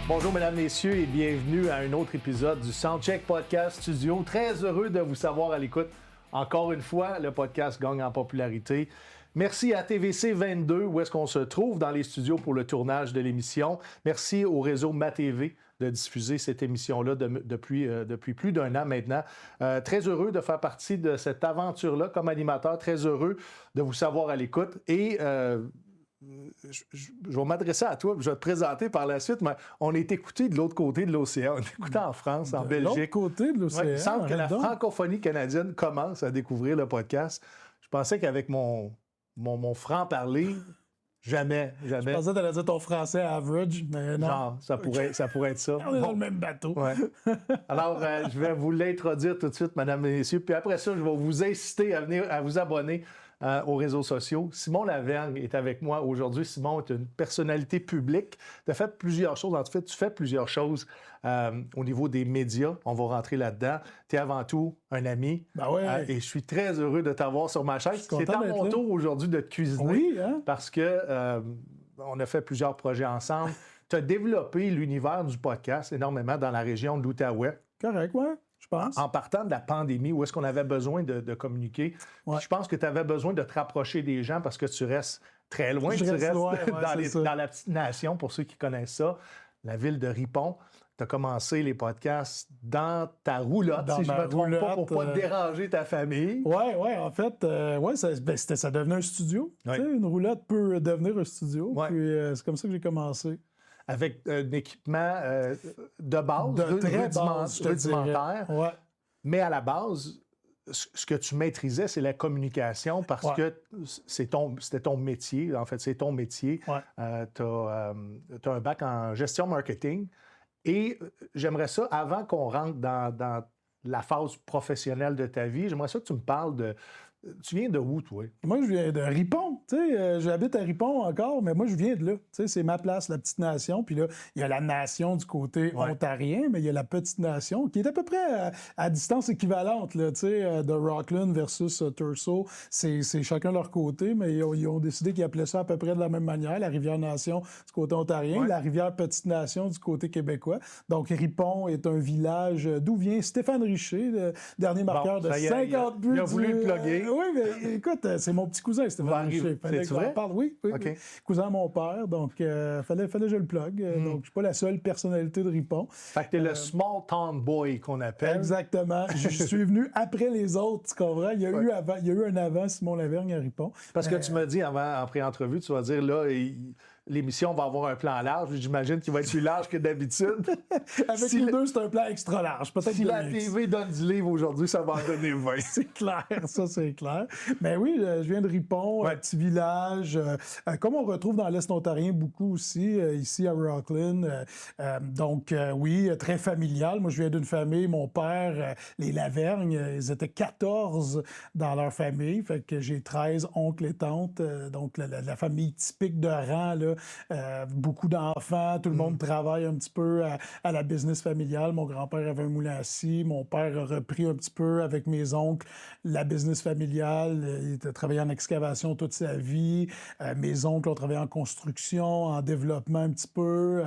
Bonjour mesdames, messieurs et bienvenue à un autre épisode du Soundcheck Podcast Studio. Très heureux de vous savoir à l'écoute. Encore une fois, le podcast gagne en popularité. Merci à TVC 22 où est-ce qu'on se trouve dans les studios pour le tournage de l'émission. Merci au réseau MaTV de diffuser cette émission-là depuis plus d'un an maintenant. Très heureux de faire partie de cette aventure-là comme animateur. Très heureux de vous savoir à l'écoute. Et je vais m'adresser à toi, puis je vais te présenter par la suite, mais on est écouté de l'autre côté de l'océan. On est écouté en France, en Belgique. De l'autre côté de l'océan. Ouais, il semble que la francophonie canadienne commence à découvrir le podcast. Je pensais qu'avec mon franc-parler, jamais. Je pensais que tu allais dire ton français average, mais non. Genre, ça pourrait être ça. On est dans le même bateau. Ouais. Alors, je vais vous l'introduire tout de suite, mesdames et messieurs. Puis après ça, je vais vous inciter à vous abonner aux réseaux sociaux. Simon Lavergne est avec moi aujourd'hui. Simon est une personnalité publique. Tu as fait plusieurs choses. En fait, tu fais plusieurs choses au niveau des médias. On va rentrer là-dedans. Tu es avant tout un ami. Ben ouais. Et je suis très heureux de t'avoir sur ma chaise. C'est à mon tour aujourd'hui de te cuisiner. Oui, hein? Parce que on a fait plusieurs projets ensemble. Tu as développé l'univers du podcast énormément dans la région de l'Outaouais. Correct, ouais. Je pense. En partant de la pandémie, où est-ce qu'on avait besoin de communiquer. Ouais. Je pense que tu avais besoin de te rapprocher des gens parce que tu restes très loin. Tu restes loin, dans la petite nation, pour ceux qui connaissent ça, la ville de Ripon. Tu as commencé les podcasts dans ta roulotte, si je ne me trompe pas, pour ne pas déranger ta famille. Oui. En fait, ça devenait un studio. Ouais. Une roulotte peut devenir un studio. Ouais. Puis c'est comme ça que j'ai commencé. Avec un équipement de base, rudimentaire. Ouais. Mais à la base, ce que tu maîtrisais, c'est la communication parce que c'était ton métier. En fait, c'est ton métier. Ouais. Tu as un bac en gestion marketing. Et j'aimerais ça, avant qu'on rentre dans la phase professionnelle de ta vie, j'aimerais ça que tu me parles de... Tu viens de où, toi? Moi, je viens de Ripon. J'habite à Ripon encore, mais moi, je viens de là. C'est ma place, la petite nation. Puis là, il y a la nation du côté ontarien, mais il y a la petite nation qui est à peu près à distance équivalente là, de Rockland versus Thurso. C'est chacun leur côté, mais ils ont décidé qu'ils appelaient ça à peu près de la même manière. La Rivière-Nation du côté ontarien, la Rivière-Petite-Nation du côté québécois. Donc, Ripon est un village d'où vient Stéphane Richer, le dernier marqueur de 50 buts. Il a voulu le plugger. Oui, mais écoute, c'est mon petit cousin, Stéphane Richer. C'est vrai? Oui. Okay. Cousin à mon père, donc fallait que je le plug. Donc, je suis pas la seule personnalité de Ripon. Fait que t'es le small town boy qu'on appelle. Exactement. Je suis venu après les autres, tu comprends? Il y a eu un avant Simon Lavergne à Ripon. Parce que tu m'as dit en pré-entrevue, tu vas dire là... L'émission va avoir un plan large. J'imagine qu'il va être plus large que d'habitude. Avec nous deux, c'est un plan extra large. Peut-être si la TV donne du livre aujourd'hui, ça va en donner 20. C'est clair, ça c'est clair. Mais oui, je viens de Ripon, un petit village, comme on retrouve dans l'Est ontarien beaucoup aussi, ici à Rockland. Donc oui, très familial. Moi, je viens d'une famille, mon père, les Lavergne, ils étaient 14 dans leur famille. Fait que j'ai 13 oncles et tantes. Donc la famille typique de rang, là. Beaucoup d'enfants, tout le monde travaille un petit peu à la business familiale. Mon grand-père avait un moulin à scie, mon père a repris un petit peu avec mes oncles la business familiale. Il a travaillé en excavation toute sa vie. Mes oncles ont travaillé en construction, en développement un petit peu.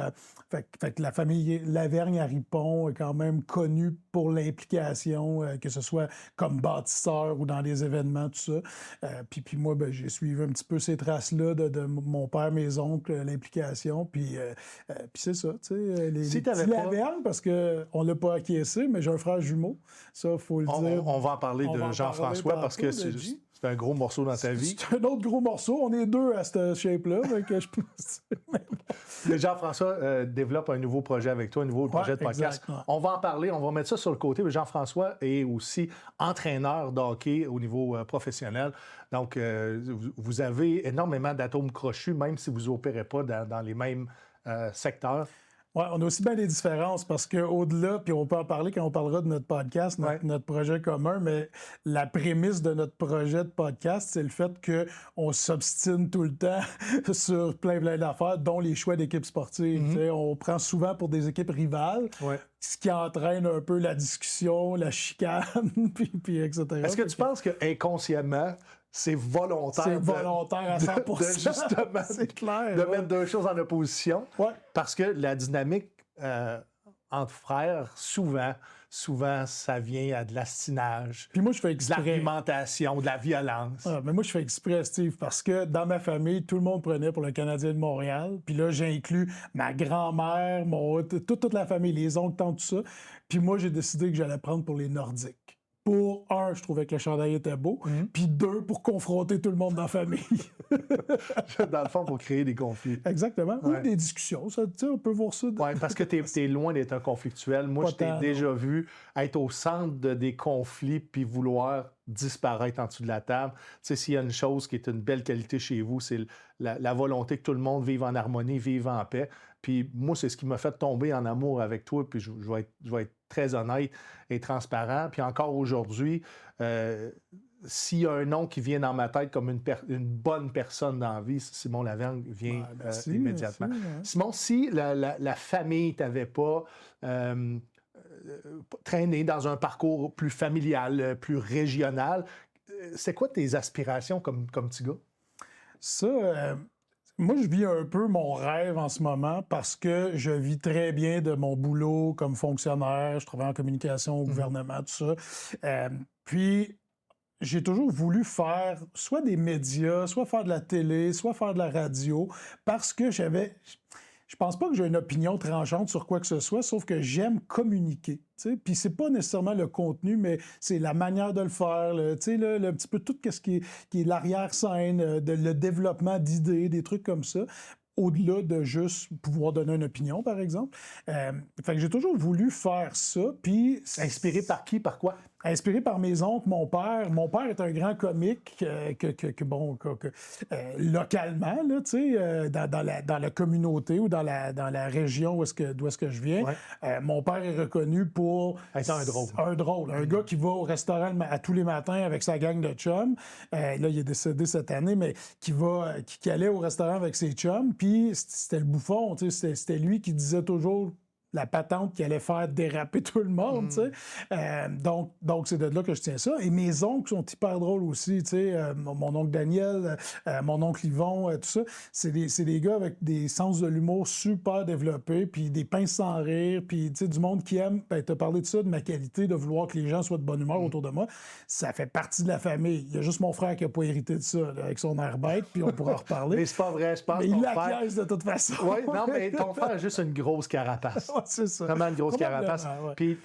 Fait que la famille Lavergne à Ripon est quand même connue pour l'implication, que ce soit comme bâtisseur ou dans les événements, tout ça. Puis moi, j'ai suivi un petit peu ces traces-là de mon père, mes oncles, l'implication, puis c'est ça, tu sais, les petits Lavergne, parce qu'on l'a pas acquiescé, mais j'ai un frère jumeau, ça, faut le dire. On va en parler de Jean-François, parce que c'est un gros morceau dans ta vie. C'est un autre gros morceau, on est deux à cette shape-là, donc je pense... Mais Jean-François développe un nouveau projet avec toi, un nouveau projet de podcast. Exactement. On va en parler, on va mettre ça sur le côté, mais Jean-François est aussi entraîneur de hockey au niveau professionnel, donc vous avez énormément d'atomes crochus, même si vous n'opérez pas dans les mêmes secteurs. Oui, on a aussi bien des différences parce qu'au-delà, puis on peut en parler quand on parlera de notre podcast, notre projet commun, mais la prémisse de notre projet de podcast, c'est le fait qu'on s'obstine tout le temps sur plein d'affaires, dont les choix d'équipes sportives. On prend souvent pour des équipes rivales, ce qui entraîne un peu la discussion, la chicane, puis etc. Est-ce que tu penses que inconsciemment, c'est volontaire? C'est volontaire à 100%. Justement, c'est clair. De mettre deux choses en opposition. Ouais. Parce que la dynamique entre frères, souvent, ça vient à de l'astinage, Puis moi, je fais de exprès. l'argumentation, de la violence. Mais moi, je fais exprès, Steve, parce que dans ma famille, tout le monde prenait pour le Canadien de Montréal. Puis là, j'inclus ma grand-mère, toute la famille, les oncles, tantes, tout ça. Puis moi, j'ai décidé que j'allais prendre pour les Nordiques. Pour, un, je trouvais que le chandail était beau. Puis deux, pour confronter tout le monde dans la famille. Dans le fond, pour créer des conflits. Exactement. Ou des discussions. Ça, on peut voir ça. Oui, parce que tu es loin d'être un conflictuel. Moi, je t'ai déjà vu être au centre des conflits puis vouloir disparaître en dessous de la table. Tu sais, s'il y a une chose qui est une belle qualité chez vous, c'est la volonté que tout le monde vive en harmonie, vive en paix. Puis moi, c'est ce qui m'a fait tomber en amour avec toi. Puis je vais être très honnête et transparent. Puis encore aujourd'hui, s'il y a un nom qui vient dans ma tête comme une bonne personne dans la vie, Simon Lavergne vient immédiatement. Merci, ouais. Simon, si la famille t'avait pas traîné dans un parcours plus familial, plus régional, c'est quoi tes aspirations comme petit gars? Ça, moi, je vis un peu mon rêve en ce moment parce que je vis très bien de mon boulot comme fonctionnaire. Je travaille en communication au gouvernement, tout ça. Puis, j'ai toujours voulu faire soit des médias, soit faire de la télé, soit faire de la radio parce que je pense pas que j'ai une opinion tranchante sur quoi que ce soit, sauf que j'aime communiquer. Puis c'est pas nécessairement le contenu, mais c'est la manière de le faire, un petit peu tout ce qui est l'arrière-scène, le développement d'idées, des trucs comme ça, au-delà de juste pouvoir donner une opinion, par exemple. Fait que j'ai toujours voulu faire ça, puis... Inspiré par qui, par quoi? Inspiré par mes oncles, mon père. Mon père est un grand comique localement, là, dans la communauté ou dans la région d'où est-ce que je viens. Ouais. Mon père est reconnu pour... Être un drôle. Un drôle. Un gars qui va au restaurant à tous les matins avec sa gang de chums. Là, il est décédé cette année, mais qui allait au restaurant avec ses chums. Puis c'était le bouffon. C'était lui qui disait toujours la patente qui allait faire déraper tout le monde, tu sais. Donc, c'est de là que je tiens ça. Et mes oncles sont hyper drôles aussi, tu sais. Mon oncle Daniel, mon oncle Yvon, tout ça. C'est des gars avec des sens de l'humour super développés, puis des pinces sans rire, puis, tu sais, du monde qui aime. Ben, t'as parlé de ça, de ma qualité, de vouloir que les gens soient de bonne humeur autour de moi. Ça fait partie de la famille. Il y a juste mon frère qui n'a pas hérité de ça, là, avec son air bête, puis on pourra en reparler. Mais c'est pas vrai, je pense. Mais il l'acquiesce de toute façon. Oui, non, mais ton frère a juste une grosse carapace. C'est ça. Vraiment une grosse carapace. Ouais. Puis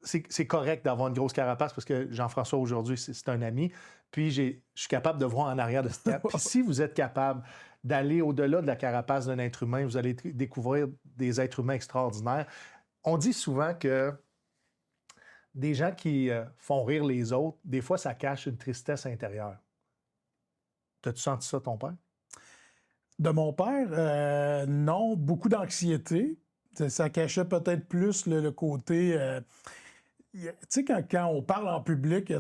c'est correct d'avoir une grosse carapace parce que Jean-François, aujourd'hui, c'est un ami. Puis je suis capable de voir en arrière de ce cap. Puis si vous êtes capable d'aller au-delà de la carapace d'un être humain, vous allez découvrir des êtres humains extraordinaires. On dit souvent que des gens qui font rire les autres, des fois, ça cache une tristesse intérieure. T'as-tu senti ça, ton père? De mon père, non, beaucoup d'anxiété. Ça cachait peut-être plus le côté... tu sais, quand on parle en public,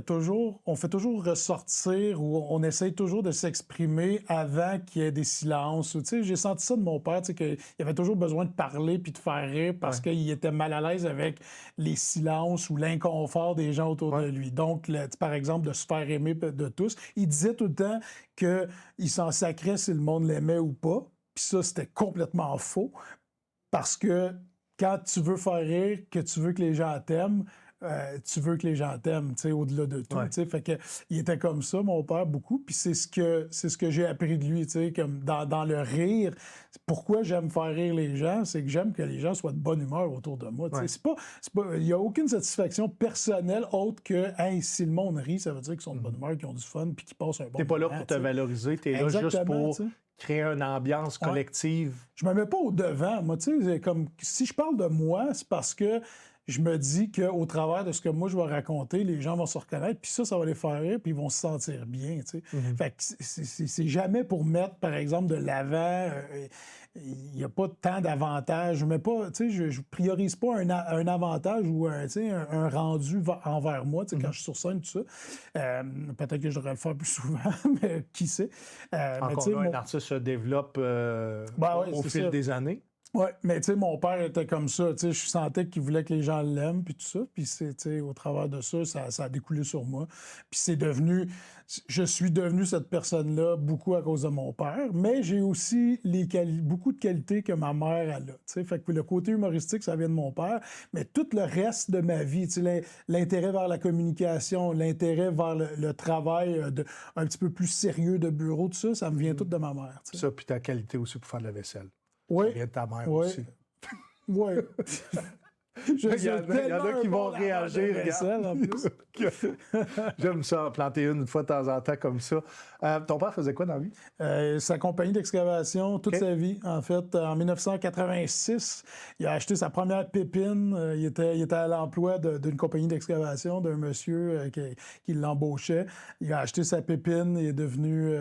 on fait toujours ressortir ou on essaye toujours de s'exprimer avant qu'il y ait des silences. Tu sais, j'ai senti ça de mon père, tu sais, qu'il avait toujours besoin de parler puis de faire rire parce qu'il était mal à l'aise avec les silences ou l'inconfort des gens autour de lui. Donc, par exemple, de se faire aimer de tous. Il disait tout le temps qu'il s'en sacrait si le monde l'aimait ou pas. Puis ça, c'était complètement faux parce que quand tu veux faire rire, que tu veux que les gens t'aiment, tu veux que les gens t'aiment, tu sais, au-delà de tout. Tu sais, fait que il était comme ça, mon père, beaucoup. Puis c'est ce que j'ai appris de lui, tu sais, comme dans le rire. Pourquoi j'aime faire rire les gens, c'est que j'aime que les gens soient de bonne humeur autour de moi. Tu sais, il n'y a aucune satisfaction personnelle autre que, hey, si le monde rit, ça veut dire qu'ils sont de bonne humeur, qu'ils ont du fun, puis qu'ils passent un bon moment. T'es pas là pour te valoriser, t'es là juste pour créer une ambiance collective. Je me mets pas au devant. Moi, tu sais, comme si je parle de moi, c'est parce que je me dis qu'au travers de ce que moi je vais raconter, les gens vont se reconnaître, puis ça va les faire rire, puis ils vont se sentir bien, tu sais. Fait que c'est jamais pour mettre, par exemple, de l'avant. Il n'y a pas tant d'avantages. Je mets pas, tu sais, je priorise pas un avantage ou un rendu envers moi, tu sais, quand je suis sur scène, tout ça. Peut-être que je devrais le faire plus souvent, mais qui sait. Encore là, un artiste se développe au fil des années. Oui, mais tu sais, mon père était comme ça. Tu sais, je sentais qu'il voulait que les gens l'aiment, puis tout ça. Puis c'est, tu sais, au travers de ça, ça a découlé sur moi. Puis c'est devenu, je suis devenu cette personne-là beaucoup à cause de mon père, mais j'ai aussi beaucoup de qualités que ma mère elle a. Tu sais, fait que le côté humoristique, ça vient de mon père, mais tout le reste de ma vie, tu sais, l'intérêt vers la communication, l'intérêt vers le travail un petit peu plus sérieux de bureau, tout ça, ça me vient tout de ma mère. Tu sais. Ça, puis ta qualité aussi pour faire de la vaisselle. Oui, Ça vient de ta mère oui, aussi. oui. Il y en a qui vont réagir. Vaisselle, en plus. J'aime ça, planter une fois de temps en temps comme ça. Ton père faisait quoi dans la vie? Sa compagnie d'excavation toute sa vie. En fait, en 1986, il a acheté sa première pépine. Il était à l'emploi d'une compagnie d'excavation, d'un monsieur qui l'embauchait. Il a acheté sa pépine et est devenu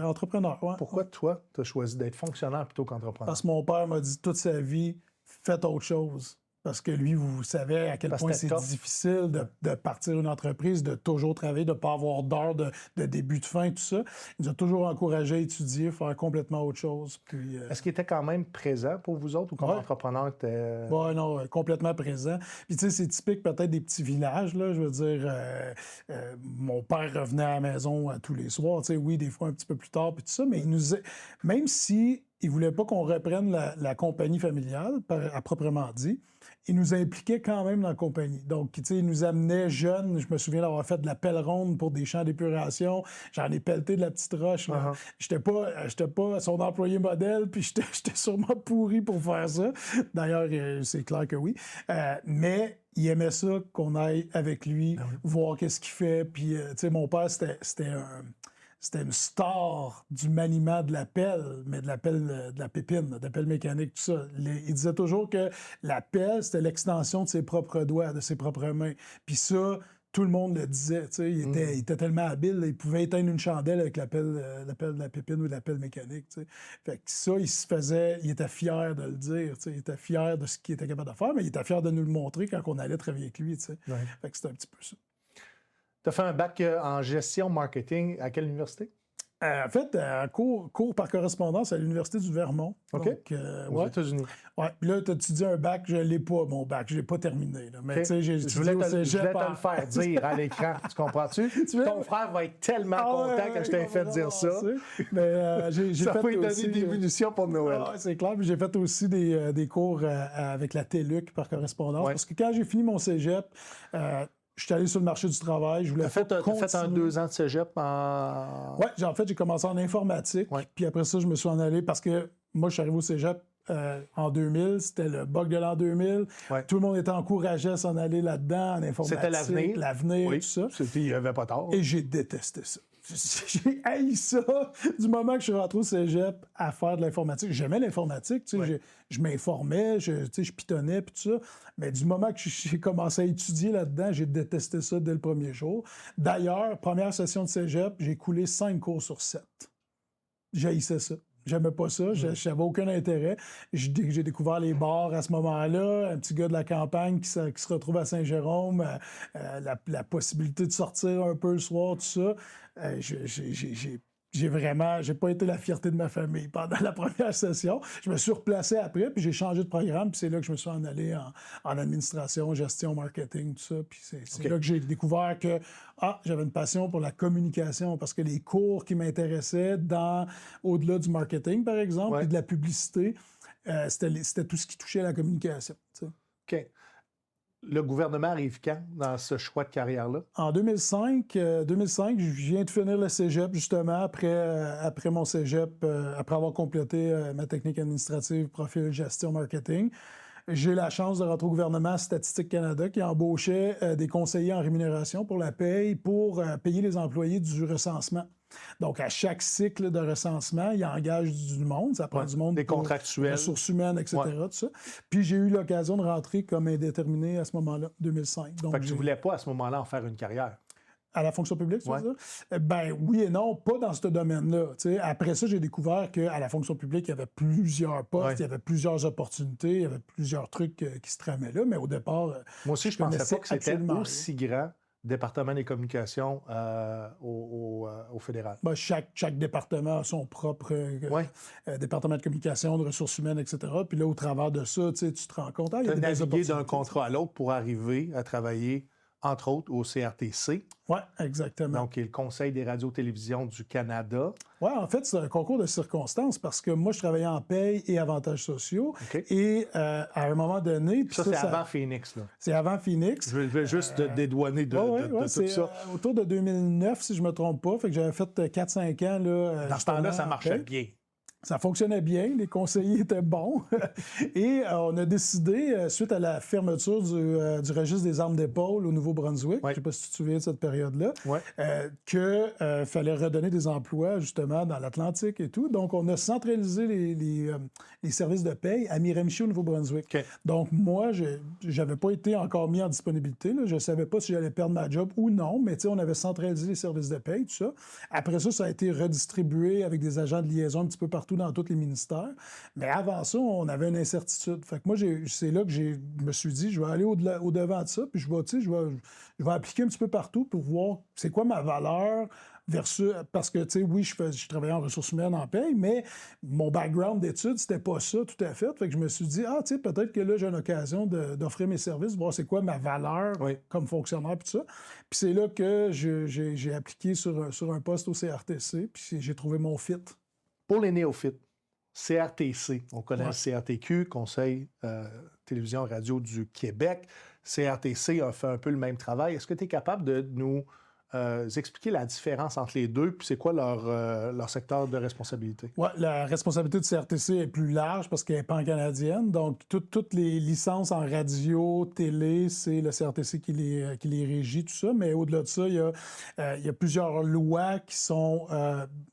entrepreneur. Ouais. Pourquoi toi, tu as choisi d'être fonctionnaire plutôt qu'entrepreneur? Parce que mon père m'a dit toute sa vie, faites autre chose. Parce que lui, vous savez à quel point c'est difficile de partir une entreprise, de toujours travailler, de ne pas avoir d'heure de début, de fin, tout ça. Il nous a toujours encouragé à étudier, faire complètement autre chose. Puis, Est-ce qu'il était quand même présent pour vous autres ou comme entrepreneur? Oui, non, complètement présent. Puis tu sais, c'est typique peut-être des petits villages, là. Je veux dire, mon père revenait à la maison tous les soirs. Tu sais, oui, des fois un petit peu plus tard, puis tout ça, mais même si il ne voulait pas qu'on reprenne la compagnie familiale, à proprement dit, il nous impliquait quand même dans la compagnie. Donc, tu sais, il nous amenait jeunes. Je me souviens d'avoir fait de la pelle ronde pour des champs d'épuration. J'en ai pelleté de la petite roche. Là. J'étais pas son employé modèle, puis j'étais sûrement pourri pour faire ça. D'ailleurs, c'est clair que oui. Mais il aimait ça qu'on aille avec lui, voir qu'est-ce qu'il fait. Puis, tu sais, mon père, c'était une star du maniement de la pelle, mais de la pelle, de la pépine, de la pelle mécanique, tout ça. Il disait toujours que la pelle, c'était l'extension de ses propres doigts, de ses propres mains. Puis ça, tout le monde le disait. Il était tellement habile, il pouvait éteindre une chandelle avec la pelle de la pépine ou de la pelle mécanique. T'sais. Fait que ça, il était fier de le dire. Il était fier de ce qu'il était capable de faire, mais il était fier de nous le montrer quand on allait travailler avec lui. Fait que c'était un petit peu ça. Tu as fait un bac en gestion marketing à quelle université? En fait, un cours par correspondance à l'Université du Vermont. OK. Donc, aux États-Unis. Oui. Puis là, tu dis un bac, je ne l'ai pas, mon bac. Je ne l'ai pas terminé. Là. Mais tu sais, j'ai je voulais te le faire dire à l'écran. Tu comprends-tu? Ton frère va être tellement content quand je t'ai fait dire ça. Mais, ça fait peut lui donner aussi, des munitions pour Noël. C'est clair. Puis j'ai fait aussi des cours avec la TELUC par correspondance. Parce que quand j'ai fini mon cégep, je suis allé sur le marché du travail. Je voulais Tu as fait un 2 ans de cégep en... Oui, en fait, j'ai commencé en informatique. Puis après ça, je me suis en allé parce que moi, je suis arrivé au cégep en 2000. C'était le bug de l'an 2000. Tout le monde était encouragé à s'en aller là-dedans, en informatique. C'était l'avenir. L'avenir, tout ça. Il n'y avait pas tard. Et j'ai détesté ça. J'ai haï ça du moment que je suis rentré au cégep à faire de l'informatique. J'aimais l'informatique, je m'informais, je pitonnais, puis tout ça. Mais du moment que j'ai commencé à étudier là-dedans, j'ai détesté ça dès le premier jour. D'ailleurs, première session de cégep, j'ai coulé 5 cours sur 7. J'haïssais ça. J'aimais pas ça, j'avais aucun intérêt. J'ai découvert les bars à ce moment-là, un petit gars de la campagne qui se retrouve à Saint-Jérôme, la possibilité de sortir un peu le soir, tout ça. J'ai pas été la fierté de ma famille pendant la première session. Je me suis replacé après, puis j'ai changé de programme, puis c'est là que je me suis en allé en administration, gestion, marketing, tout ça. Puis c'est là que j'ai découvert que j'avais une passion pour la communication, parce que les cours qui m'intéressaient au-delà du marketing, par exemple, et de la publicité, c'était tout ce qui touchait à la communication. T'sais. OK. Le gouvernement arrive quand dans ce choix de carrière-là? En 2005, je viens de finir le cégep, justement, après mon cégep, après avoir complété ma technique administrative, profil gestion marketing. J'ai eu la chance de rentrer au gouvernement Statistique Canada qui embauchait des conseillers en rémunération pour la paye pour payer les employés du recensement. Donc, à chaque cycle de recensement, il engage du monde. Ça prend du monde des contractuels, ressources humaines, etc. Tout ça. Puis, j'ai eu l'occasion de rentrer comme indéterminé à ce moment-là, 2005. Donc, fait que tu ne voulais pas à ce moment-là en faire une carrière? À la fonction publique, tu veux dire? Ben oui et non, pas dans ce domaine-là. T'sais. Après ça, j'ai découvert qu'à la fonction publique, il y avait plusieurs postes, il y avait plusieurs opportunités, il y avait plusieurs trucs qui se tramaient là, mais au départ... Moi aussi, je ne pensais pas que c'était aussi grand département des communications au fédéral? Ben, chaque département a son propre Ouais. département de communication, de ressources humaines, etc. Puis là, au travers de ça, tu te rends compte, il y Tu a as des belles navigué opportunités. d'un contrat à l'autre pour arriver à travailler, entre autres, au CRTC, Oui, exactement. donc qui est le Conseil des radios-télévisions du Canada. Oui, en fait, c'est un concours de circonstances parce que moi, je travaillais en paye et avantages sociaux. OK. Et à un moment donné... puis Ça, c'est avant Phoenix, là. C'est avant Phoenix. Je vais juste te dédouaner de tout c'est ça. autour de 2009, si je ne me trompe pas. Fait que j'avais fait 4-5 ans. Là, Dans ce temps-là, ça justement, en marchait paye. bien. Ça fonctionnait bien, les conseillers étaient bons. Et on a décidé, suite à la fermeture du registre des armes d'épaule au Nouveau-Brunswick, Ouais. je ne sais pas si tu te souviens de cette période-là, Ouais. qu'il fallait redonner des emplois justement dans l'Atlantique et tout. Donc, on a centralisé les services de paye à Miramichi au Nouveau-Brunswick. OK. Donc, moi, je n'avais pas été encore mis en disponibilité. Là. Je ne savais pas si j'allais perdre ma job ou non, mais on avait centralisé les services de paye, tout ça. Après ça, ça a été redistribué avec des agents de liaison un petit peu partout dans tous les ministères. Mais avant ça, on avait une incertitude. Fait que moi, c'est là que je me suis dit, je vais aller au-devant de ça, puis je vais appliquer un petit peu partout pour voir c'est quoi ma valeur versus... Parce que, oui, je travaillais en ressources humaines en paye, mais mon background d'études, c'était pas ça tout à fait. Fait que je me suis dit, peut-être que là, j'ai une occasion d'offrir mes services, voir c'est quoi ma valeur comme fonctionnaire, puis tout ça. Puis c'est là que j'ai appliqué sur un poste au CRTC, puis j'ai trouvé mon fit. Pour les néophytes, CRTC, on connaît le CRTQ, Conseil télévision radio du Québec. CRTC a fait un peu le même travail. Est-ce que tu es capable de nous expliquer la différence entre les deux, puis c'est quoi leur secteur de responsabilité? Oui, la responsabilité du CRTC est plus large parce qu'elle est pan-canadienne. Donc, toutes les licences en radio, télé, c'est le CRTC qui les régit, tout ça. Mais au-delà de ça, il y a plusieurs lois qui sont...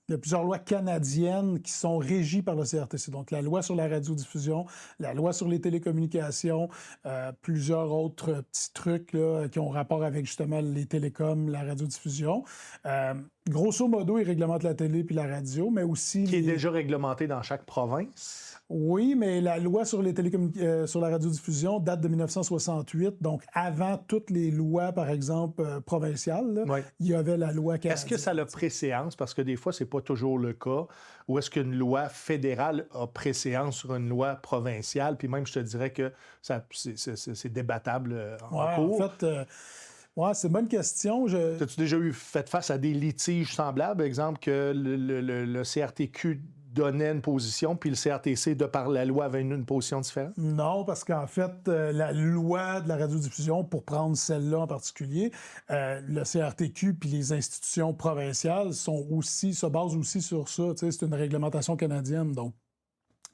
il y a plusieurs lois canadiennes qui sont régies par le CRTC. Donc, la loi sur la radiodiffusion, la loi sur les télécommunications, plusieurs autres petits trucs là, qui ont rapport avec justement les télécoms, la radiodiffusion. Grosso modo, ils réglementent la télé puis la radio, mais aussi... Qui est déjà réglementé dans chaque province? Oui, mais la loi sur les sur la radiodiffusion date de 1968, donc avant toutes les lois, par exemple, provinciales, là, il y avait la loi canadienne. Est-ce que ça a préséance? Parce que des fois, c'est pas toujours le cas. Ou est-ce qu'une loi fédérale a préséance sur une loi provinciale? Puis même, je te dirais que c'est débattable en cours. En fait... c'est une bonne question. As-tu déjà fait face à des litiges semblables? Par exemple, que le CRTQ donnait une position, puis le CRTC, de par la loi, avait une position différente? Non, parce qu'en fait, la loi de la radiodiffusion, pour prendre celle-là en particulier, le CRTQ puis les institutions provinciales se basent aussi sur ça. C'est une réglementation canadienne. Donc,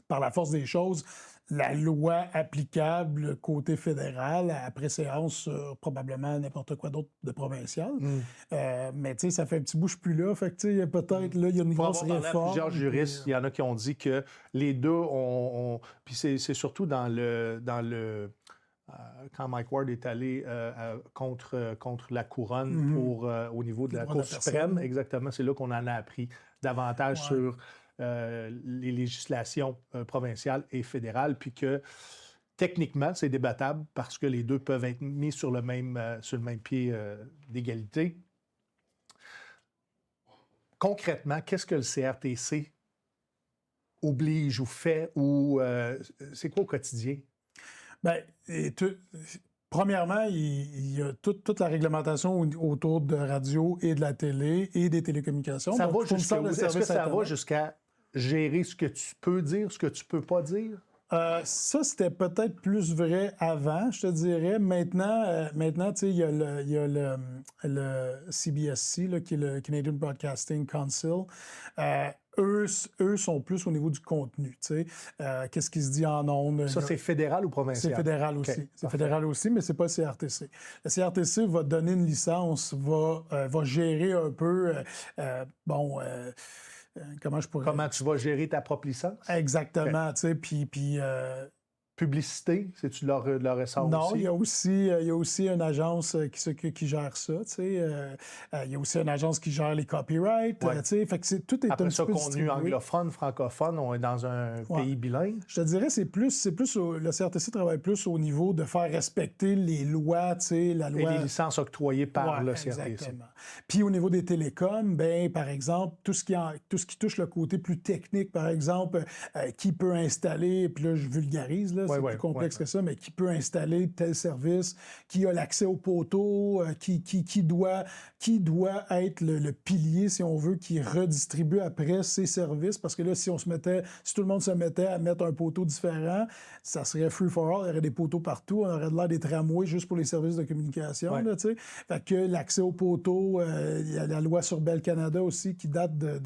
par la force des choses, la loi applicable côté fédéral a préséance sur probablement n'importe quoi d'autre de provincial. Mais tu sais, ça fait un petit bout, je suis plus là. Fait que tu sais, peut-être là, il y a une grosse réforme. Plusieurs juristes, il y en a qui ont dit que les deux ont... Puis c'est surtout dans le quand Mike Ward est allé contre la couronne au niveau de la Cour suprême, exactement, c'est là qu'on en a appris davantage sur les législations provinciales et fédérales, puis que techniquement, c'est débattable parce que les deux peuvent être mis sur le même pied d'égalité. Concrètement, qu'est-ce que le CRTC oblige ou fait, ou c'est quoi au quotidien? Bien, premièrement, il y a toute la réglementation autour de radio et de la télé et des télécommunications. Est-ce que ça va jusqu'à gérer ce que tu peux dire, ce que tu peux pas dire? Ça, c'était peut-être plus vrai avant, je te dirais. Maintenant, tu sais, il y a le CBSC, là, qui est le Canadian Broadcasting Council. Eux sont plus au niveau du contenu, tu sais. Qu'est-ce qui se dit en ondes? Ça, c'est fédéral ou provincial? C'est fédéral aussi. Okay, c'est fédéral aussi, mais c'est pas le CRTC. Le CRTC va donner une licence, va gérer un peu, comment je pourrais... Comment tu vas gérer ta propre licence? Exactement, okay. Tu sais, puis publicité, c'est-tu leur ressort Non, aussi? il y a aussi une agence qui gère ça. Il y a aussi une agence qui gère les copyrights. Ouais. Fait que tout est Après un ça, petit peu contenu distribué. anglophone, francophone, on est dans un pays bilingue. Je te dirais, le CRTC travaille plus au niveau de faire respecter les lois, la loi. Et les licences octroyées par le CRTC. Exactement. Puis au niveau des télécoms, ben, par exemple, tout ce qui touche le côté plus technique, par exemple, qui peut installer, puis là, je vulgarise, là, c'est plus complexe que ça, mais qui peut installer tel service, qui a l'accès au poteau, qui doit être le pilier, si on veut, qui redistribue après ses services, parce que là, si tout le monde se mettait à mettre un poteau différent, ça serait free for all, il y aurait des poteaux partout, on aurait de l'air des tramways juste pour les services de communication, là, tu sais. Fait que l'accès au poteau, il y a la loi sur Bell Canada aussi qui date de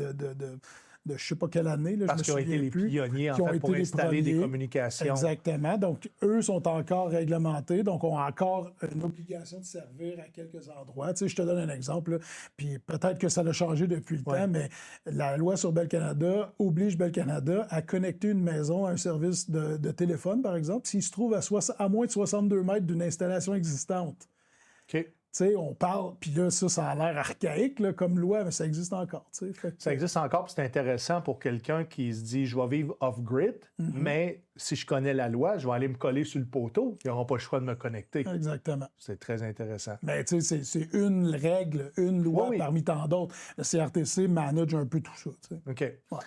je ne sais pas quelle année. Là, parce qu'ils ont été les pionniers, en fait, pour installer des communications. Exactement. Donc, eux sont encore réglementés, donc ont encore une obligation de servir à quelques endroits. Tu sais, je te donne un exemple, là, puis peut-être que ça a changé depuis le temps, mais la loi sur Bell Canada oblige Bell Canada à connecter une maison à un service de téléphone, par exemple, s'il se trouve à moins de 62 mètres d'une installation existante. OK. Tu sais, on parle, puis là, ça a l'air archaïque là, comme loi, mais ça existe encore. Tu sais, ça existe encore, puis c'est intéressant pour quelqu'un qui se dit « je vais vivre off-grid, mais si je connais la loi, je vais aller me coller sur le poteau, ils n'auront pas le choix de me connecter. » Exactement. C'est très intéressant. Mais tu sais, c'est une règle, une loi parmi tant d'autres. Le CRTC manage un peu tout ça. Tu sais. OK. Ouais.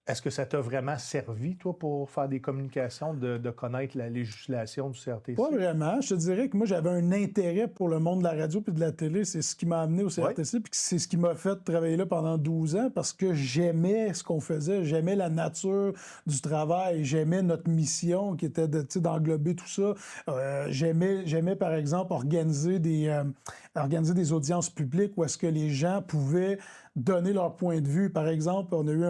Est-ce que ça t'a vraiment servi, toi, pour faire des communications, de connaître la législation du CRTC? Pas vraiment. Je te dirais que moi, j'avais un intérêt pour le monde de la radio et de la télé. C'est ce qui m'a amené au CRTC, puis c'est ce qui m'a fait travailler là pendant 12 ans parce que j'aimais ce qu'on faisait. J'aimais la nature du travail. J'aimais notre mission qui était d'englober tout ça. J'aimais, par exemple, organiser des audiences publiques où est-ce que les gens pouvaient donner leur point de vue. Par exemple, on a eu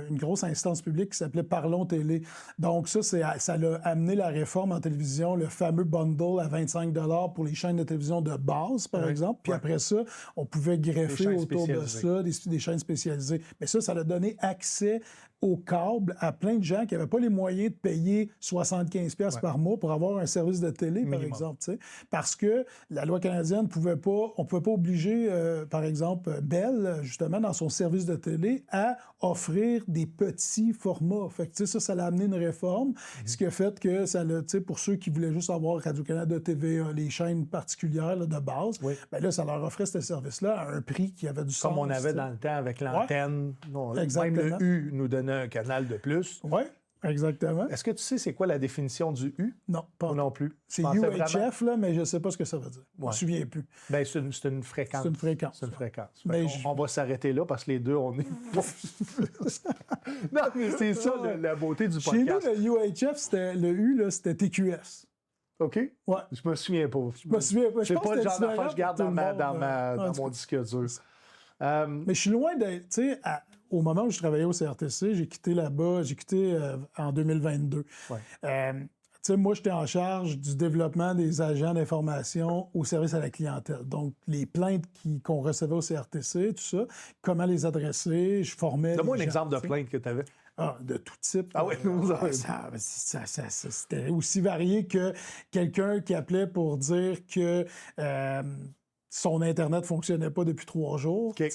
une grosse instance publique qui s'appelait Parlons Télé. Donc ça l'a amené la réforme en télévision, le fameux bundle à 25 $ pour les chaînes de télévision de base, par exemple. Puis après ça, on pouvait greffer autour de ça des chaînes spécialisées. Mais ça l'a donné accès au câble à plein de gens qui n'avaient pas les moyens de payer 75$ par mois pour avoir un service de télé, par exemple. T'sais. Parce que la loi canadienne on ne pouvait pas obliger, par exemple, Bell, justement, dans son service de télé, à offrir des petits formats. Fait que ça l'a amené une réforme, ce qui a fait que ça l'a, pour ceux qui voulaient juste avoir Radio-Canada, TVA, les chaînes particulières là, de base, ben là, ça leur offrait ce service-là à un prix qui avait du sens. Comme on avait dans le temps avec l'antenne. Exactement. Même le U nous donnait un canal de plus. Oui, exactement. Est-ce que tu sais c'est quoi la définition du U? Non, pas non plus. C'est UHF, là, mais je ne sais pas ce que ça veut dire. Je ne me souviens plus. Bien, c'est une fréquence. C'est une fréquence. C'est une fréquence. Mais on va s'arrêter là parce que les deux, on est... Non, mais c'est ça la beauté du podcast. Chez nous, le UHF, le U, là, c'était TQS. OK? Ouais. Je me souviens pas. Je me souviens pas. C'est pas le genre d'affaire que je garde dans mon disque dur. Mais je suis loin de... Tu sais, au moment où je travaillais au CRTC, j'ai quitté en 2022. Ouais. Tu sais, moi, j'étais en charge du développement des agents d'information au service à la clientèle. Donc, les plaintes qu'on recevait au CRTC, tout ça, comment les adresser, je formais... Donne-moi un exemple de plainte que tu avais. Ah, de tout type. Ah oui, c'était aussi varié que quelqu'un qui appelait pour dire que son Internet ne fonctionnait pas depuis 3 jours. Okay.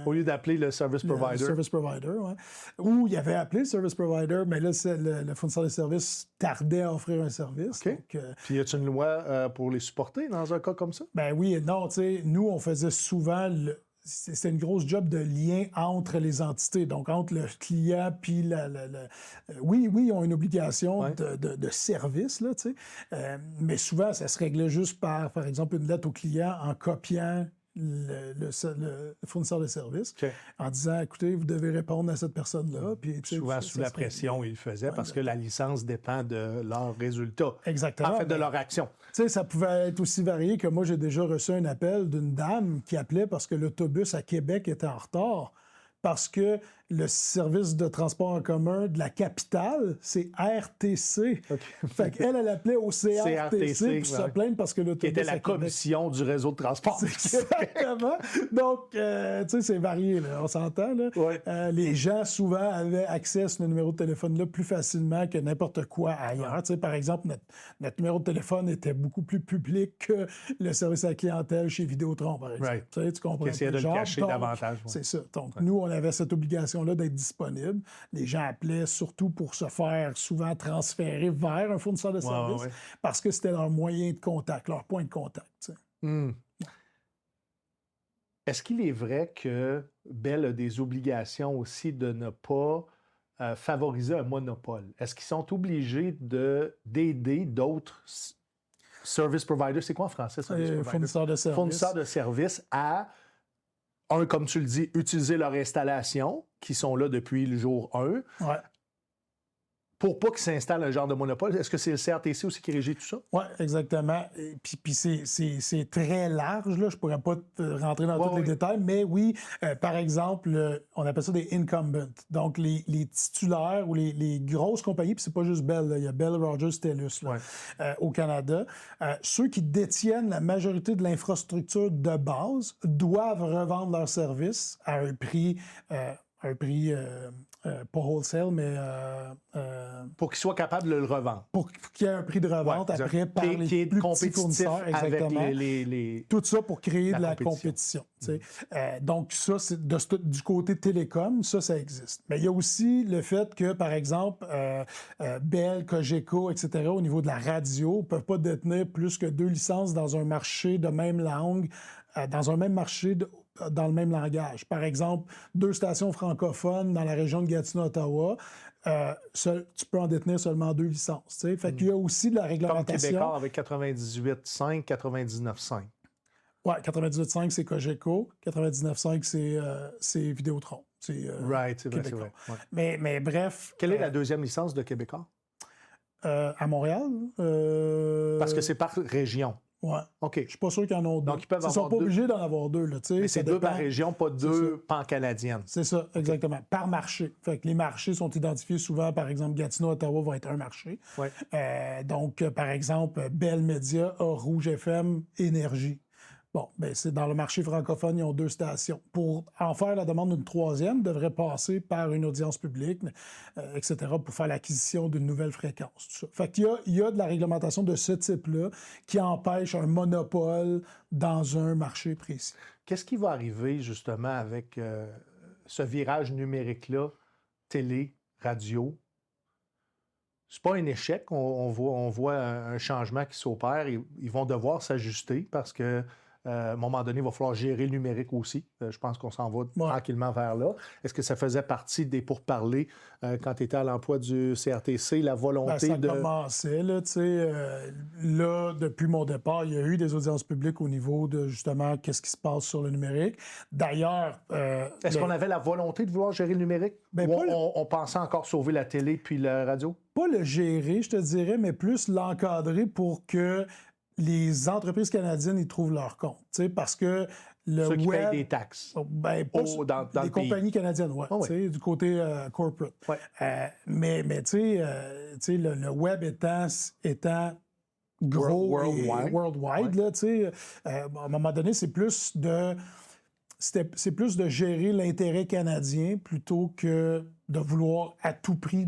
Au lieu d'appeler le service provider. Le service provider, oui. Ou il avait appelé le service provider, mais là, le fournisseur de services tardait à offrir un service. Okay. Donc, puis y a-t-il une loi pour les supporter dans un cas comme ça? Ben oui et non. Nous, on faisait souvent... C'était une grosse job de lien entre les entités, donc entre le client puis Oui, ils ont une obligation de service, là, mais souvent, ça se réglait juste par exemple, une lettre au client en copiant le fournisseur de service, en disant, écoutez, vous devez répondre à cette personne-là. Puis, souvent, sous la pression, ils le faisaient parce que la licence dépend de leurs résultats. Exactement. En fait, de leur action. Ça pouvait être aussi varié que moi, j'ai déjà reçu un appel d'une dame qui appelait parce que l'autobus à Québec était en retard. Parce que le service de transport en commun de la capitale, c'est RTC. Fait qu'elle, elle appelait au CRTC pour se plaindre parce que l'autobus... Qui était la commission du réseau de transport. Exactement. Donc, tu sais, c'est varié, là, on s'entend. Là. Ouais. Les gens, souvent, avaient accès à ce numéro de téléphone-là plus facilement que n'importe quoi ailleurs. Tu sais, par exemple, notre numéro de téléphone était beaucoup plus public que le service à la clientèle chez Vidéotron, par exemple. Right. Tu sais, tu comprends? Qui essayait de le cacher davantage. Ouais. C'est ça. Donc, nous, on avait cette obligation-là d'être disponible. Les gens appelaient surtout pour se faire souvent transférer vers un fournisseur de services parce que c'était leur moyen de contact, leur point de contact. Tu sais. Est-ce qu'il est vrai que Bell a des obligations aussi de ne pas favoriser un monopole? Est-ce qu'ils sont obligés d'aider d'autres service providers? C'est quoi en français, service provider? Fournisseurs de services. Fournisseurs de services à, comme tu le dis, utiliser leur installation, qui sont là depuis le jour 1, pour pas qu'ils s'installe un genre de monopole. Est-ce que c'est le CRTC aussi qui régit tout ça? Oui, exactement. Puis c'est très large, là. Je pourrais pas rentrer dans tous les détails, mais oui, par exemple, on appelle ça des incumbents. Donc, les titulaires ou les grosses compagnies, puis c'est pas juste Bell, là. Il y a Bell, Rogers, TELUS là, au Canada. Ceux qui détiennent la majorité de l'infrastructure de base doivent revendre leurs services à un prix pas wholesale, mais... pour qu'ils soient capables de le revendre. Pour qu'il y ait un prix de revente après par les plus petits fournisseurs. Exactement. Avec tout ça pour créer de la compétition. Donc ça, c'est du côté télécom, ça existe. Mais il y a aussi le fait que, par exemple, Bell, Cogeco, etc., au niveau de la radio, ne peuvent pas détenir plus que 2 licences dans un marché de même langue, dans un même marché dans le même langage. Par exemple, 2 stations francophones dans la région de Gatineau-Ottawa, tu peux en détenir seulement 2 licences. T'sais. Fait qu'il y a aussi de la réglementation. Comme Québécois avec 98.5, 99.5. Oui, 98.5, c'est Cogeco. 99.5, c'est Vidéotron. Right, c'est vrai. Ouais. Mais bref... Quelle est la deuxième licence de Québécois? À Montréal. Parce que c'est par région. Oui. OK. Je ne suis pas sûr qu'ils en ont 2. Donc, ils peuvent Ils ne sont pas obligés d'en avoir 2. Là, mais c'est 2 par région, pas 2 pan-canadiennes. C'est ça, exactement. Okay. Par marché. Fait que les marchés sont identifiés souvent, par exemple, Gatineau, Ottawa va être un marché. Ouais. Donc, par exemple, Bell Media a Rouge FM, Énergie. Bon, bien, c'est dans le marché francophone, ils ont 2 stations. Pour en faire la demande d'une 3e, devrait passer par une audience publique, etc., pour faire l'acquisition d'une nouvelle fréquence. Tout ça. Fait qu'il y a de la réglementation de ce type-là qui empêche un monopole dans un marché précis. Qu'est-ce qui va arriver, justement, avec ce virage numérique-là, télé, radio? C'est pas un échec. On voit un changement qui s'opère. Ils vont devoir s'ajuster parce que à un moment donné, il va falloir gérer le numérique aussi. Je pense qu'on s'en va tranquillement vers là. Est-ce que ça faisait partie des pourparlers quand tu étais à l'emploi du CRTC, la volonté ça commençait, là, tu sais. Là, depuis mon départ, il y a eu des audiences publiques au niveau de, justement, qu'est-ce qui se passe sur le numérique. D'ailleurs... Est-ce qu'on avait la volonté de vouloir gérer le numérique? Ben, on pensait encore sauver la télé puis la radio? Pas le gérer, je te dirais, mais plus l'encadrer pour que les entreprises canadiennes y trouvent leur compte. Parce que le ceux qui web... payent des taxes. Ben, pas dans les compagnies canadiennes, du côté corporate. Ouais. Mais tu sais, le web étant gros worldwide là, à un moment donné, c'est plus de gérer l'intérêt canadien plutôt que de vouloir à tout prix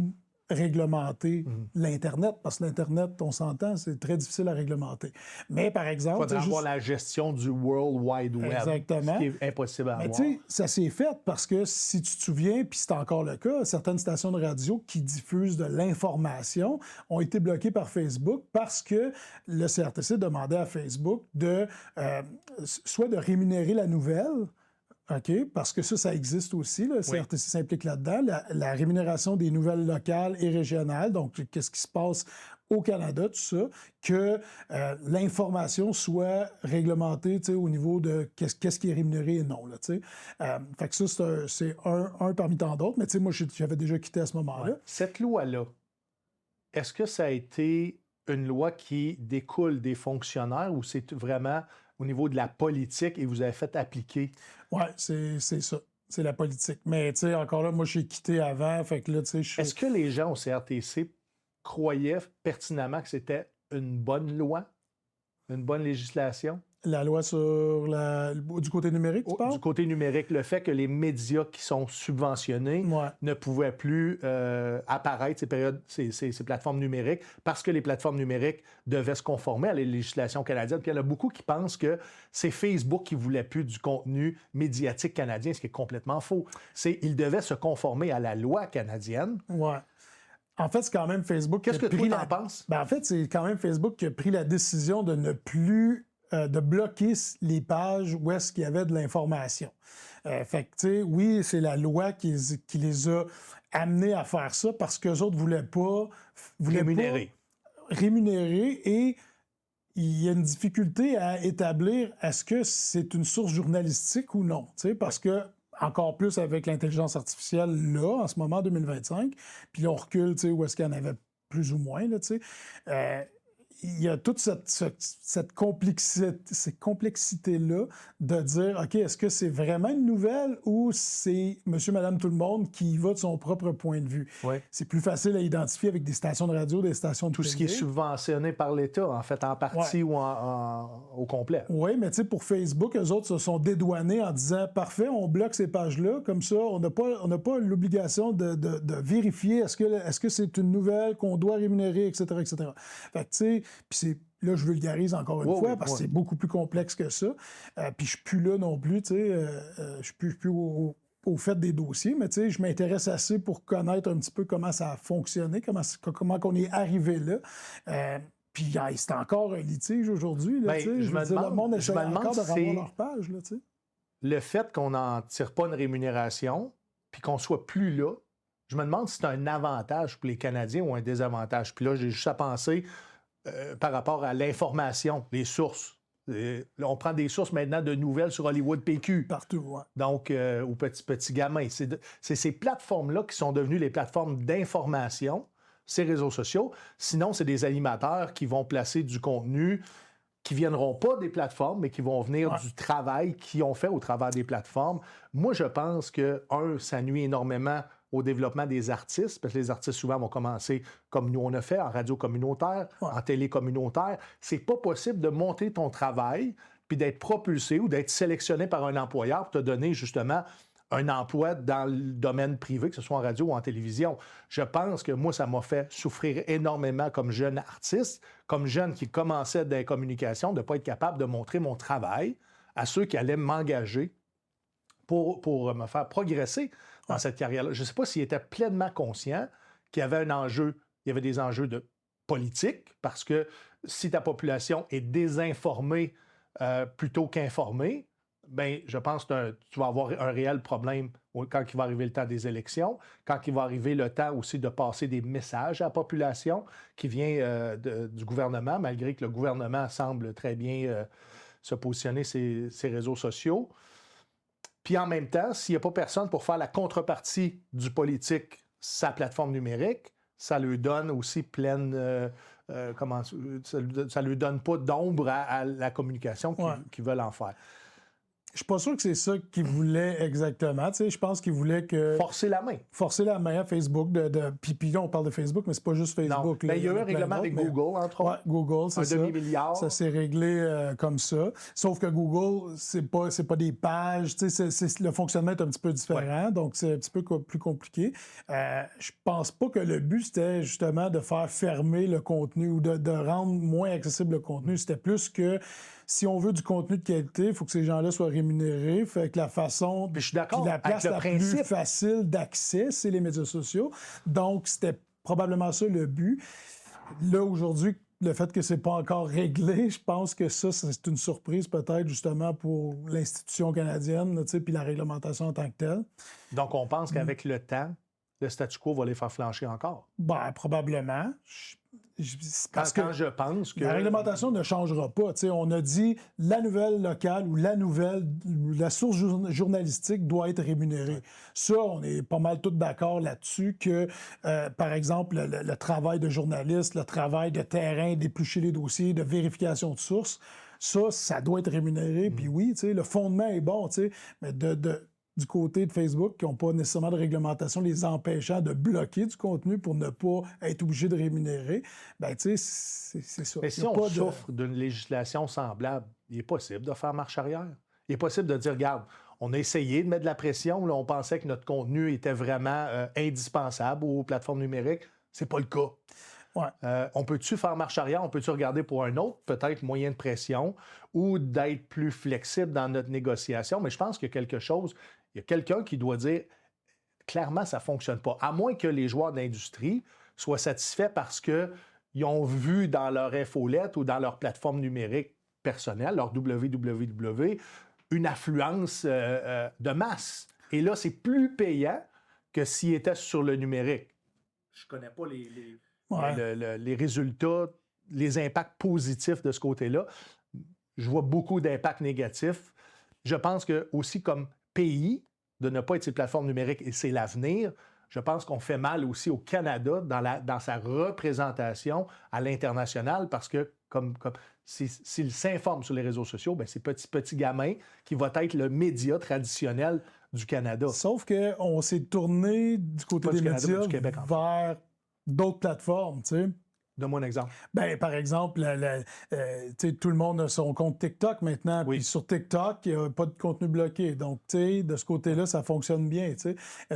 réglementer l'Internet, parce que l'Internet, on s'entend, c'est très difficile à réglementer. Mais par exemple... Il faudrait avoir la gestion du World Wide Web. Exactement. Ce qui est impossible à avoir. Mais tu sais, ça s'est fait parce que, si tu te souviens, puis c'est encore le cas, certaines stations de radio qui diffusent de l'information ont été bloquées par Facebook parce que le CRTC demandait à Facebook soit de rémunérer la nouvelle, OK, parce que ça existe aussi. Le CRTC s'implique là-dedans. La rémunération des nouvelles locales et régionales, donc qu'est-ce qui se passe au Canada, tout ça, que l'information soit réglementée au niveau de qu'est-ce qui est rémunéré et non. Là, fait que ça, c'est un parmi tant d'autres, mais moi, j'avais déjà quitté à ce moment-là. Ouais. Cette loi-là, est-ce que ça a été une loi qui découle des fonctionnaires ou c'est vraiment au niveau de la politique et vous avez fait appliquer? Oui, c'est ça. C'est la politique. Mais, tu sais, encore là, moi, j'ai quitté avant, fait que là, tu sais, je suis... Est-ce que les gens au CRTC croyaient pertinemment que c'était une bonne loi, une bonne législation? La loi sur du côté numérique, tu parles? Du côté numérique, le fait que les médias qui sont subventionnés Ouais. ne pouvaient plus apparaître ces plateformes numériques parce que les plateformes numériques devaient se conformer à la législation canadienne. Puis il y en a beaucoup qui pensent que c'est Facebook qui voulait plus du contenu médiatique canadien, ce qui est complètement faux. Ils devaient se conformer à la loi canadienne. Ouais. En fait, c'est quand même Facebook Qu'est-ce que toi t'en penses? Ben, en fait, c'est quand même Facebook qui a pris la décision de ne plus de bloquer les pages où est-ce qu'il y avait de l'information. Fait que, tu sais, oui, c'est la loi qui les a amenés à faire ça parce qu'eux autres voulaient pas rémunérer et il y a une difficulté à établir est-ce que c'est une source journalistique ou non, tu sais, parce que encore plus avec l'intelligence artificielle là, en ce moment, en 2025, puis là, on recule, tu sais, où est-ce qu'il y en avait plus ou moins, là, tu sais. Il y a toute cette complexité-là de dire, OK, est-ce que c'est vraiment une nouvelle ou c'est monsieur, madame, tout le monde qui y va de son propre point de vue? Ouais. C'est plus facile à identifier avec des stations de radio, des stations de Tout ce qui est subventionné par l'État, en fait, en partie ou au complet. Oui, mais tu sais, pour Facebook, eux autres se sont dédouanés en disant, parfait, on bloque ces pages-là, comme ça, on n'a pas l'obligation de vérifier est-ce que c'est une nouvelle qu'on doit rémunérer, etc., etc. Fait que, tu sais, puis là, je vulgarise encore une fois parce que c'est beaucoup plus complexe que ça. Puis je suis plus là non plus, tu sais, je suis plus au fait des dossiers, mais tu sais, je m'intéresse assez pour connaître un petit peu comment ça a fonctionné, comment on est arrivé là. Puis c'est encore un litige aujourd'hui. Là, je me demande, le monde essaie encore de si revoir leur page. Là, le fait qu'on n'en tire pas une rémunération puis qu'on soit plus là, je me demande si c'est un avantage pour les Canadiens ou un désavantage. Puis là, j'ai juste à penser par rapport à l'information, les sources. On prend des sources maintenant de nouvelles sur Hollywood PQ. Partout, oui. Donc, au petit gamin. C'est ces plateformes-là qui sont devenues les plateformes d'information, ces réseaux sociaux. Sinon, c'est des animateurs qui vont placer du contenu qui ne viendront pas des plateformes, mais qui vont venir du travail qu'ils ont fait au travers des plateformes. Moi, je pense que, ça nuit énormément au développement des artistes, parce que les artistes, souvent, vont commencer comme nous, on a fait, en radio communautaire, en télé communautaire. C'est pas possible de monter ton travail puis d'être propulsé ou d'être sélectionné par un employeur pour te donner, justement, un emploi dans le domaine privé, que ce soit en radio ou en télévision. Je pense que moi, ça m'a fait souffrir énormément comme jeune artiste, comme jeune qui commençait dans les communications, de ne pas être capable de montrer mon travail à ceux qui allaient m'engager pour me faire progresser dans cette carrière-là. Je ne sais pas s'il était pleinement conscient qu'il y avait un enjeu, il y avait des enjeux de politique, parce que si ta population est désinformée plutôt qu'informée, bien, je pense que tu vas avoir un réel problème quand il va arriver le temps des élections, quand il va arriver le temps aussi de passer des messages à la population qui vient du gouvernement, malgré que le gouvernement semble très bien se positionner ces réseaux sociaux. Puis en même temps, s'il n'y a pas personne pour faire la contrepartie du politique, sa plateforme numérique, ça lui donne aussi pleine... ça lui donne pas d'ombre à la communication qu'ils veulent en faire. Je suis pas sûr que c'est ça qu'ils voulaient exactement. Tu sais, je pense qu'ils voulaient que... Forcer la main. Forcer la main à Facebook. Puis là, on parle de Facebook, mais c'est pas juste Facebook. Non. Là, il y a eu un règlement avec Google, entre autres. Oui, Google, c'est ça. 1 demi-milliard. Ça s'est réglé comme ça. Sauf que Google, c'est pas des pages. Tu sais, le fonctionnement est un petit peu différent, donc c'est un petit peu plus compliqué. Je pense pas que le but, c'était justement de faire fermer le contenu ou de rendre moins accessible le contenu. C'était plus que... Si on veut du contenu de qualité, il faut que ces gens-là soient rémunérés. Fait que la façon... Puis je suis d'accord. Puis la place la plus facile d'accès, c'est les médias sociaux. Donc, c'était probablement ça le but. Là, aujourd'hui, le fait que c'est pas encore réglé, je pense que ça, c'est une surprise peut-être justement pour l'institution canadienne, puis la réglementation en tant que telle. Donc, on pense qu'avec le temps, le statu quo va les faire flancher encore? Ben, probablement. Quand je pense que... La réglementation ne changera pas. T'sais, on a dit la nouvelle locale ou la source journalistique doit être rémunérée. Ça, on est pas mal tous d'accord là-dessus que, par exemple, le travail de journaliste, le travail de terrain, d'éplucher les dossiers, de vérification de sources, ça doit être rémunéré. Puis oui, le fondement est bon, mais du côté de Facebook qui n'ont pas nécessairement de réglementation les empêchant de bloquer du contenu pour ne pas être obligés de rémunérer, ben tu sais, c'est ça. Mais si on souffre d'une législation semblable, il est possible de faire marche arrière. Il est possible de dire, regarde, on a essayé de mettre de la pression, là, on pensait que notre contenu était vraiment indispensable aux plateformes numériques. C'est pas le cas. Ouais. On peut-tu faire marche arrière? On peut-tu regarder pour un autre, peut-être, moyen de pression ou d'être plus flexible dans notre négociation? Mais je pense qu'il y a quelque chose, il y a quelqu'un qui doit dire, clairement, ça ne fonctionne pas. À moins que les joueurs de l'industrie soient satisfaits parce qu'ils ont vu dans leur infolette ou dans leur plateforme numérique personnelle, leur www, une affluence de masse. Et là, c'est plus payant que s'ils étaient sur le numérique. Je ne connais pas les résultats, les impacts positifs de ce côté-là. Je vois beaucoup d'impacts négatifs. Je pense que aussi comme pays, de ne pas être ces plateformes numériques, et c'est l'avenir, je pense qu'on fait mal aussi au Canada dans sa représentation à l'international parce que s'il s'informe sur les réseaux sociaux, bien, c'est petit gamin qui va être le média traditionnel du Canada. Sauf qu'on s'est tourné du côté des médias vers d'autres plateformes, tu sais. Donne-moi un exemple. Ben, par exemple, tout le monde a son compte TikTok maintenant. Oui. Puis sur TikTok, il n'y a pas de contenu bloqué. Donc, de ce côté-là, ça fonctionne bien.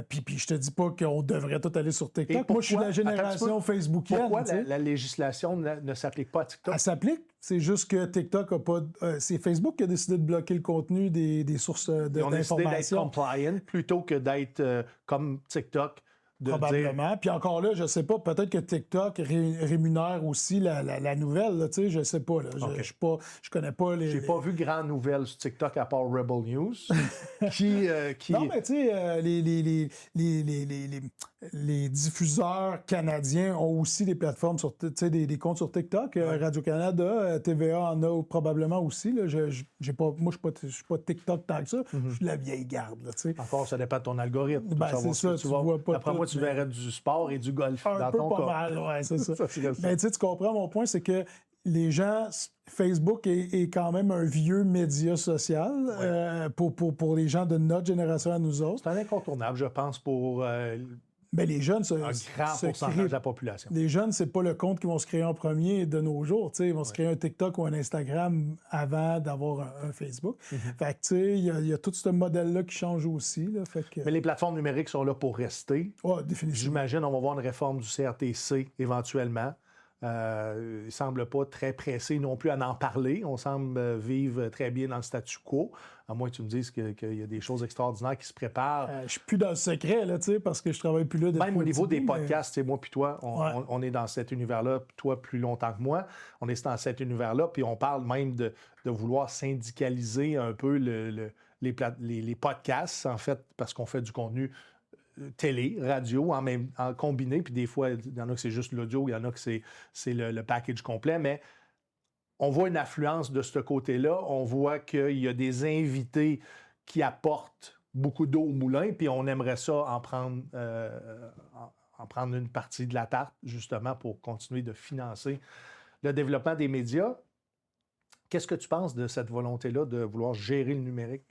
Puis je te dis pas qu'on devrait tout aller sur TikTok. Moi, je suis la génération Facebookienne. Pourquoi la législation ne s'applique pas à TikTok? Elle s'applique. C'est juste que TikTok n'a pas... c'est Facebook qui a décidé de bloquer le contenu des sources d'information. Ils ont décidé d'être compliant plutôt que d'être comme TikTok. Probablement. Puis encore là, je sais pas, peut-être que TikTok rémunère aussi la nouvelle, là, tu sais, je sais pas. Là. Okay. Je connais pas les... J'ai pas vu grand nouvelle sur TikTok à part Rebel News. qui... Non, mais tu sais, les diffuseurs canadiens ont aussi des plateformes, des comptes sur TikTok. Radio-Canada, TVA en a probablement aussi. Là. Moi, je suis pas TikTok tant que ça. Je suis de la vieille garde. Là, encore, ça dépend de ton algorithme. Ben, c'est ça, tu vois pas après moi, tu verrais du sport et du golf dans ton cas. Un peu pas mal, oui, c'est ça. Mais tu comprends mon point, c'est que les gens, Facebook est quand même un vieux média social pour les gens de notre génération à nous autres. C'est un incontournable, je pense, pour les jeunes un grand pourcentage de la population. Les jeunes, c'est pas le compte qu'ils vont se créer en premier de nos jours. Ils vont se créer un TikTok ou un Instagram avant d'avoir un Facebook. Fait que il y a tout ce modèle-là qui change aussi. Là, Mais les plateformes numériques sont là pour rester. Oh, définitivement. J'imagine on va voir une réforme du CRTC éventuellement. Il ne semble pas très pressé non plus à en parler. On semble vivre très bien dans le statu quo, à moins que tu me dises qu'il y a des choses extraordinaires qui se préparent. Je ne suis plus dans le secret, là, parce que je travaille plus là. Même au niveau des podcasts, moi puis toi, on est dans cet univers-là, toi plus longtemps que moi. On est dans cet univers-là, puis on parle même de vouloir syndicaliser un peu les podcasts, en fait, parce qu'on fait du contenu télé, radio, en combiné, puis des fois, il y en a que c'est juste l'audio, il y en a que c'est le package complet, mais on voit une affluence de ce côté-là, on voit qu'il y a des invités qui apportent beaucoup d'eau au moulin, puis on aimerait ça en prendre une partie de la tarte, justement, pour continuer de financer le développement des médias. Qu'est-ce que tu penses de cette volonté-là de vouloir gérer le numérique?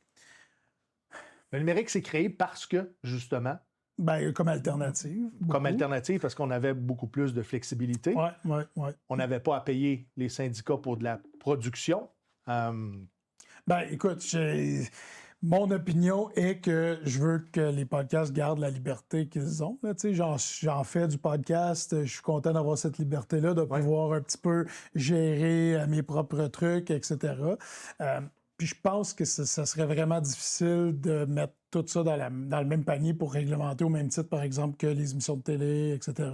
Le numérique s'est créé parce que, justement, comme alternative. Beaucoup. Comme alternative, parce qu'on avait beaucoup plus de flexibilité. Oui. On n'avait pas à payer les syndicats pour de la production. Écoute, mon opinion est que je veux que les podcasts gardent la liberté qu'ils ont. J'en fais du podcast, je suis content d'avoir cette liberté-là, de pouvoir un petit peu gérer mes propres trucs, etc. Puis je pense que ça serait vraiment difficile de mettre tout ça dans le même panier pour réglementer au même titre, par exemple, que les émissions de télé, etc.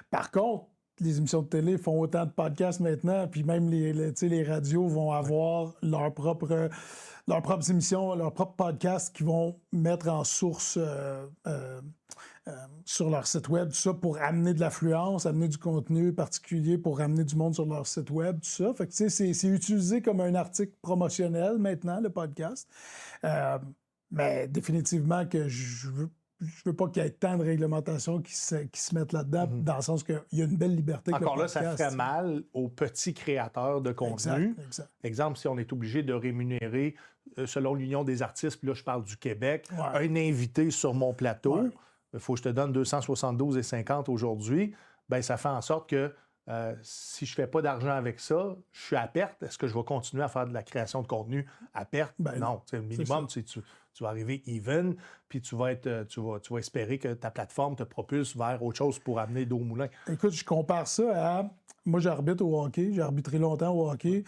Par contre, les émissions de télé font autant de podcasts maintenant, puis même les radios vont avoir leurs propres émissions, leurs propres podcasts qu'ils vont mettre en source sur leur site web, tout ça pour amener de l'affluence, amener du contenu particulier pour amener du monde sur leur site web, tout ça. Fait que c'est utilisé comme un article promotionnel maintenant, le podcast. Mais définitivement que je veux veux pas qu'il y ait tant de réglementations qui se mettent là-dedans, dans le sens qu'il y a une belle liberté. Encore là, ça ferait mal aux petits créateurs de contenu. Exact. Exemple, si on est obligé de rémunérer, selon l'Union des artistes, puis là, je parle du Québec, un invité sur mon plateau, il faut que je te donne 272,50 aujourd'hui, bien, ça fait en sorte que si je ne fais pas d'argent avec ça, je suis à perte. Est-ce que je vais continuer à faire de la création de contenu à perte? Non. Le minimum, tu vas arriver even, puis tu vas espérer que ta plateforme te propulse vers autre chose pour amener d'eau au moulin. Écoute, je compare ça à... Moi, j'arbitre au hockey. J'ai arbitré longtemps au hockey.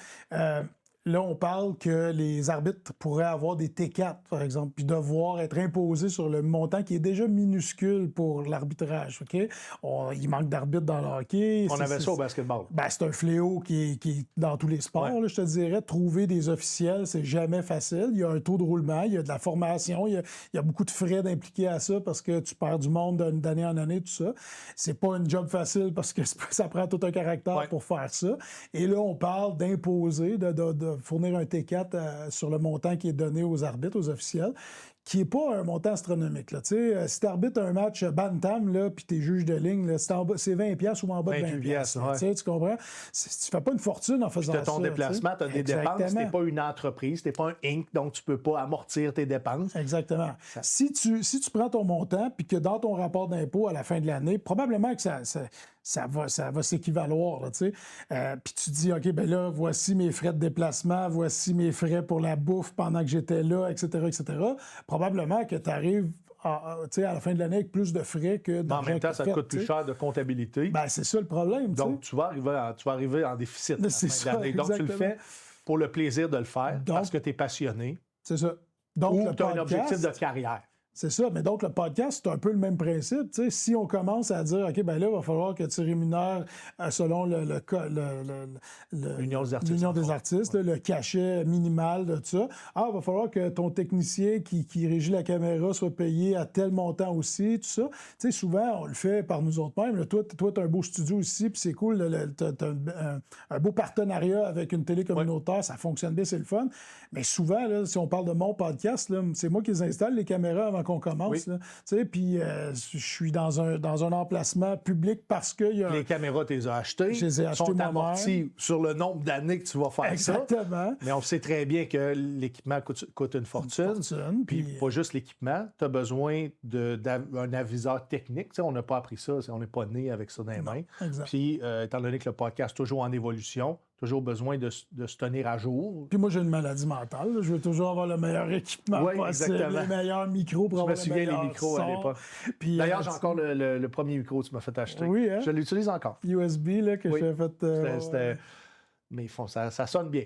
Là, on parle que les arbitres pourraient avoir des T4, par exemple, puis devoir être imposés sur le montant qui est déjà minuscule pour l'arbitrage. OK? Il manque d'arbitres dans le hockey. On avait ça au basketball. Ben, c'est un fléau qui est dans tous les sports, là, je te dirais. Trouver des officiels, c'est jamais facile. Il y a un taux de roulement, il y a de la formation, il y a beaucoup de frais d'impliquer à ça parce que tu perds du monde d'année en année, tout ça. C'est pas un job facile parce que ça prend tout un caractère pour faire ça. Et là, on parle d'imposer, de fournir un T4 sur le montant qui est donné aux arbitres, aux officiels, qui n'est pas un montant astronomique. Là. Si tu arbitres un match bantam, puis tu es juge de ligne, là, c'est 20$ ou en bas de 20$. Tu comprends? Tu fais pas une fortune en faisant ça. Tu as ton déplacement, tu as des dépenses. Tu n'es pas une entreprise, tu n'es pas un Inc., donc tu ne peux pas amortir tes dépenses. Exactement. Si tu prends ton montant, puis que dans ton rapport d'impôt à la fin de l'année, probablement que ça va s'équivaloir. Puis tu dis, OK, ben là, voici mes frais de déplacement, voici mes frais pour la bouffe pendant que j'étais là, etc., etc. Probablement que tu arrives à la fin de l'année avec plus de frais que dans en même temps, ça te coûte plus cher de comptabilité. Ben, c'est ça le problème. Donc, tu vas arriver en déficit à la fin de l'année. Donc, tu le fais pour le plaisir de le faire, parce que tu es passionné. C'est ça. Donc, ou tu as un objectif de carrière. C'est ça, mais donc le podcast, c'est un peu le même principe. T'sais. Si on commence à dire, OK, ben là, il va falloir que tu rémunères selon l'Union des artistes, le cachet minimal de tout ça. Il va falloir que ton technicien qui régit la caméra soit payé à tel montant aussi, tout ça. T'sais, souvent, on le fait par nous autres mêmes. Là, toi, tu as un beau studio ici, puis c'est cool, tu as un beau partenariat avec une télé communautaire, ça fonctionne bien, c'est le fun. Mais souvent, là, si on parle de mon podcast, là, c'est moi qui les installe, les caméras, avant qu'on commence. Puis je suis dans un emplacement public parce que... Les caméras, tu les as achetées. Je les ai achetées sont amorties sur le nombre d'années que tu vas faire ça. Exactement. Mais on sait très bien que l'équipement coûte une fortune. Puis pas juste l'équipement. Tu as besoin d'un aviseur technique. T'sais, on n'a pas appris ça. On n'est pas né avec ça dans les mains. Puis, étant donné que le podcast est toujours en évolution, toujours besoin de se tenir à jour. Puis moi, j'ai une maladie mentale. Là. Je veux toujours avoir le meilleur équipement possible, exactement. Les meilleurs micros pour avoir le meilleur Je me souviens les micros son. à l'époque. D'ailleurs, j'ai encore le premier micro que tu m'as fait acheter. Oui, hein? Je l'utilise encore. USB, là, que j'ai fait... Mais ça sonne bien.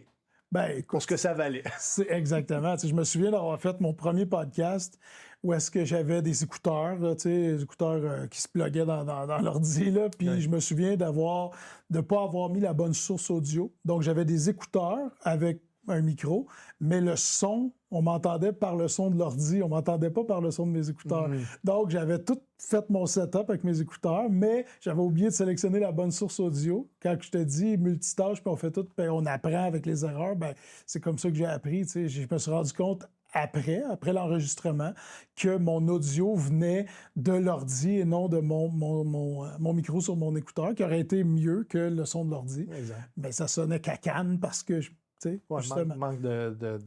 Ben, écoute, pour ce que ça valait. C'est exactement. Je me souviens d'avoir fait mon premier podcast où est-ce que j'avais des écouteurs, là, des écouteurs qui se pluguaient dans l'ordi, là, puis je me souviens de ne pas avoir mis la bonne source audio. Donc, j'avais des écouteurs avec un micro, mais le son, on m'entendait par le son de l'ordi, on m'entendait pas par le son de mes écouteurs. Donc, j'avais tout fait mon setup avec mes écouteurs, mais j'avais oublié de sélectionner la bonne source audio. Quand je te dis multitâche, puis on fait tout, puis on apprend avec les erreurs, ben c'est comme ça que j'ai appris. Je me suis rendu compte après l'enregistrement, que mon audio venait de l'ordi et non de mon micro sur mon écouteur, qui aurait été mieux que le son de l'ordi. Mais ça sonnait cacane parce que, justement... manque de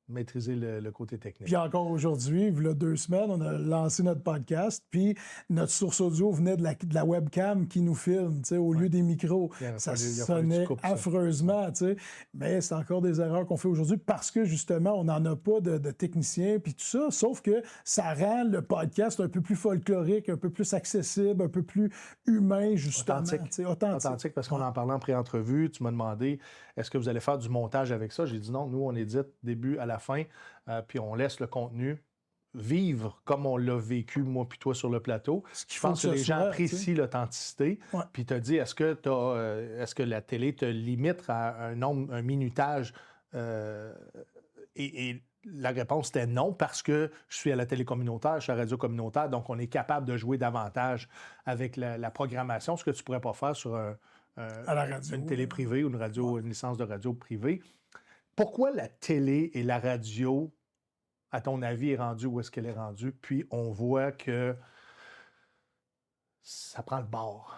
maîtriser le côté technique. Puis encore aujourd'hui, il y a 2 semaines, on a lancé notre podcast, puis notre source audio venait de la webcam qui nous filme, au lieu des micros. Ça sonnait affreusement, mais c'est encore des erreurs qu'on fait aujourd'hui parce que, justement, on n'en a pas de technicien, puis tout ça, sauf que ça rend le podcast un peu plus folklorique, un peu plus accessible, un peu plus humain, justement. Authentique, parce qu'on en parlait en pré-entrevue, tu m'as demandé, est-ce que vous allez faire du montage avec ça? J'ai dit non, nous, on édite début à la fin, puis on laisse le contenu vivre comme on l'a vécu, moi puis toi, sur le plateau. Je pense que les gens apprécient l'authenticité. Puis tu as dit, est-ce que la télé te limite à un minutage? Et la réponse était non, parce que je suis à la télé communautaire, je suis à la radio communautaire, donc on est capable de jouer davantage avec la programmation, ce que tu ne pourrais pas faire sur une télé privée ou une licence de radio privée. Pourquoi la télé et la radio, à ton avis, est rendue où est-ce qu'elle est rendue? Puis on voit que ça prend le bord.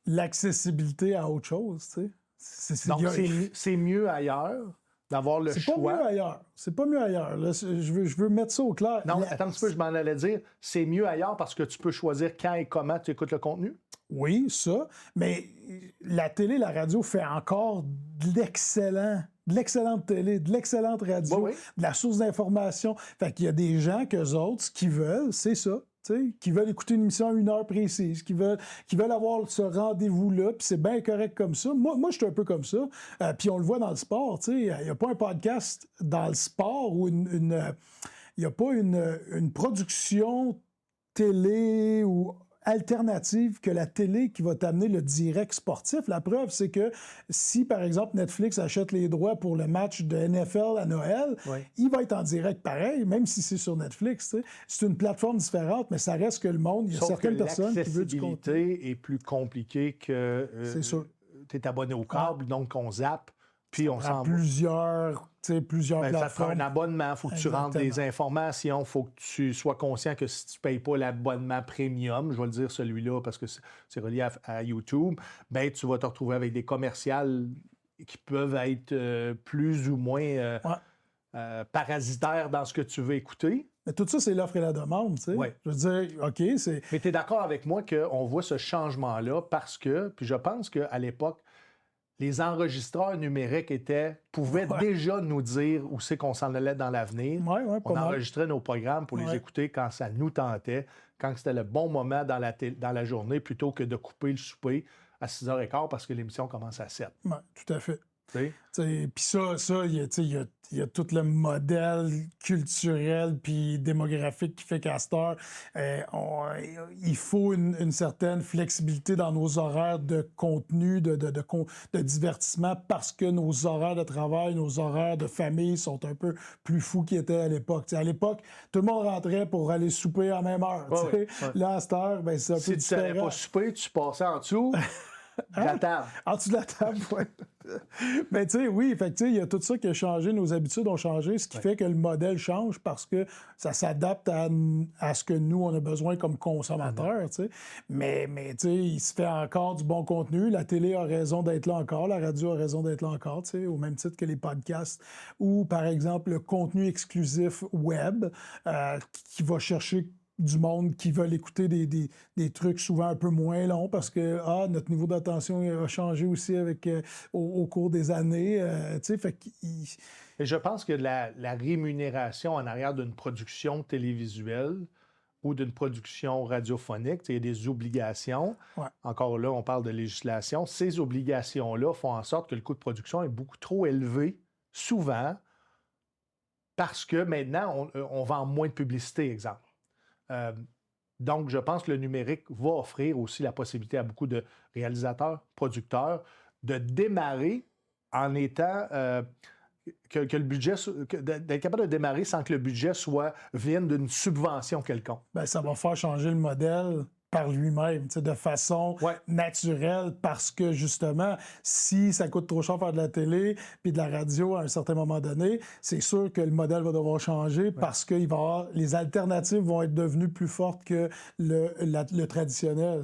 L'accessibilité à autre chose, tu sais. Donc, c'est mieux ailleurs d'avoir le choix. C'est pas mieux ailleurs. C'est pas mieux ailleurs. Là, je veux mettre ça au clair. Non, attends un petit peu, je m'en allais dire. C'est mieux ailleurs parce que tu peux choisir quand et comment tu écoutes le contenu? Oui, ça. Mais la télé, la radio fait encore de l'excellente télé, de l'excellente radio, Oui. de la source d'information. Fait qu'il y a des gens qu'eux autres, ce qu'ils veulent, c'est ça. Qui veulent écouter une émission à une heure précise, qui veulent avoir ce rendez-vous-là, puis c'est bien correct comme ça. Moi je suis un peu comme ça. Puis on le voit dans le sport. Il n'y a pas un podcast dans le sport où il n'y a pas une production télé ou alternative que la télé qui va t'amener le direct sportif. La preuve, c'est que si, par exemple, Netflix achète les droits pour le match de NFL à Noël, il va être en direct pareil, même si c'est sur Netflix. T'sais. C'est une plateforme différente, mais ça reste que le monde, il y a certaines personnes qui veulent du contenu. L'accessibilité est plus compliquée que tu es abonné au câble, donc on zappe, puis on s'en plusieurs plateformes. Ça te prend un abonnement, il faut que tu rentres des informations, il faut que tu sois conscient que si tu ne payes pas l'abonnement premium, je vais le dire celui-là parce que c'est relié à YouTube, ben tu vas te retrouver avec des commerciales qui peuvent être plus ou moins parasitaires dans ce que tu veux écouter. Mais tout ça, c'est l'offre et la demande, tu sais. Ouais. Je veux dire, OK, c'est... Mais tu es d'accord avec moi qu'on voit ce changement-là parce que, puis je pense qu'à l'époque, les enregistreurs numériques pouvaient déjà nous dire où c'est qu'on s'en allait dans l'avenir. On enregistrait nos programmes pour les écouter quand ça nous tentait, quand c'était le bon moment dans la journée, plutôt que de couper le souper à 6h15 parce que l'émission commence à 7. Oui, tout à fait. Puis ça, il y a tout le modèle culturel puis démographique qui fait qu'à cette heure, il faut une certaine flexibilité dans nos horaires de contenu, de divertissement, parce que nos horaires de travail, nos horaires de famille sont un peu plus fous qu'ils étaient à l'époque. À l'époque, tout le monde rentrait pour aller souper à la même heure. Là, à cette heure, ben, c'est un peu différent. Si tu n'allais pas souper, tu passais en dessous... De la table. En dessous de la table, oui. Mais tu sais, oui, il y a tout ça qui a changé, nos habitudes ont changé, ce qui fait que le modèle change parce que ça s'adapte à ce que nous, on a besoin comme consommateurs, tu sais. Mais tu sais, il se fait encore du bon contenu. La télé a raison d'être là encore, la radio a raison d'être là encore, tu sais, au même titre que les podcasts ou, par exemple, le contenu exclusif web qui va chercher du monde qui veulent écouter des trucs souvent un peu moins longs parce que notre niveau d'attention a changé aussi avec au cours des années. Et je pense que la rémunération en arrière d'une production télévisuelle ou d'une production radiophonique, il y a des obligations. Ouais. Encore là, on parle de législation. Ces obligations-là font en sorte que le coût de production est beaucoup trop élevé, souvent, parce que maintenant, on vend moins de publicité, exemple. Donc, je pense que le numérique va offrir aussi la possibilité à beaucoup de réalisateurs, producteurs, de démarrer en étant que le budget, d'être capable de démarrer sans que le budget vienne d'une subvention quelconque. Bien, ça va faire changer le modèle par lui-même, de façon naturelle, parce que justement, si ça coûte trop cher faire de la télé puis de la radio à un certain moment donné, c'est sûr que le modèle va devoir changer parce que les alternatives vont être devenues plus fortes que le traditionnel.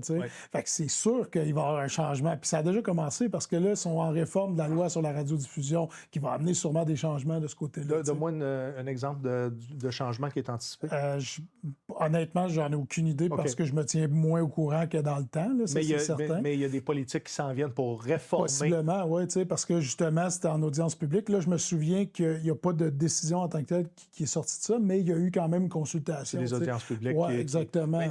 Fait que c'est sûr qu'il va y avoir un changement. Puis ça a déjà commencé parce que là, ils sont en réforme de la loi sur la radiodiffusion qui va amener sûrement des changements de ce côté-là. Donne-moi un exemple de changement qui est anticipé. Honnêtement, j'en ai aucune idée parce que je me tiens moins au courant que dans le temps, là, ça, c'est certain. Mais il y a des politiques qui s'en viennent pour réformer. Possiblement, oui, parce que justement, c'était en audience publique. Là, je me souviens qu'il n'y a pas de décision en tant que telle qui est sortie de ça, mais il y a eu quand même une consultation. C'est des audiences publiques. Oui, exactement.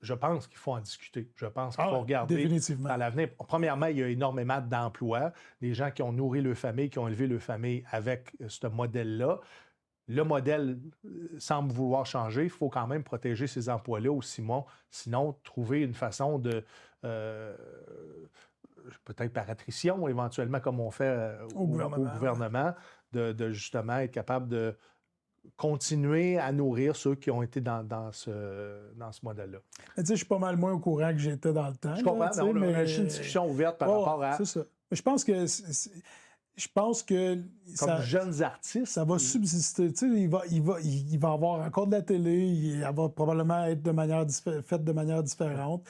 Je pense qu'il faut en discuter. Je pense qu'il faut regarder définitivement. Dans l'avenir. Premièrement, il y a énormément d'emplois, des gens qui ont nourri leur famille, qui ont élevé leur famille avec ce modèle-là. Le modèle semble vouloir changer. Il faut quand même protéger ces emplois-là ou sinon trouver une façon de, peut-être par attrition, éventuellement, comme on fait au gouvernement, de justement être capable de continuer à nourrir ceux qui ont été dans ce modèle-là. Je suis pas mal moins au courant que j'étais dans le temps. Je comprends, mais on a une discussion ouverte par rapport à... C'est ça. Mais je pense que je pense que Comme jeunes artistes. ça va subsister. Tu sais, il va avoir encore de la télé, elle va probablement être faite de manière différente.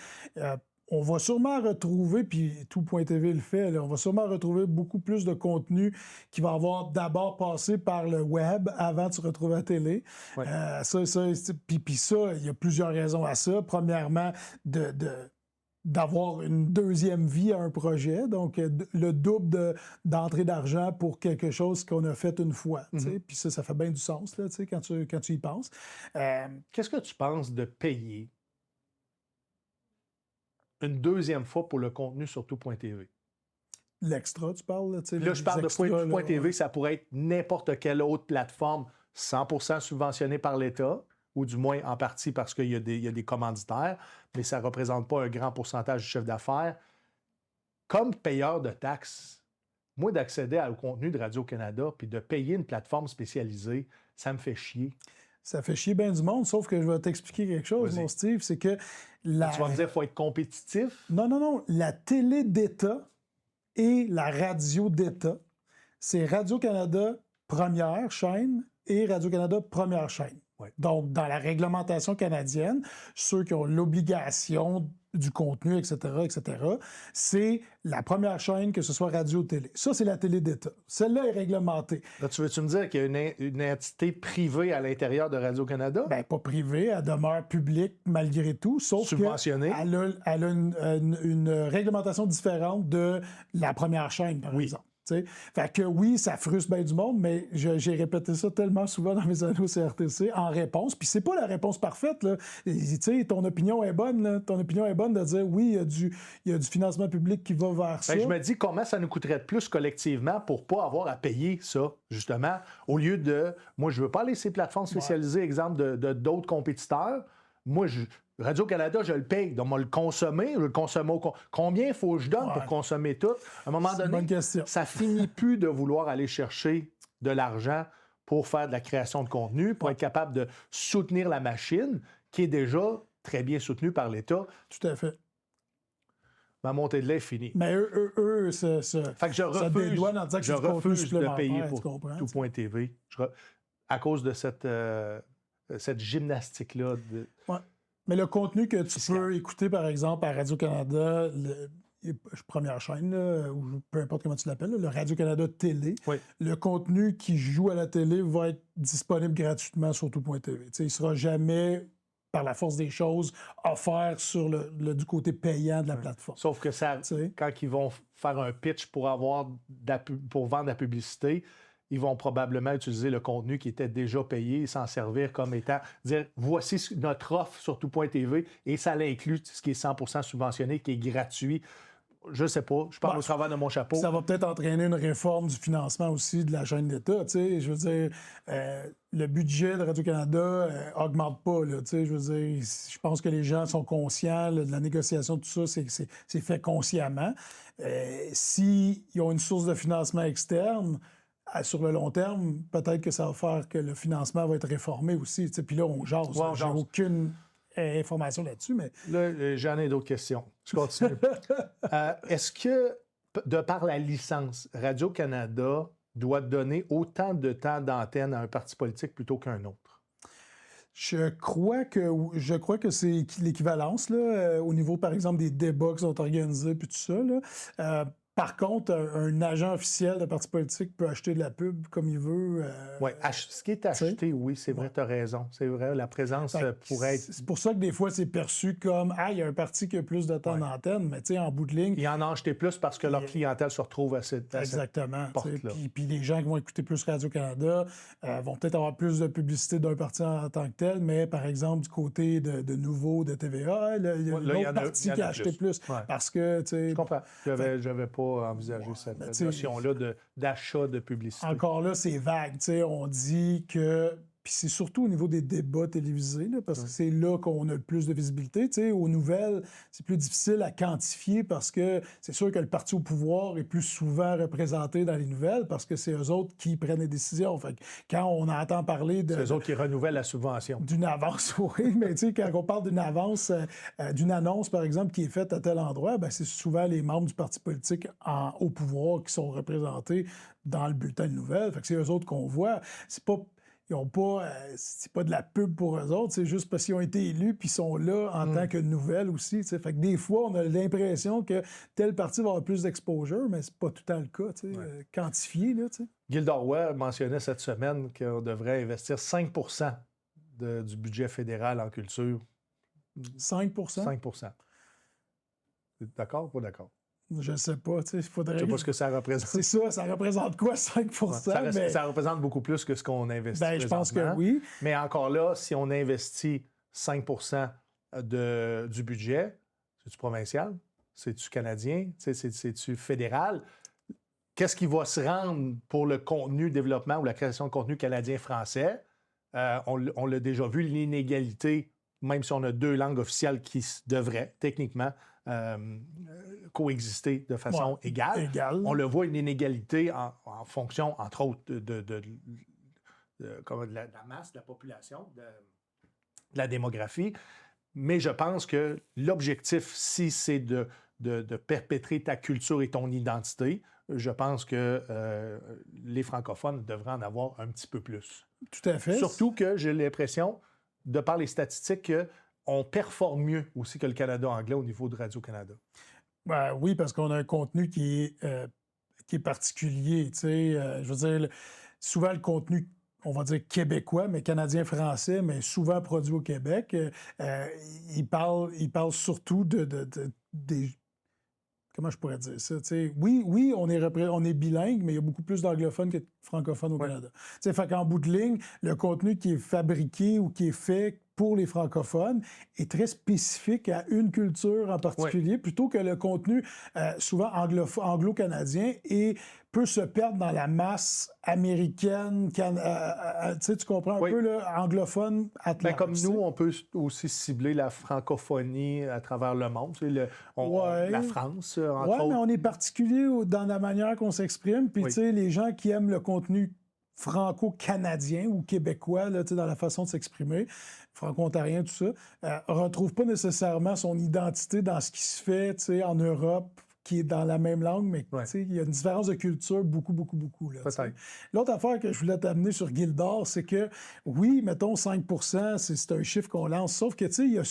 On va sûrement retrouver, puis Tout.tv le fait, là, on va sûrement retrouver beaucoup plus de contenu qui va avoir d'abord passé par le web avant de se retrouver à la télé. Ouais. Puis ça, il y a plusieurs raisons à ça. Premièrement, d'avoir une deuxième vie à un projet, donc le double d'entrée d'argent pour quelque chose qu'on a fait une fois. Puis ça fait bien du sens là, quand tu y penses. Qu'est-ce que tu penses de payer une deuxième fois pour le contenu sur Tout.tv? L'extra, tu parles? Là, je parle de Tout.tv, ça pourrait être n'importe quelle autre plateforme 100% subventionnée par l'État, ou du moins en partie parce qu'il y a des commanditaires, mais ça ne représente pas un grand pourcentage du chiffre d'affaires. Comme payeur de taxes, moi, d'accéder au contenu de Radio-Canada puis de payer une plateforme spécialisée, ça me fait chier. Ça fait chier bien du monde, sauf que je vais t'expliquer quelque chose, mon Steve, c'est que... Tu vas me dire qu'il faut être compétitif? Non. La télé d'État et la radio d'État, c'est Radio-Canada première chaîne et Radio-Canada première chaîne. Ouais. Donc, dans la réglementation canadienne, ceux qui ont l'obligation du contenu, etc., c'est la première chaîne, que ce soit radio ou télé. Ça, c'est la télé d'État. Celle-là est réglementée. Là, tu veux-tu me dire qu'il y a une entité privée à l'intérieur de Radio-Canada? Bien, pas privée, elle demeure publique malgré tout, sauf subventionnée. Elle a une réglementation différente de la première chaîne, par exemple. T'sais. Fait que oui, ça frustre bien du monde, mais j'ai répété ça tellement souvent dans mes années au CRTC en réponse. Puis c'est pas la réponse parfaite, là. Ton opinion est bonne, là. Ton opinion est bonne de dire oui, il y a du financement public qui va vers ça. Je me dis comment ça nous coûterait de plus collectivement pour pas avoir à payer ça, justement, au lieu de... Moi, je veux pas aller ces plateformes spécialisées, exemple de d'autres compétiteurs. Moi, Radio-Canada, je le paye. Donc, moi, le consommer, combien il faut que je donne pour consommer tout? À un moment donné, ça finit plus de vouloir aller chercher de l'argent pour faire de la création de contenu, pour être capable de soutenir la machine, qui est déjà très bien soutenue par l'État. Tout à fait. Ma montée de lait est finie. Mais eux fait que je refuse de payer pour Tout.tv à cause de cette gymnastique-là. Ouais. Mais le contenu que tu peux écouter, par exemple, à Radio-Canada, première chaîne, là, ou peu importe comment tu l'appelles, le Radio-Canada Télé, le contenu qui joue à la télé va être disponible gratuitement sur Tout.tv. Il ne sera jamais, par la force des choses, offert sur du côté payant de la plateforme. Sauf que quand ils vont faire un pitch pour vendre de la publicité, ils vont probablement utiliser le contenu qui était déjà payé et s'en servir comme étant, dire, voici notre offre sur Tout.tv et ça l'inclut ce qui est 100% subventionné, qui est gratuit. Je sais pas, je parle au travers de mon chapeau. Ça va peut-être entraîner une réforme du financement aussi de la chaîne d'État. Je veux dire, le budget de Radio-Canada augmente pas. Là, je veux dire, je pense que les gens sont conscients de la négociation, tout ça, c'est fait consciemment. S'ils ont une source de financement externe, sur le long terme, peut-être que ça va faire que le financement va être réformé aussi. Puis là, on jase. J'ai aucune information là-dessus, mais... Là, j'en ai d'autres questions. Je continue. Est-ce que, de par la licence, Radio-Canada doit donner autant de temps d'antenne à un parti politique plutôt qu'un autre? Je crois que c'est l'équivalence, là, au niveau, par exemple, des débats qui sont organisés, puis tout ça, là. Par contre, un agent officiel de parti politique peut acheter de la pub comme il veut. Oui, ce qui est acheté, oui, c'est vrai, tu as raison. C'est vrai, la présence pourrait être... C'est pour ça que des fois, c'est perçu comme « Ah, il y a un parti qui a plus de temps d'antenne », mais tu sais, en bout de ligne... Ils en ont acheté plus parce que leur clientèle se retrouve à cette porte-là. Puis les gens qui vont écouter plus Radio-Canada vont peut-être avoir plus de publicité d'un parti en tant que tel, mais par exemple, du côté de Nouveau, de TVA, il y a une autre partie qui a acheté plus. Parce que, tu sais... Je comprends. J'avais pas envisager cette notion-là d'achat de publicité. Encore là, c'est vague. On dit que Puis c'est surtout au niveau des débats télévisés, là, parce que c'est là qu'on a le plus de visibilité. Tu sais, aux nouvelles, c'est plus difficile à quantifier parce que c'est sûr que le parti au pouvoir est plus souvent représenté dans les nouvelles parce que c'est eux autres qui prennent les décisions. Fait que quand on entend parler C'est eux autres qui renouvellent la subvention. D'une avance, oui, mais tu sais, quand on parle d'une avance, d'une annonce, par exemple, qui est faite à tel endroit, ben, c'est souvent les membres du parti politique au pouvoir qui sont représentés dans le bulletin de nouvelles. Fait que c'est eux autres qu'on voit. C'est pas... Ils ont pas, c'est pas de la pub pour eux autres, c'est juste parce qu'ils ont été élus puis ils sont là en tant que nouvelles aussi. T'sais. Fait que des fois, on a l'impression que tel parti va avoir plus d'exposure, mais c'est pas tout le temps le cas, quantifié. Là, Gilles Roy mentionnait cette semaine qu'on devrait investir 5 du budget fédéral en culture. 5 5 D'accord ou pas d'accord? Je ne sais pas, il faudrait... Je ne sais pas ce que ça représente. C'est ça représente quoi, 5 ça représente beaucoup plus que ce qu'on investit je pense que oui. Mais encore là, si on investit 5 du budget, c'est-tu provincial? C'est-tu canadien? C'est-tu fédéral? Qu'est-ce qui va se rendre pour le contenu développement ou la création de contenu canadien-français? On l'a déjà vu, l'inégalité, même si on a 2 langues officielles qui devraient, techniquement, coexister de façon égale. On le voit, une inégalité en fonction, entre autres, de la masse, de la population, de la démographie. Mais je pense que l'objectif, si c'est de perpétrer ta culture et ton identité, je pense que les francophones devraient en avoir un petit peu plus. Tout à fait. Surtout que j'ai l'impression, de par les statistiques, qu'on performe mieux aussi que le Canada anglais au niveau de Radio-Canada. Ben, oui, parce qu'on a un contenu qui est particulier. Je veux dire, souvent le contenu, on va dire québécois, mais canadien-français, mais souvent produit au Québec, il parle surtout des... Comment je pourrais dire ça? Oui, on est bilingue, mais il y a beaucoup plus d'anglophones que de francophones au Canada. Fait qu'en bout de ligne, le contenu qui est fabriqué ou qui est fait pour les francophones est très spécifique à une culture en particulier, plutôt que le contenu souvent anglo-canadien et peut se perdre dans la masse américaine, tu comprends un peu, là, anglophone à large. Comme nous, on peut aussi cibler la francophonie à travers le monde, la France, entre autres. Oui, mais on est particulier dans la manière qu'on s'exprime, puis les gens qui aiment le contenu franco-canadien ou québécois là, dans la façon de s'exprimer, franco-ontarien, tout ça, ne retrouve pas nécessairement son identité dans ce qui se fait en Europe, qui est dans la même langue, mais il y a une différence de culture beaucoup. Là, l'autre affaire que je voulais t'amener sur Gildor, c'est que, oui, mettons 5 c'est un chiffre qu'on lance, sauf que il y a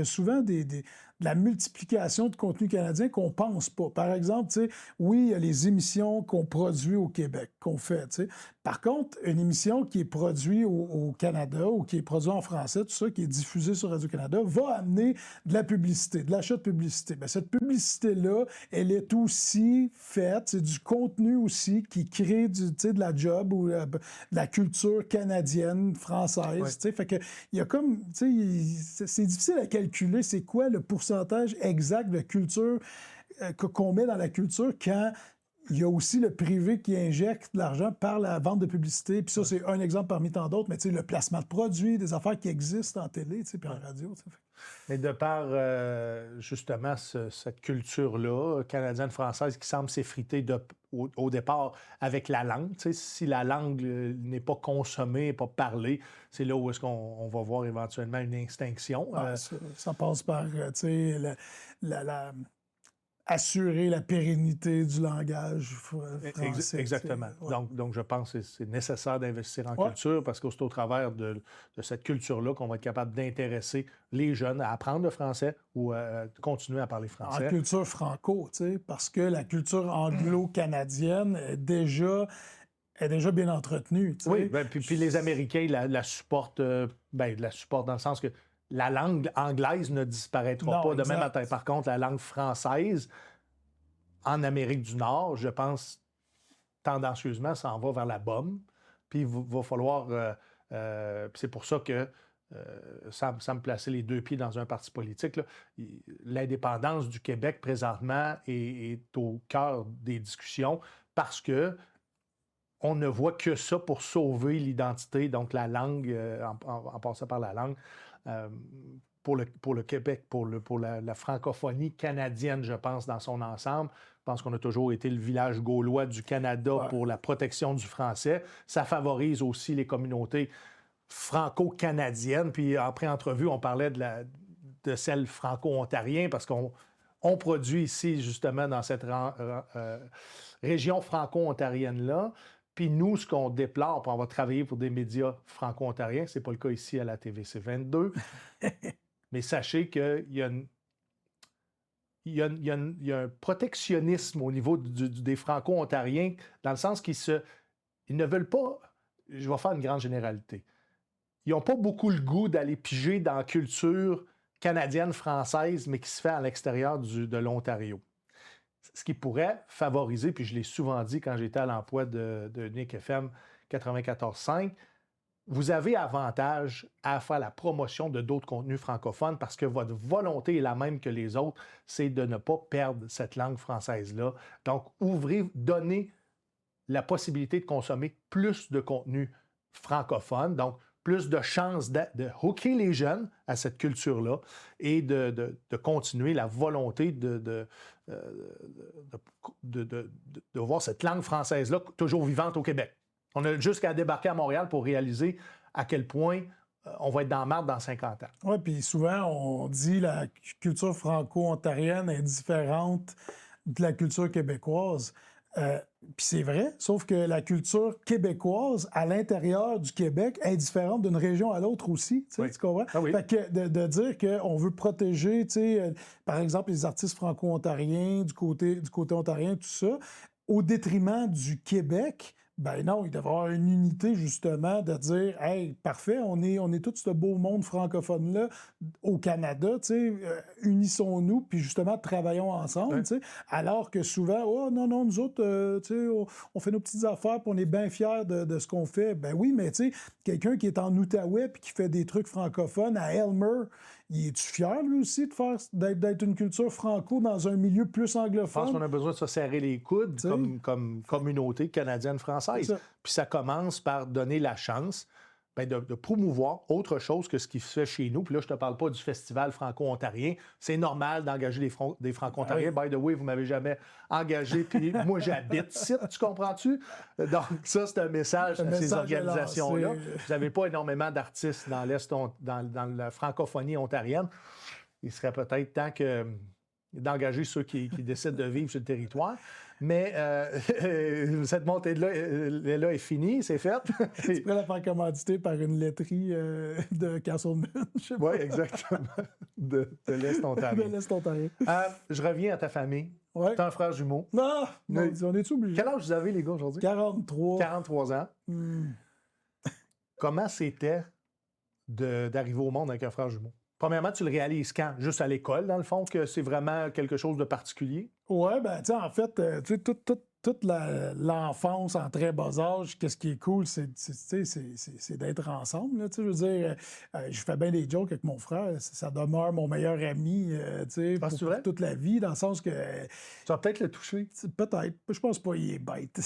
souvent de la multiplication de contenu canadien qu'on pense pas. Par exemple, oui, il y a les émissions qu'on produit au Québec, qu'on fait. Par contre, une émission qui est produite au Canada ou qui est produite en français, tout ça, qui est diffusée sur Radio-Canada, va amener de la publicité, de l'achat de publicité. Bien, cette publicité-là, elle est aussi faite, c'est du contenu aussi qui crée de la job ou de la culture canadienne, française. Fait que il y a comme, c'est difficile à calculer c'est quoi le pourcentage exact de culture qu'on met dans la culture quand il y a aussi le privé qui injecte de l'argent par la vente de publicité. Puis ça, c'est un exemple parmi tant d'autres, mais le placement de produits, des affaires qui existent en télé puis en radio. Mais de par, justement, cette culture-là, canadienne-française, qui semble s'effriter au départ avec la langue. Si la langue n'est pas consommée, pas parlée, c'est là où est-ce qu'on va voir éventuellement une extinction. Ça passe par, assurer la pérennité du langage français. Exactement. Donc, je pense que c'est nécessaire d'investir en culture parce que c'est au travers de cette culture-là qu'on va être capable d'intéresser les jeunes à apprendre le français ou à continuer à parler français. En culture franco, parce que la culture anglo-canadienne est déjà bien entretenue. Oui, puis les Américains la supportent, la supportent dans le sens que la langue anglaise ne disparaîtra pas demain matin. Par contre, la langue française, en Amérique du Nord, je pense, tendancieusement, s'en va vers la bombe. Puis il va falloir... c'est pour ça que, sans me placer les 2 pieds dans un parti politique, là, l'indépendance du Québec, présentement, est au cœur des discussions parce que on ne voit que ça pour sauver l'identité, donc la langue, en passant par la langue, pour le Québec, pour la francophonie canadienne, je pense, dans son ensemble. Je pense qu'on a toujours été le village gaulois du Canada pour la protection du français. Ça favorise aussi les communautés franco-canadiennes. Puis après entrevue, on parlait de celle franco-ontarienne parce qu'on produit ici, justement, dans cette région franco-ontarienne-là. Puis nous, ce qu'on déplore, puis on va travailler pour des médias franco-ontariens, ce n'est pas le cas ici à la TVC 22, mais sachez qu'il y a un protectionnisme au niveau des franco-ontariens, dans le sens qu'ils ne veulent pas, je vais faire une grande généralité, ils n'ont pas beaucoup le goût d'aller piger dans la culture canadienne, française, mais qui se fait à l'extérieur de l'Ontario. Ce qui pourrait favoriser, puis je l'ai souvent dit quand j'étais à l'emploi de Nick FM 94.5, vous avez avantage à faire la promotion de d'autres contenus francophones parce que votre volonté est la même que les autres, c'est de ne pas perdre cette langue française-là. Donc, donnez la possibilité de consommer plus de contenu francophone, donc plus de chances de hooker les jeunes à cette culture-là et de continuer la volonté de voir cette langue française-là toujours vivante au Québec. On a jusqu'à débarquer à Montréal pour réaliser à quel point on va être dans la marde dans 50 ans. Oui, puis souvent, on dit que la culture franco-ontarienne est différente de la culture québécoise. Puis c'est vrai, sauf que la culture québécoise à l'intérieur du Québec est différente d'une région à l'autre aussi. Tu comprends? Ah oui. Fait que de dire qu'on veut protéger, par exemple, les artistes franco-ontariens du côté ontarien, tout ça, au détriment du Québec. Ben non, il devrait y avoir une unité, justement, de dire « Hey, parfait, on est tout ce beau monde francophone-là au Canada, unissons-nous, puis justement, travaillons ensemble. Ouais. » Alors que souvent, « Oh non, nous autres, on fait nos petites affaires, puis on est bien fiers de ce qu'on fait. » Ben oui, mais quelqu'un qui est en Outaouais puis qui fait des trucs francophones à Elmer, il est-tu fier, lui aussi, d'être une culture franco dans un milieu plus anglophone? Je pense qu'on a besoin de se serrer les coudes comme communauté canadienne-française. Puis ça commence par donner la chance de promouvoir autre chose que ce qui se fait chez nous. Puis là, je ne te parle pas du festival franco-ontarien. C'est normal d'engager des franco-ontariens. By the way, vous ne m'avez jamais engagé, puis moi, j'habite ici, tu comprends-tu? Donc ça, c'est un message à ces organisations-là. Vous n'avez pas énormément d'artistes dans la francophonie ontarienne. Il serait peut-être temps d'engager ceux qui décident de vivre sur le territoire. Mais cette montée-là est finie, c'est fait. Tu pourrais la faire commanditer par une laiterie de Castleman. Oui, exactement. De l'Est ontarien. De l'Est ontarien. Je reviens à ta famille. Ouais. Tu as un frère jumeau. Non! On est-tu obligé? Quel âge vous avez, les gars, aujourd'hui? 43. 43 ans. Comment c'était d'arriver au monde avec un frère jumeau? Premièrement, tu le réalises quand? Juste à l'école, dans le fond, que c'est vraiment quelque chose de particulier? Oui, ben, tu sais, en fait, toute l'enfance en très bas âge, qu'est-ce qui est cool, c'est d'être ensemble. Là, je veux dire, je fais bien des jokes avec mon frère. Ça demeure mon meilleur ami pour toute la vie, dans le sens que... Tu vas peut-être le toucher. Peut-être. Je pense pas qu'il est bête.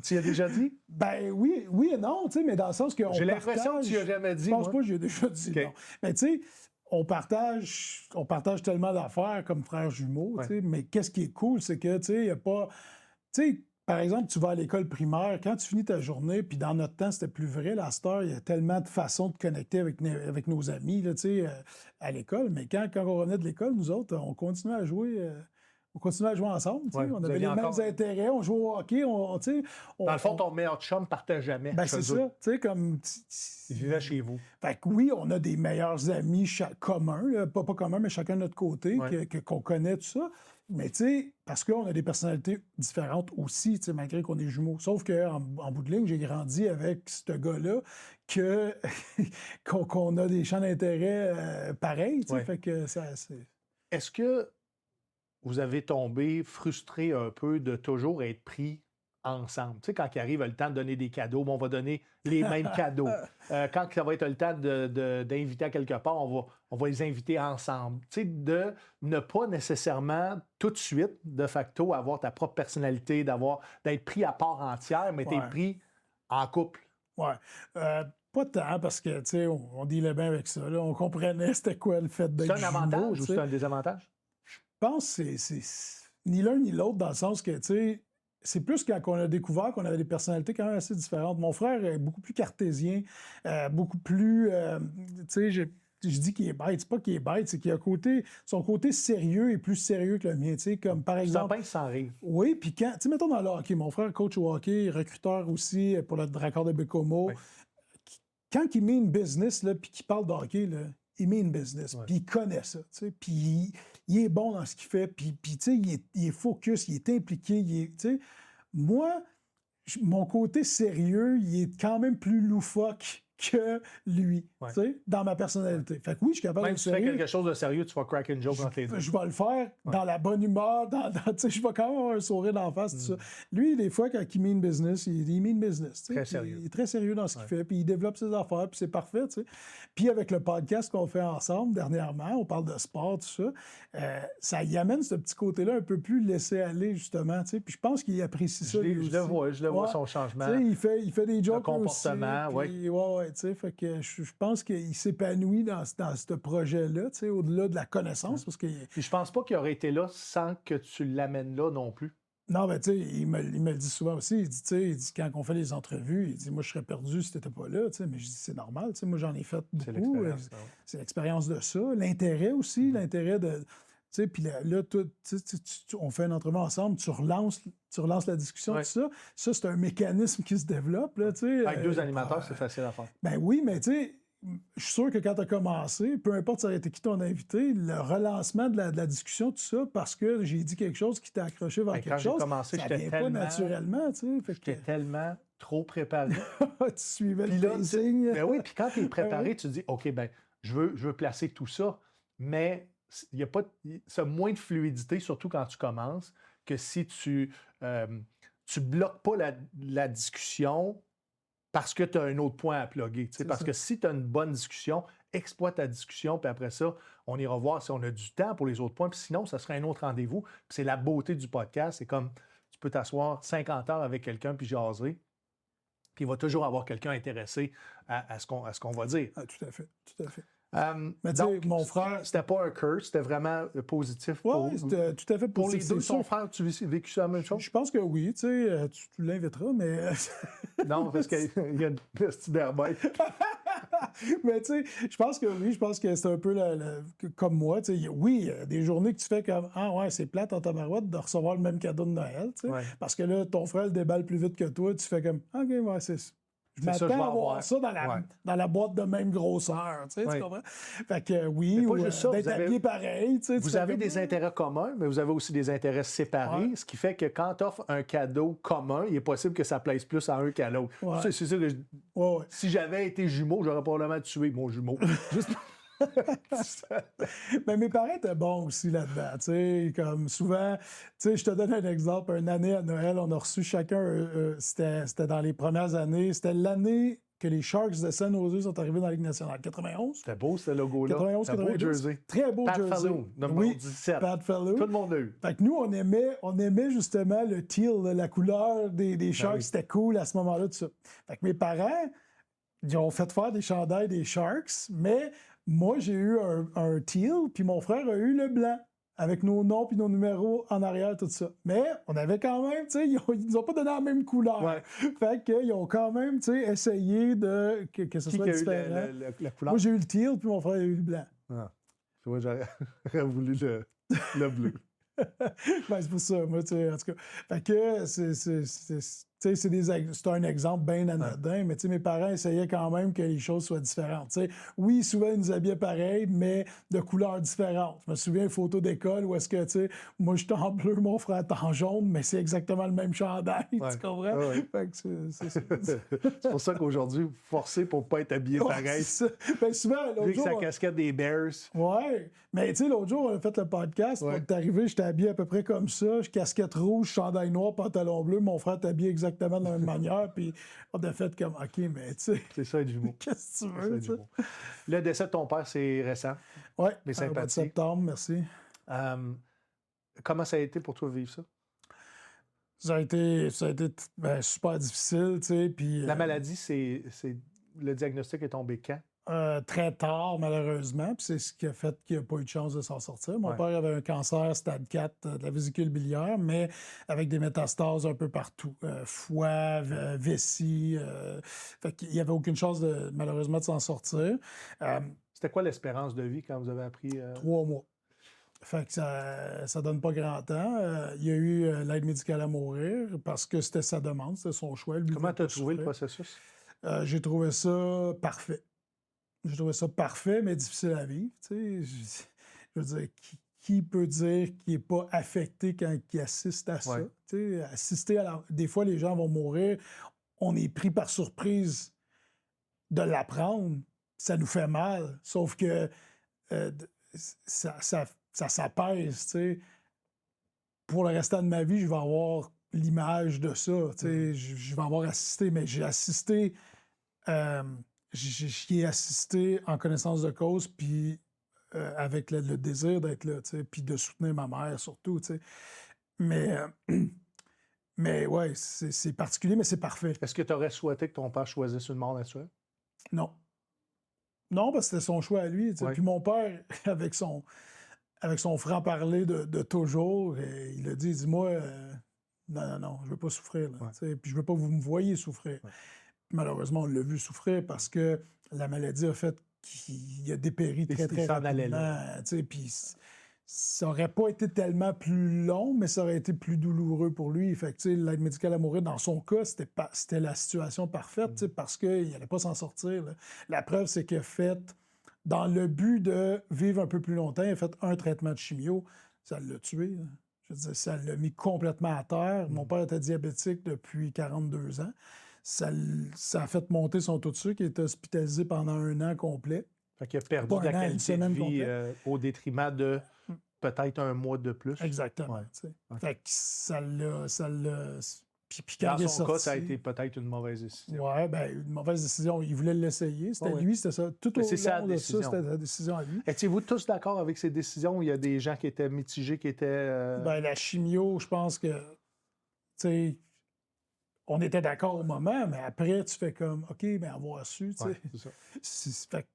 Tu y as déjà dit? Ben oui et non, mais dans le sens que... J'ai l'impression que tu y as jamais dit. Je pense pas que j'ai déjà dit non. Mais tu sais... On partage tellement d'affaires comme frères jumeaux, mais qu'est-ce qui est cool, c'est que, il n'y a pas... Par exemple, tu vas à l'école primaire, quand tu finis ta journée, puis dans notre temps, c'était plus vrai, là, à cette heure, il y a tellement de façons de connecter avec nos amis là, à l'école, mais quand on revenait de l'école, nous autres, on continuait à jouer... ensemble. On avait les mêmes intérêts, on jouait au hockey. Dans le fond, ton meilleur chum ne partait jamais. Ben, c'est ça. Il vivait chez vous. Fait que oui, on a des meilleurs amis communs, là, pas communs, mais chacun de notre côté, qu'on connaît, tout ça. Mais parce qu'on a des personnalités différentes aussi, malgré qu'on est jumeaux. Sauf qu'en bout de ligne, j'ai grandi avec ce gars-là qu'on a des champs d'intérêt pareils. Fait que c'est... Est-ce que vous avez tombé frustré un peu de toujours être pris ensemble? Tu sais, quand il arrive le temps de donner des cadeaux, on va donner les mêmes cadeaux. Quand ça va être le temps d'inviter à quelque part, on va on va les inviter ensemble. Tu sais, de ne pas nécessairement tout de suite, de facto, avoir ta propre personnalité, d'être pris à part entière, mais tu es pris en couple. Ouais. Pas tant, parce que, tu sais, on dealait bien avec ça. Là. On comprenait c'était quoi le fait d'être C'est un avantage ou c'est un désavantage? Je pense que c'est ni l'un ni l'autre, dans le sens que, tu sais, c'est plus quand on a découvert qu'on avait des personnalités quand même assez différentes. Mon frère est beaucoup plus cartésien, beaucoup plus, tu sais, je dis qu'il est bête. C'est pas qu'il est bête, c'est qu'il a son côté sérieux est plus sérieux que le mien, tu sais, comme par exemple... Ça sans rire. Oui, puis quand, tu sais, mettons dans le hockey, mon frère coach au hockey, recruteur aussi pour le Dracard de Bécomo. Oui. Quand il met une business, là, puis qu'il parle de hockey, là, il met une business, puis il connaît ça, tu sais, puis il est bon dans ce qu'il fait, puis tu sais, il est focus, il est impliqué, tu sais. Moi, mon côté sérieux, il est quand même plus loufoque que lui, tu sais, dans ma personnalité. Fait que oui, je suis capable même de si tu fais quelque chose de sérieux, tu vas crack une joke entre les deux. Je vais le faire dans la bonne humeur, tu sais, je vais quand même avoir un sourire d'en face, tout ça. Lui, des fois, quand il met une business, il met une business, tu sais. Très sérieux. Il est très sérieux dans ce qu'il fait, puis il développe ses affaires, puis c'est parfait, tu sais. Puis avec le podcast qu'on fait ensemble dernièrement, on parle de sport, tout ça, ça y amène ce petit côté-là un peu plus laissé aller, justement, tu sais. Puis je pense qu'il apprécie ça, lui aussi. Je le vois, son changement. Tu sais, il fait des jokes le comportement, oui. Ouais, tu sais, fait que je pense qu'il s'épanouit dans ce projet-là, tu sais, au-delà de la connaissance, parce que... Puis je pense pas qu'il aurait été là sans que tu l'amènes là non plus. Non, ben tu sais, il me le dit souvent aussi, il dit, tu sais, quand on fait les entrevues, il dit, moi, je serais perdu si t'étais pas là, tu sais, mais je dis, c'est normal, tu sais, moi, j'en ai fait beaucoup. C'est l'expérience de ça, l'intérêt aussi, l'intérêt de... Tu sais, puis là, on fait une entrevue ensemble, tu relances la discussion, tout ça. Ça, c'est un mécanisme qui se développe, là, tu sais. Avec deux animateurs, c'est facile à faire. Ben oui, mais tu sais, je suis sûr que quand tu as commencé, peu importe ça aurait été qui ton invité, le relancement de la discussion, tout ça, parce que j'ai dit quelque chose qui t'a accroché vers quelque chose, commencé, ça vient pas naturellement, tu sais. J'étais tellement trop préparé. Tu suivais le pacing. Ben oui, puis quand tu es préparé, tu te dis, OK, ben je veux placer tout ça, mais il y a pas moins de fluidité, surtout quand tu commences, que si tu bloques pas la discussion parce que tu as un autre point à plugger. Parce que si tu as une bonne discussion, exploite ta discussion, puis après ça, on ira voir si on a du temps pour les autres points. Puis sinon, ça serait un autre rendez-vous. Puis c'est la beauté du podcast. C'est comme tu peux t'asseoir 50 heures avec quelqu'un puis jaser. Puis il va toujours avoir quelqu'un intéressé à ce qu'on va dire. Ah, tout à fait, tout à fait. Mais donc, mon frère, c'était pas un curse, c'était vraiment positif. Oui, c'était tout à fait positif. Pour les deux, ton frère, tu as vécu ça la même chose? Je pense que oui, tu sais, tu l'inviteras, mais... Non, parce qu'il y a une petite berbête. Mais tu sais, je pense que oui, je pense que c'est un peu comme moi, tu sais, oui, il y a des journées que tu fais comme « Ah ouais, c'est plate en tabarouette de recevoir le même cadeau de Noël, tu sais, parce que là, ton frère le déballe plus vite que toi, tu fais comme « OK, ouais, c'est ça. » Je m'attends à avoir ça dans la boîte de même grosseur, tu sais, tu comprends? Fait que oui, d'être habillé pareil, tu sais. Vous avez des intérêts communs, mais vous avez aussi des intérêts séparés, ce qui fait que quand tu offres un cadeau commun, il est possible que ça plaise plus à un qu'à l'autre. C'est ça que si j'avais été jumeau, j'aurais probablement tué mon jumeau. Mais mes parents étaient bons aussi là-dedans, tu sais, comme souvent, tu sais, je te donne un exemple, une année à Noël, on a reçu chacun, c'était dans les premières années, c'était l'année que les Sharks de San Jose sont arrivés dans la Ligue nationale, 91. C'était beau, ce logo-là. 91, c'était 92. Beau jersey. Très beau Pat jersey. Fallow, numéro 17. Pat Fallow. Tout le monde l'a eu. Fait que nous, on aimait justement le teal, la couleur des Sharks, c'était cool à ce moment-là, tout ça. Fait que mes parents, ils ont fait faire des chandails des Sharks, mais moi, j'ai eu un teal, puis mon frère a eu le blanc, avec nos noms puis nos numéros en arrière, tout ça. Mais on avait quand même, tu sais, ils nous ont pas donné la même couleur. Ouais. Fait qu'ils ont quand même, tu sais, essayé que ce soit différent. La couleur? Moi, j'ai eu le teal, puis mon frère a eu le blanc. Ah. Tu vois, j'aurais voulu le bleu. Ben, c'est pour ça, moi, tu sais, en tout cas. Fait que c'est un exemple bien anodin, mais mes parents essayaient quand même que les choses soient différentes. T'sais. Oui, souvent, ils nous habillaient pareil, mais de couleurs différentes. Je me souviens une photo d'école où est-ce que, moi, j'étais en bleu, mon frère était en jaune, mais c'est exactement le même chandail, tu comprends? Ouais. Fait que c'est pour ça qu'aujourd'hui, vous forcez pour ne pas être habillé pareil. Ben, souvent, l'autre jour... sa casquette des Bears. Ouais, mais tu sais, l'autre jour, on a fait le podcast, quand t'es arrivé, j'étais habillé à peu près comme ça, casquette rouge, chandail noir, pantalon bleu, mon frère était habillé exactement exactement de la même manière. Puis on a fait comme, OK, mais tu sais, C'est ça, être jumeau. qu'est-ce que tu C'est ça, veux? être tu sais? jumeau. Le décès de ton père, c'est récent. Oui, Mes au mois de sympathies. septembre, merci. Comment ça a été pour toi vivre ça? Ça a été super difficile, tu sais, puis La maladie, le diagnostic est tombé quand? très tard, malheureusement, puis c'est ce qui a fait qu'il n'a pas eu de chance de s'en sortir. Mon Ouais. père avait un cancer stade 4 de la vésicule biliaire, mais avec des métastases un peu partout. Foie, vessie. Fait qu'il n'y avait aucune chance, malheureusement, de s'en sortir. C'était quoi l'espérance de vie quand vous avez appris? 3 mois. Fait que ça donne pas grand temps. Il y a eu l'aide médicale à mourir parce que c'était sa demande, c'était son choix. Lui, Comment tu as pas trouvé le souffrir. processus? J'ai trouvé ça parfait. J'ai trouvé ça parfait, mais difficile à vivre. Tu sais. Je veux dire, qui peut dire qu'il n'est pas affecté quand il assiste à ça? Ouais. Tu sais, assister des fois, les gens vont mourir. On est pris par surprise de l'apprendre. Ça nous fait mal. Sauf que ça s'apaise. Tu sais. Pour le restant de ma vie, je vais avoir l'image de ça. Tu sais. Je vais avoir assisté, mais j'ai assisté. J'y ai assisté en connaissance de cause, puis avec le désir d'être là, tu sais, puis de soutenir ma mère surtout, tu sais. Mais ouais, c'est particulier, mais c'est parfait. Est-ce que tu aurais souhaité que ton père choisisse une mort naturelle? Non. Non, parce que c'était son choix à lui. Tu sais. Ouais. Puis mon père, avec son franc-parler de toujours, il a dit, dis-moi, non, je veux pas souffrir. Là, Ouais. tu sais. Puis je veux pas que vous me voyez souffrir. Ouais. Malheureusement, on l'a vu souffrir parce que la maladie a fait qu'il a dépéri très, très s'en allait rapidement. Tu sais, puis ça aurait pas été tellement plus long, mais ça aurait été plus douloureux pour lui. Fait que, tu sais, l'aide médicale à mourir, dans son cas, c'était la situation parfaite, tu sais, parce qu'il n'allait pas s'en sortir. Là. La preuve, c'est qu'il a fait, dans le but de vivre un peu plus longtemps, il a fait un traitement de chimio. Ça l'a tué. Là. Je veux dire, ça l'a mis complètement à terre. Mon père était diabétique depuis 42 ans. Ça a fait monter son taux de sucre. Il était hospitalisé pendant 1 an complet. Fait qu'il a perdu Pas de la un an, une qualité de semaine vie complète. au détriment de peut-être un mois de plus. Exactement. Ouais. Tu sais. Ok. Fait que ça l'a. Puis quand Dans il est son cas, sorti, ça a été peut-être une mauvaise décision. ouais, ben, une mauvaise décision. Il voulait l'essayer. C'était Ouais. lui, c'était ça. Tout Mais au c'est sa long de ça, décision. c'était sa décision à lui. Étiez-vous tous d'accord avec ces décisions où il y a des gens qui étaient mitigés, qui étaient... Ben, la chimio, je pense que, tu sais, on était d'accord au moment, mais après, tu fais comme, OK, mais avoir su, tu sais. Ouais, c'est ça. Fait que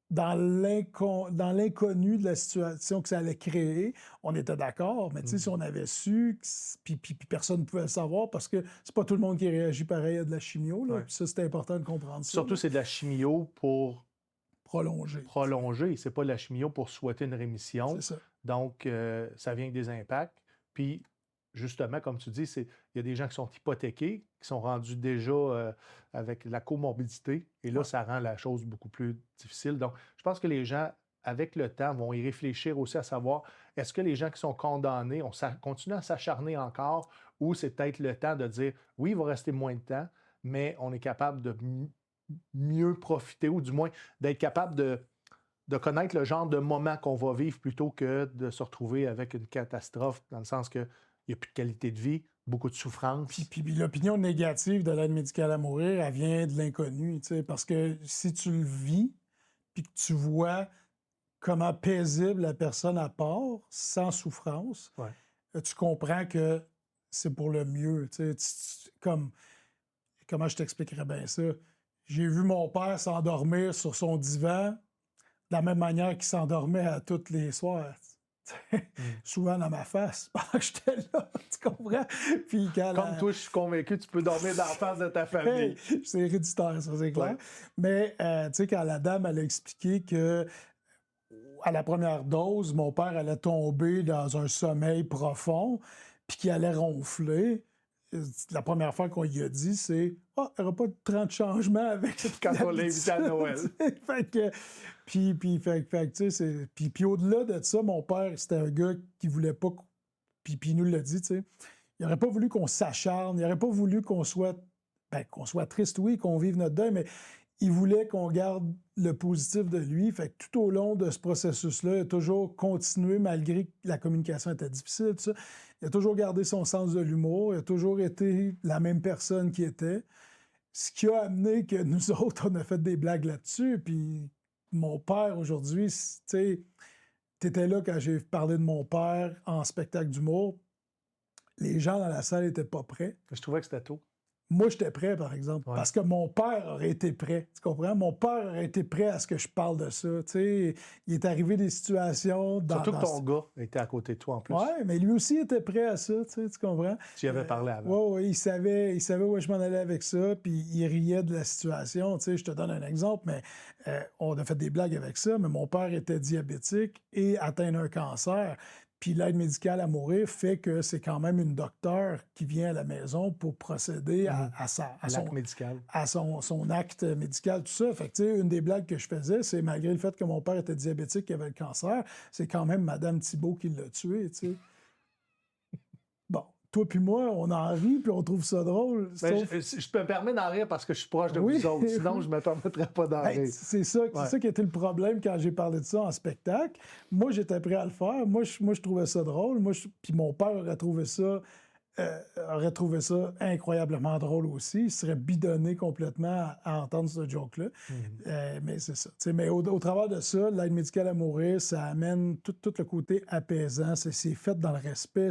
dans l'inconnu de la situation que ça allait créer, on était d'accord, mais tu sais, si on avait su, puis personne ne pouvait le savoir, parce que c'est pas tout le monde qui réagit pareil à de la chimio, là, Ouais. puis ça, c'était important de comprendre ça. Surtout, là. c'est de la chimio pour Prolonger. c'est pas de la chimio pour souhaiter une rémission. C'est ça. Donc, ça vient avec des impacts. Puis, justement, comme tu dis, il y a des gens qui sont hypothéqués, qui sont rendus déjà avec la comorbidité. Et là, Ouais. ça rend la chose beaucoup plus difficile. Donc, je pense que les gens, avec le temps, vont y réfléchir aussi à savoir, est-ce que les gens qui sont condamnés, on continue à s'acharner encore, ou c'est peut-être le temps de dire, oui, il va rester moins de temps, mais on est capable de mieux profiter, ou du moins d'être capable de connaître le genre de moment qu'on va vivre plutôt que de se retrouver avec une catastrophe, dans le sens qu'il n'y a plus de qualité de vie, beaucoup de souffrance. Puis l'opinion négative de l'aide médicale à mourir, elle vient de l'inconnu, tu sais, parce que si tu le vis, puis que tu vois comment paisible la personne à part, sans souffrance, Ouais. tu comprends que c'est pour le mieux, tu sais. Comment je t'expliquerais bien ça? J'ai vu mon père s'endormir sur son divan de la même manière qu'il s'endormait à tous les soirs. Souvent dans ma face, pendant que j'étais là, tu comprends? Puis Comme toi, je suis convaincu, tu peux dormir dans la face de ta famille. Hey, c'est héréditaire, ça, c'est clair. Ouais. Mais, tu sais, quand la dame, elle a expliqué que à la première dose, mon père allait tomber dans un sommeil profond, puis qu'il allait ronfler. La première fois qu'on lui a dit, c'est « Ah, il n'y aura pas de 30 changements avec Quand on l'a invité à Noël. » Fait que, puis au-delà de ça, mon père, c'était un gars qui voulait pas... Puis il nous l'a dit, tu sais. Il n'aurait pas voulu qu'on s'acharne, il n'aurait pas voulu qu'on soit triste, oui, qu'on vive notre deuil, mais il voulait qu'on garde le positif de lui. Fait que tout au long de ce processus-là, il a toujours continué, malgré que la communication était difficile, tout ça. Il a toujours gardé son sens de l'humour. Il a toujours été la même personne qu'il était. Ce qui a amené que nous autres, on a fait des blagues là-dessus. Puis mon père, aujourd'hui, tu sais, t'étais là quand j'ai parlé de mon père en spectacle d'humour. Les gens dans la salle n'étaient pas prêts. Je trouvais que c'était tôt. Moi, j'étais prêt, par exemple, parce que mon père aurait été prêt. Tu comprends? Mon père aurait été prêt à ce que je parle de ça. Tu sais, il est arrivé des situations... Surtout que ton gars était à côté de toi, en plus. Oui, mais lui aussi était prêt à ça, tu comprends? Tu y avais parlé avant. Oui, il savait où je m'en allais avec ça, puis il riait de la situation. Tu sais, je te donne un exemple, mais on a fait des blagues avec ça, mais mon père était diabétique et atteint d'un cancer. Puis l'aide médicale à mourir fait que c'est quand même une docteure qui vient à la maison pour procéder à son acte médical, tout ça. Fait que, tu sais, une des blagues que je faisais, c'est malgré le fait que mon père était diabétique et avait le cancer, c'est quand même Madame Thibault qui l'a tué, tu sais. Bon, toi puis moi, on en rit puis on trouve ça drôle. Ben, je me permets d'en rire parce que je suis proche de vous autres. Sinon, je ne me permettrais pas d'en rire. C'est ça qui était le problème quand j'ai parlé de ça en spectacle. Moi, j'étais prêt à le faire. Moi, je trouvais ça drôle. Puis mon père aurait trouvé ça incroyablement drôle aussi. Il serait bidonné complètement à entendre ce joke-là. Mais c'est ça. Mais au travers de ça, l'aide médicale à mourir, ça amène tout le côté apaisant. C'est fait dans le respect.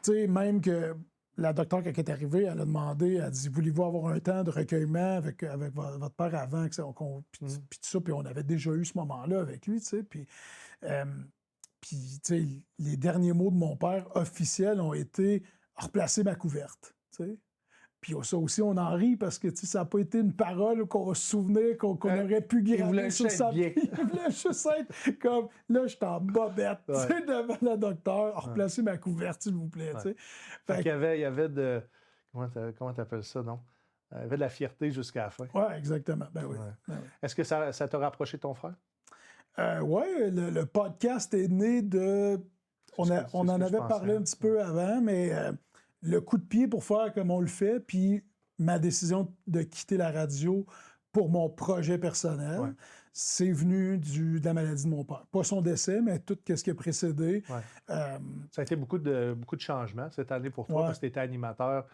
Tu sais, même que la docteure, quand elle est arrivée, elle a demandé, elle a dit, voulez-vous avoir un temps de recueillement avec votre père avant, puis tout ça, puis on avait déjà eu ce moment-là avec lui, tu sais, puis tu sais, les derniers mots de mon père officiels ont été « replacer ma couverte », tu sais. Puis ça aussi, on en rit parce que ça n'a pas été une parole qu'on va se souvenir qu'on aurait pu graver sur sa vie. Il voulait juste être comme, là, je suis en bobette, tu sais, devant la docteur, replacer ma couverte, s'il vous plaît, tu sais. Fait qu'il y avait de... Comment t'appelles ça, non? Il y avait de la fierté jusqu'à la fin. Oui, exactement. Ben oui. Ben oui. Est-ce que ça t'a rapproché de ton frère? Oui, le podcast est né de... On en avait parlé un petit peu avant, mais... le coup de pied pour faire comme on le fait, puis ma décision de quitter la radio pour mon projet personnel, c'est venu de la maladie de mon père. Pas son décès, mais tout ce qui a précédé. Ça a été beaucoup de changements cette année pour toi, parce que tu étais animateur,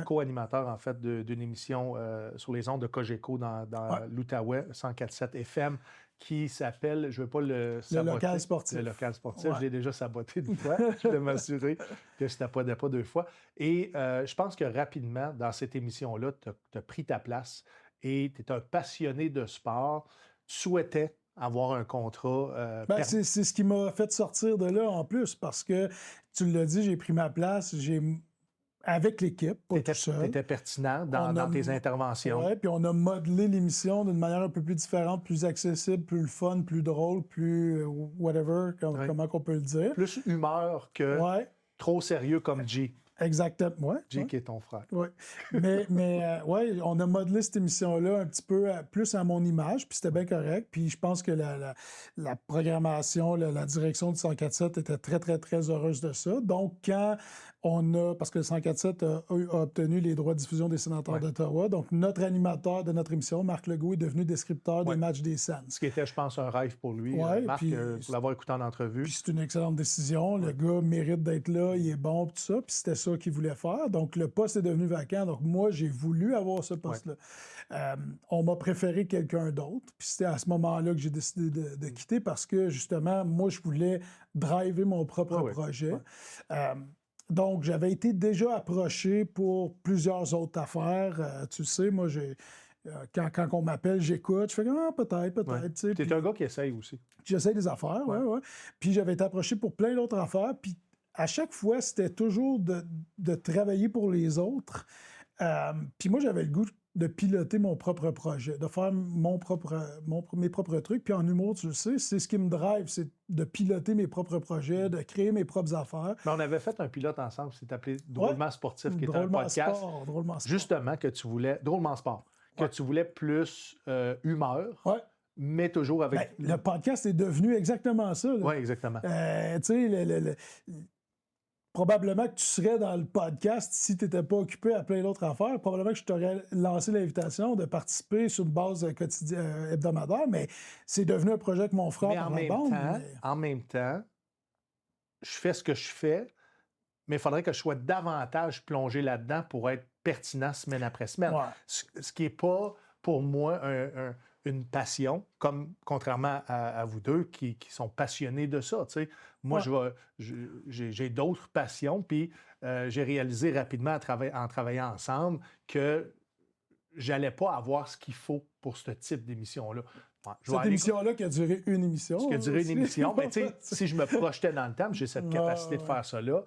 co-animateur, en fait, d'une émission sur les ondes de Cogeco dans l'Outaouais, 104.7 FM, qui s'appelle, je ne veux pas le saboter. Le local sportif. Le local sportif. Je l'ai déjà saboté une fois. Je voulais m'assurer que je ne t'appelais pas deux fois. Et je pense que rapidement, dans cette émission-là, tu as pris ta place et tu es un passionné de sport. Tu souhaitais avoir un contrat. C'est ce qui m'a fait sortir de là en plus, parce que, tu l'as dit, j'ai pris ma place, avec l'équipe, pas tout seul. Tu étais pertinent dans tes interventions. Oui, puis on a modelé l'émission d'une manière un peu plus différente, plus accessible, plus le fun, plus drôle, plus whatever, comment qu'on peut le dire. Plus humeur que trop sérieux comme G. Exactement. G qui est ton frère. Oui. Mais on a modelé cette émission-là un petit peu plus à mon image, puis c'était bien correct. Puis je pense que la programmation, la direction du 104.7 était très, très, très heureuse de ça. Donc, quand parce que le 104.7 a obtenu les droits de diffusion des sénateurs d'Ottawa, donc notre animateur de notre émission, Marc Legault, est devenu descripteur des matchs des Sens. Ce qui était, je pense, un rêve pour lui, Marc, pour l'avoir écouté en entrevue. Puis c'est une excellente décision. Le gars mérite d'être là, il est bon, tout ça. Puis c'était ça qu'il voulait faire. Donc, le poste est devenu vacant. Donc, moi, j'ai voulu avoir ce poste-là. On m'a préféré quelqu'un d'autre. Puis c'était à ce moment-là que j'ai décidé de quitter parce que, justement, moi, je voulais driver mon propre projet. Donc, j'avais été déjà approché pour plusieurs autres affaires. Tu sais, moi, quand on m'appelle, j'écoute. Je fais peut-être. Tu es un gars qui essaye aussi. J'essaye des affaires, oui. Puis j'avais été approché pour plein d'autres affaires. Puis à chaque fois, c'était toujours de travailler pour les autres. Puis moi, j'avais le goût de piloter mon propre projet, de faire mes propres trucs. Puis en humour, tu le sais, c'est ce qui me drive, c'est de piloter mes propres projets, de créer mes propres affaires. Mais on avait fait un pilote ensemble, c'est appelé Drôlement Sportif, qui était un podcast. Drôlement Sport. Justement, que tu voulais... Drôlement Sport. Que tu voulais plus humeur. Mais toujours avec... le podcast est devenu exactement ça. Oui, exactement. Tu sais, probablement que tu serais dans le podcast si tu n'étais pas occupé à plein d'autres affaires. Probablement que je t'aurais lancé l'invitation de participer sur une base quotidienne, hebdomadaire, mais c'est devenu un projet que mon frère Mais en même temps, je fais ce que je fais, mais il faudrait que je sois davantage plongé là-dedans pour être pertinent semaine après semaine. Ouais. Ce qui n'est pas, pour moi, une passion, comme contrairement à vous deux qui sont passionnés de ça. Tu sais. Moi, j'ai d'autres passions, puis j'ai réalisé rapidement en travaillant ensemble que j'allais pas avoir ce qu'il faut pour ce type d'émission-là. Ouais, Cette émission-là qui a duré une émission. Ce qui a duré aussi. une émission, mais tu sais, si je me projetais dans le temps, j'ai cette capacité de faire ça là.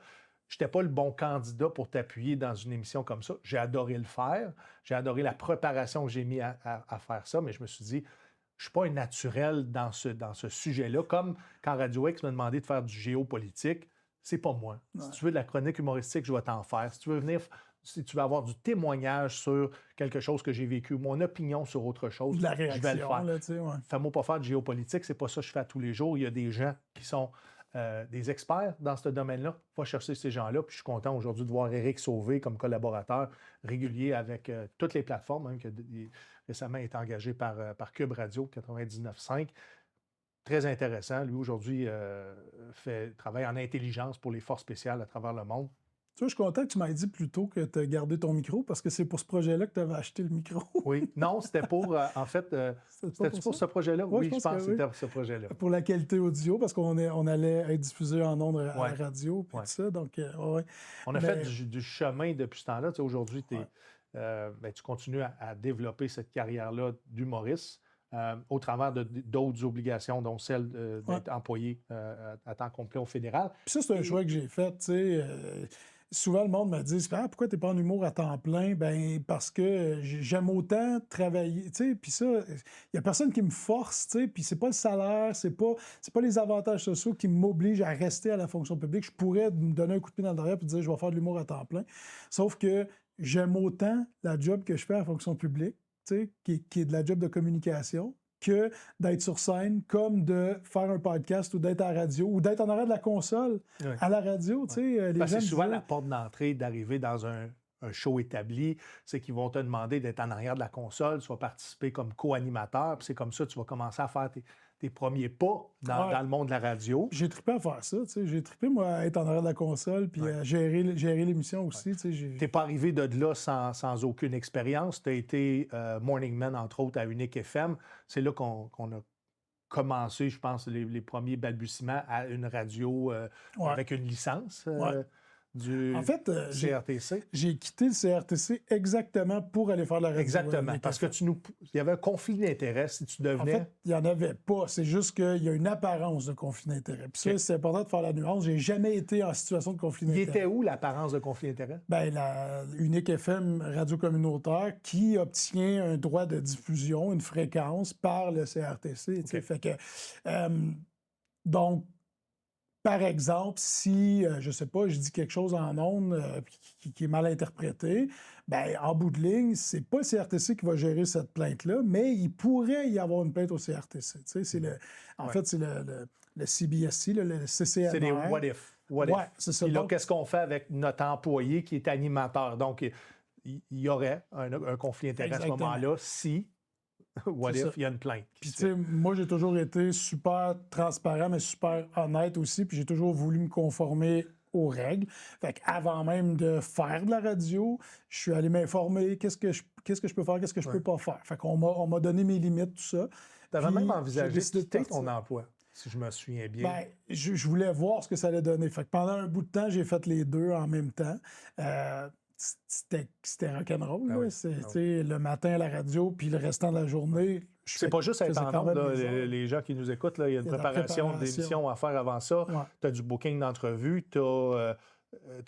Je n'étais pas le bon candidat pour t'appuyer dans une émission comme ça. J'ai adoré le faire. J'ai adoré la préparation que j'ai mis à faire ça, mais je me suis dit, je ne suis pas un naturel dans ce sujet-là. Comme quand Radio X m'a demandé de faire du géopolitique, c'est pas moi. Ouais. Si tu veux de la chronique humoristique, je vais t'en faire. Si tu veux avoir du témoignage sur quelque chose que j'ai vécu, mon opinion sur autre chose, de la réaction, je vais le faire. Là, tu sais, ouais. Fais-moi pas faire de géopolitique, c'est pas ça que je fais à tous les jours. Il y a des gens qui sont des experts dans ce domaine-là. Va chercher ces gens-là. Puis je suis content aujourd'hui de voir Éric Sauvé comme collaborateur régulier avec toutes les plateformes, même qui a récemment été engagé par Cube Radio 99.5. Très intéressant. Lui, aujourd'hui, travaille en intelligence pour les forces spéciales à travers le monde. Tu vois, je suis content que tu m'aies dit plus tôt que tu as gardé ton micro parce que c'est pour ce projet-là que tu avais acheté le micro. Oui. Non, c'était pour, en fait, c'était pour ce projet-là? Ouais, oui, je pense que c'était pour ce projet-là. Pour la qualité audio, parce qu'on allait être diffusé en ondes à la radio, puis tout ça. Donc, ouais. On a fait du chemin depuis ce temps-là. Tu sais, aujourd'hui, tu continues à développer cette carrière-là d'humoriste. Au travers d'autres obligations, dont celle d'être employé à temps complet au fédéral. Puis ça, c'est un choix que j'ai fait, tu sais. Souvent, le monde me dit pourquoi tu n'es pas en humour à temps plein? Ben parce que j'aime autant travailler, tu sais. Puis ça, il n'y a personne qui me force, tu sais. Puis c'est pas le salaire, c'est pas les avantages sociaux qui m'obligent à rester à la fonction publique. Je pourrais me donner un coup de pied dans le derrière et dire je vais faire de l'humour à temps plein. Sauf que j'aime autant la job que je fais à la fonction publique, qui est de la job de communication, que d'être sur scène, comme de faire un podcast ou d'être à la radio, ou d'être en arrière de la console à la radio. C'est souvent la porte d'entrée d'arriver dans un show établi, c'est qu'ils vont te demander d'être en arrière de la console, tu vas participer comme co-animateur, puis c'est comme ça que tu vas commencer à faire tes premiers pas dans le monde de la radio. J'ai trippé à faire ça, tu sais. J'ai trippé, moi, à être en arrière de la console puis à gérer l'émission aussi, tu sais. T'es pas arrivé de là sans aucune expérience. Tu as été Morning Man, entre autres, à Unique FM. C'est là qu'on a commencé, je pense, les premiers balbutiements à une radio avec une licence. Du CRTC. J'ai quitté le CRTC exactement pour aller faire la radio. Exactement, parce que il y avait un conflit d'intérêts si tu devenais... En fait, il n'y en avait pas. C'est juste qu'il y a une apparence de conflit d'intérêts. Puis ça, c'est important de faire la nuance. J'ai jamais été en situation de conflit d'intérêts. Il était où l'apparence de conflit d'intérêts? Bien, la Unique FM radio communautaire qui obtient un droit de diffusion, une fréquence par le CRTC. Okay. Fait que, donc, par exemple, si, je ne sais pas, je dis quelque chose en ondes qui est mal interprété, bien, en bout de ligne, c'est pas le CRTC qui va gérer cette plainte-là, mais il pourrait y avoir une plainte au CRTC. Tu sais, c'est fait, c'est le CBSC, le CCMR. C'est des what if. C'est ça. Puis là, qu'est-ce qu'on fait avec notre employé qui est animateur? Donc, il y aurait un conflit d'intérêts à ce moment-là si... What if il y a une plainte? Puis, tu sais, moi, j'ai toujours été super transparent, mais super honnête aussi. Puis, j'ai toujours voulu me conformer aux règles. Fait qu'avant même de faire de la radio, je suis allé m'informer qu'est-ce que je peux faire, qu'est-ce que je peux pas faire. Fait qu'on m'a donné mes limites, tout ça. Tu avais même envisagé de quitter ton emploi, si je me souviens bien. Bien, je voulais voir ce que ça allait donner. Fait que pendant un bout de temps, j'ai fait les deux en même temps. C'était rock'n'roll. Le matin à la radio, puis le restant de la journée. C'est pas juste être en ondes, les gens qui nous écoutent, il y a une préparation d'émission à faire avant ça. Ouais. Tu as du booking d'entrevue, tu as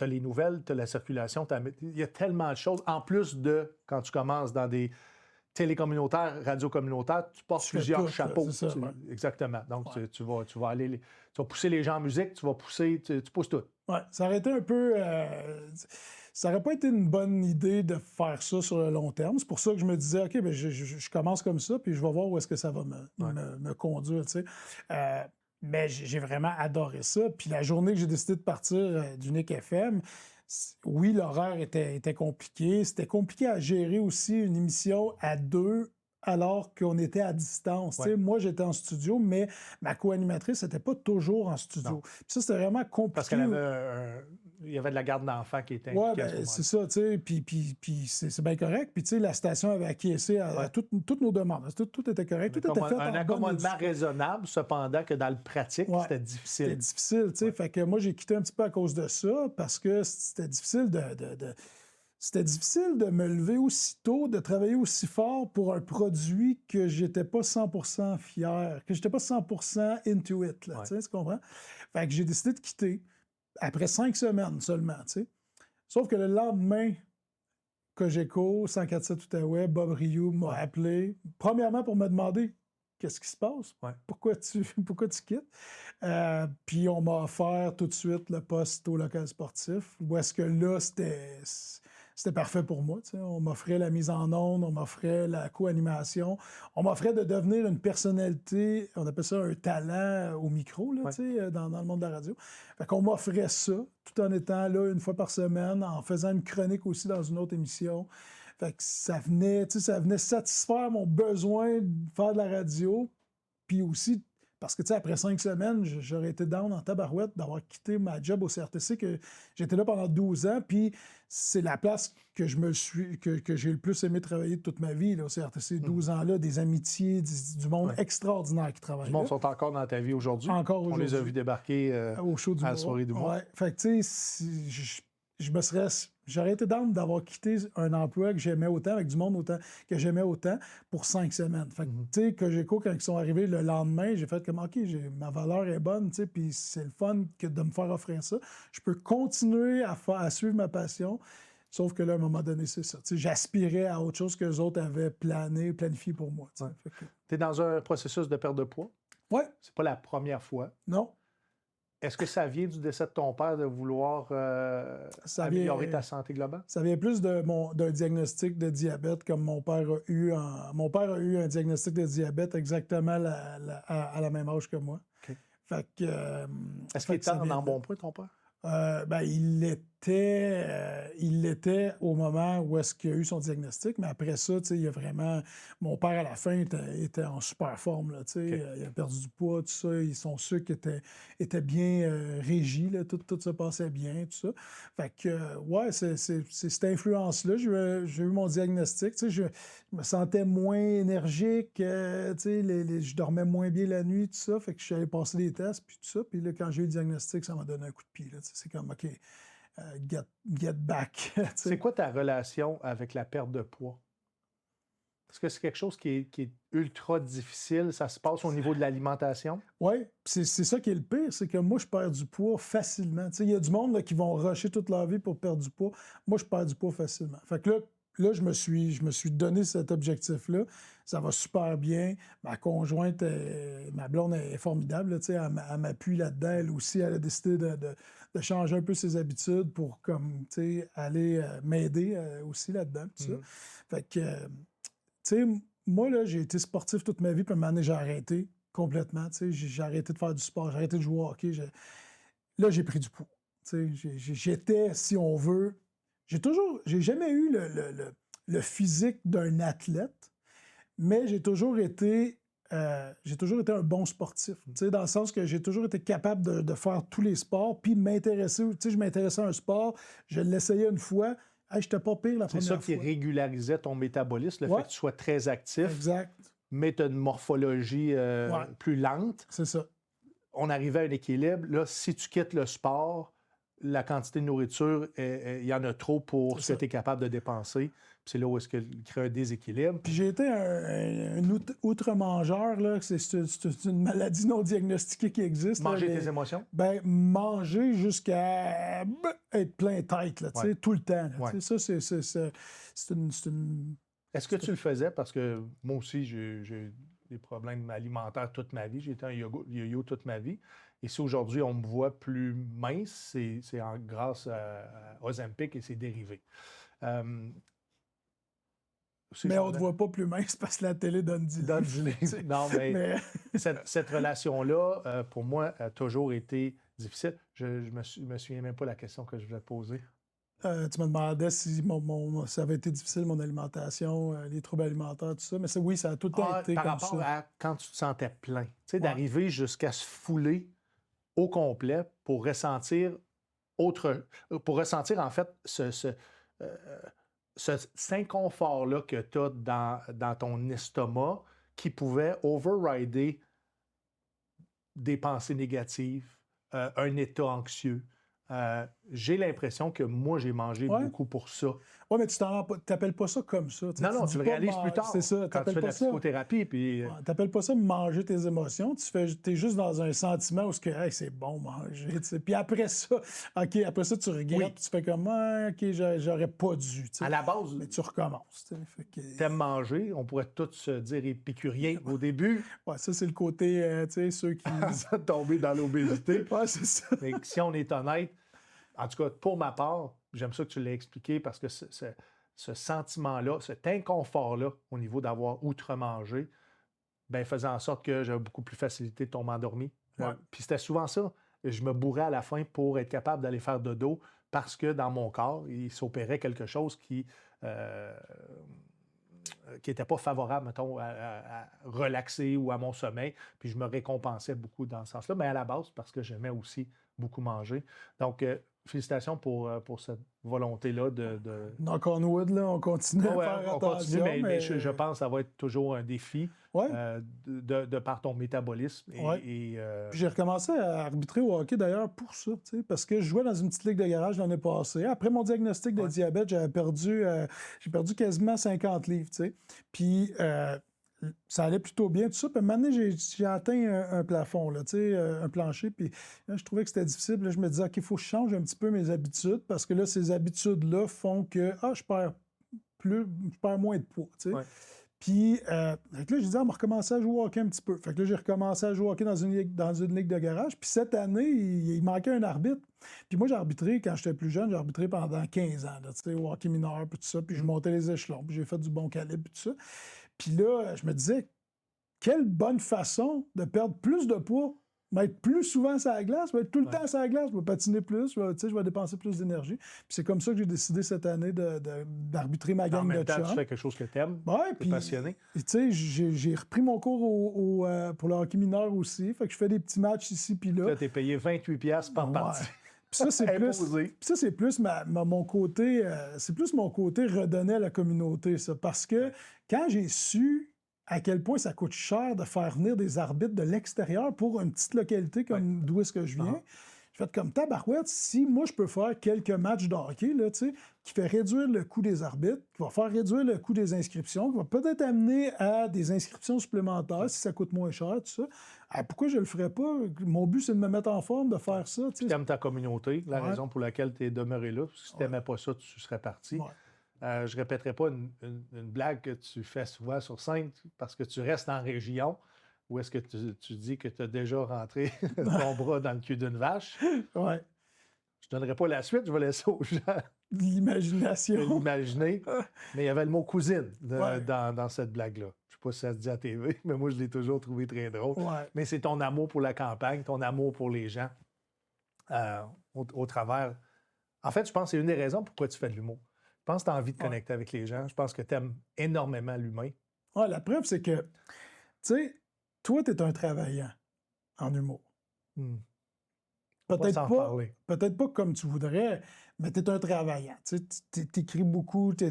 les nouvelles, tu as la circulation. Il y a tellement de choses. En plus de, quand tu commences dans des télécommunautaires, radio communautaires, tu portes plusieurs chapeaux. Exactement. Donc, tu vas aller... Tu vas pousser les gens en musique, tu pousses tout. Oui, ça aurait été un peu... ça n'aurait pas été une bonne idée de faire ça sur le long terme. C'est pour ça que je me disais, OK, je commence comme ça, puis je vais voir où est-ce que ça va me conduire, tu sais. Mais j'ai vraiment adoré ça. Puis la journée que j'ai décidé de partir d'Unique FM, oui, l'horaire était compliqué. C'était compliqué à gérer aussi une émission à deux alors qu'on était à distance. Ouais. Moi, j'étais en studio, mais ma co-animatrice n'était pas toujours en studio. Puis ça, c'était vraiment compliqué. Parce qu'il y avait de la garde d'enfants qui était Oui, impliquée à ce moment-là. c'est ça, tu sais, puis c'est bien correct. Puis, tu sais, la station avait acquiescé à toutes nos demandes. Tout était correct, tout était fait Un accommodement raisonnable, cependant que dans le pratique, c'était difficile. C'était difficile, tu sais. Fait que moi, j'ai quitté un petit peu à cause de ça, parce que c'était difficile C'était difficile de me lever aussitôt, de travailler aussi fort pour un produit que j'étais pas 100% fier, que j'étais pas 100% into it, là, tu comprends? Fait que j'ai décidé de quitter après 5 semaines seulement, tu sais. Sauf que le lendemain, Cogeco, 104.7 Outaouais, Bob Rioux m'a appelé, premièrement pour me demander qu'est-ce qui se passe, pourquoi tu quittes. Puis on m'a offert tout de suite le poste au local sportif, où est-ce que là, c'était parfait pour moi. T'sais. On m'offrait la mise en onde, on m'offrait la co-animation, on m'offrait de devenir une personnalité, on appelle ça un talent au micro, là, dans le monde de la radio. Fait qu'on m'offrait ça, tout en étant là une fois par semaine, en faisant une chronique aussi dans une autre émission. Fait que ça venait satisfaire mon besoin de faire de la radio, puis aussi parce que, après 5 semaines, j'aurais été down en tabarouette d'avoir quitté ma job au CRTC, que j'étais là pendant 12 ans, puis c'est la place que j'ai le plus aimé travailler de toute ma vie, là, au CRTC. 12 ans-là, des amitiés, du monde extraordinaire qui travaille Du monde sont encore dans ta vie aujourd'hui. Encore aujourd'hui. On les a vus débarquer au show du à la soirée du mois. Ouais. Fait que, tu sais, j'aurais été down d'avoir quitté un emploi que j'aimais autant, avec du monde que j'aimais autant, pour 5 semaines. Fait que, tu sais, Cogeco, quand ils sont arrivés le lendemain, j'ai fait comme, OK, ma valeur est bonne, tu sais, puis c'est le fun de me faire offrir ça. Je peux continuer à suivre ma passion, sauf que là, à un moment donné, c'est ça. Tu sais, j'aspirais à autre chose que les autres avaient planifié pour moi. Tu es dans un processus de perte de poids? Oui. C'est pas la première fois. Non. Est-ce que ça vient du décès de ton père de vouloir améliorer ta santé globale? Ça vient plus d'un diagnostic de diabète, comme mon père a eu. Mon père a eu un diagnostic de diabète exactement à la même âge que moi. Okay. Fait que, est-ce qu'il était en bon point, ton père? Il l'était au moment où est-ce qu'il a eu son diagnostic, mais après ça, il y a vraiment... Mon père, à la fin, était en super forme, là, il a perdu du poids, tout ça, son sucre était bien régi, là, tout se passait bien, tout ça. Fait que, c'est cette influence-là. J'ai eu mon diagnostic, je me sentais moins énergique, je dormais moins bien la nuit, tout ça, fait que je suis allé passer des tests, puis tout ça, puis là, quand j'ai eu le diagnostic, ça m'a donné un coup de pied, là, c'est comme, OK, get back. C'est quoi ta relation avec la perte de poids? Est-ce que c'est quelque chose qui est ultra difficile? Ça se passe au niveau de l'alimentation? Oui, c'est ça qui est le pire, c'est que moi, je perds du poids facilement. Il y a du monde là, qui vont rusher toute leur vie pour perdre du poids. Moi, je perds du poids facilement. Fait que là, je me suis donné cet objectif-là. Ça va super bien. Ma conjointe, ma blonde est formidable. Elle m'appuie là-dedans. Elle aussi, elle a décidé de changer un peu ses habitudes pour aller m'aider aussi là-dedans. Tout ça. Fait que, moi, là, j'ai été sportif toute ma vie, puis à un moment donné, j'ai arrêté complètement. J'ai arrêté de faire du sport, j'ai arrêté de jouer au hockey. Là, j'ai pris du poids. J'étais, si on veut... J'ai jamais eu le physique d'un athlète, mais j'ai toujours été un bon sportif. Dans le sens que j'ai toujours été capable de faire tous les sports, puis m'intéresser. Je m'intéressais à un sport, je l'essayais une fois, je n'étais pas pire la première fois. C'est ça qui régularisait ton métabolisme, le fait que tu sois très actif. Exact. Mais tu as une morphologie plus lente. C'est ça. On arrivait à un équilibre. Là, si tu quittes le sport, la quantité de nourriture, il y en a trop pour ce que tu es capable de dépenser. Puis c'est là où est-ce qu'il crée un déséquilibre. Puis j'ai été un outre-mangeur, là. C'est une maladie non diagnostiquée qui existe. Manger tes émotions? Manger jusqu'à être plein tête, là, tout le temps. Là, ça, c'est une... Est-ce que tu le faisais? Parce que moi aussi, j'ai des problèmes alimentaires toute ma vie. J'ai été un yo-yo toute ma vie. Et si aujourd'hui, on me voit plus mince, c'est grâce à Ozempic et ses dérivés. Mais on ne te voit pas plus mince parce que la télé donne 10 livres. Non, mais cette relation-là, pour moi, a toujours été difficile. Je me souviens même pas de la question que je voulais te poser. Tu me demandais si ça avait été difficile, mon alimentation, les troubles alimentaires, tout ça. Mais oui, ça a tout le temps été par comme rapport ça. à quand tu te sentais plein. Tu sais, d'arriver jusqu'à se fouler au complet pour ressentir en fait cet inconfort-là que tu as dans ton estomac qui pouvait overrider des pensées négatives, un état anxieux. J'ai l'impression que moi, j'ai mangé beaucoup pour ça. Oui, mais tu t'appelles pas ça comme ça. Non, tu le réalises plus tard. C'est ça. Quand tu fais de la psychothérapie. Puis... t'appelles pas ça manger tes émotions. T'es juste dans un sentiment où c'est bon manger. T'sais. Puis après ça, après ça, tu regrettes. Tu fais comme, j'aurais pas dû. T'sais. À la base, mais tu recommences. T'aimes manger. On pourrait tous se dire épicurien au début. Ouais, ça, c'est le côté, ceux qui... tomber dans l'obésité. Ouais, c'est ça. Mais si on est honnête, en tout cas, pour ma part, j'aime ça que tu l'aies expliqué parce que ce sentiment-là, cet inconfort-là au niveau d'avoir outre-mangé, faisait en sorte que j'avais beaucoup plus facilité de tomber endormi. Ouais. Puis c'était souvent ça. Je me bourrais à la fin pour être capable d'aller faire dodo parce que dans mon corps, il s'opérait quelque chose qui n'était pas favorable, mettons, à relaxer ou à mon sommeil. Puis je me récompensais beaucoup dans ce sens-là, mais à la base, parce que j'aimais aussi beaucoup manger. Donc, félicitations pour cette volonté-là de... Donc, on wood, là, on continue à faire attention. Continue, mais je pense que ça va être toujours un défi de par ton métabolisme. Puis j'ai recommencé à arbitrer au hockey, d'ailleurs, pour ça, parce que je jouais dans une petite ligue de garage l'année passée. Après mon diagnostic de diabète, j'ai perdu quasiment 50 livres, Puis... ça allait plutôt bien, tout ça. Puis à un moment donné, j'ai atteint un plafond, là, un plancher. Puis là, je trouvais que c'était difficile. Là, je me disais, OK, il faut que je change un petit peu mes habitudes parce que là, ces habitudes-là font que je perds moins de poids. Puis là, j'ai dit, on va recommencer à jouer au hockey un petit peu. Fait que là, j'ai recommencé à jouer au hockey dans une ligue de garage. Puis cette année, il manquait un arbitre. Puis moi, j'ai arbitré, quand j'étais plus jeune, j'ai arbitré pendant 15 ans, là, au hockey mineur, puis tout ça. Puis je montais les échelons, puis j'ai fait du bon calibre, puis tout ça. Puis là, je me disais, quelle bonne façon de perdre plus de poids, être plus souvent sur la glace, être tout le temps sur la glace, je vais patiner plus, je vais dépenser plus d'énergie. Puis c'est comme ça que j'ai décidé cette année d'arbitrer ma gang de chums. En même temps, tu fais quelque chose que tu aimes, tu es passionné. Tu sais, j'ai repris mon cours pour le hockey mineur aussi, fait que je fais des petits matchs ici puis là. Là, tu es payé 28$ par partie. Puis ça, c'est plus mon côté, c'est plus mon côté redonner à la communauté, ça. Parce que quand j'ai su à quel point ça coûte cher de faire venir des arbitres de l'extérieur pour une petite localité comme d'où est-ce que je viens, je fais comme tabarouette, si moi je peux faire quelques matchs de hockey, là, qui fait réduire le coût des arbitres, qui va faire réduire le coût des inscriptions, qui va peut-être amener à des inscriptions supplémentaires si ça coûte moins cher, tout ça. Pourquoi je le ferais pas? Mon but, c'est de me mettre en forme, de faire ça. Tu aimes ta communauté, la raison pour laquelle tu es demeuré là. Si tu n'aimais pas ça, tu serais parti. Je ne répéterai pas une blague que tu fais souvent sur scène parce que tu restes en région. Ou est-ce que tu dis que tu as déjà rentré ton bras dans le cul d'une vache? Ouais. Je ne donnerai pas la suite, je vais laisser aux gens l'imagination. l'imaginer. Mais il y avait le mot cousine dans cette blague-là. Je ne sais pas si ça se dit à TV, mais moi, je l'ai toujours trouvé très drôle. Ouais. Mais c'est ton amour pour la campagne, ton amour pour les gens au travers. En fait, je pense que c'est une des raisons pourquoi tu fais de l'humour. Je pense que tu as envie de connecter avec les gens. Je pense que tu aimes énormément l'humain. Ouais, la preuve, c'est que, tu sais, toi, tu es un travaillant en humour. Peut-être pas comme tu voudrais, mais tu es un travaillant. Tu écris beaucoup, tu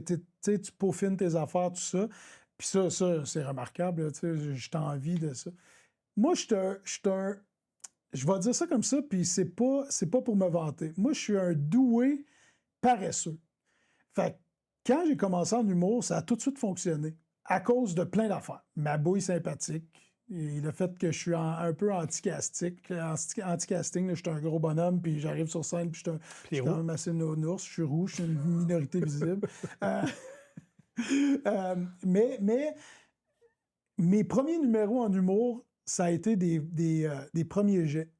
peaufines tes affaires, tout ça. Puis ça c'est remarquable. J'ai envie de ça. Moi, je vais dire ça comme ça, puis c'est pas pour me vanter. Moi, je suis un doué paresseux. Fait que quand j'ai commencé en humour, ça a tout de suite fonctionné à cause de plein d'affaires. Ma bouille sympathique, et le fait que je suis un peu anti-casting, je suis un gros bonhomme, puis j'arrive sur scène, puis je suis quand même assez nounours, je suis rouge, je suis une minorité visible. Mais mes premiers numéros en humour, ça a été des premiers jets.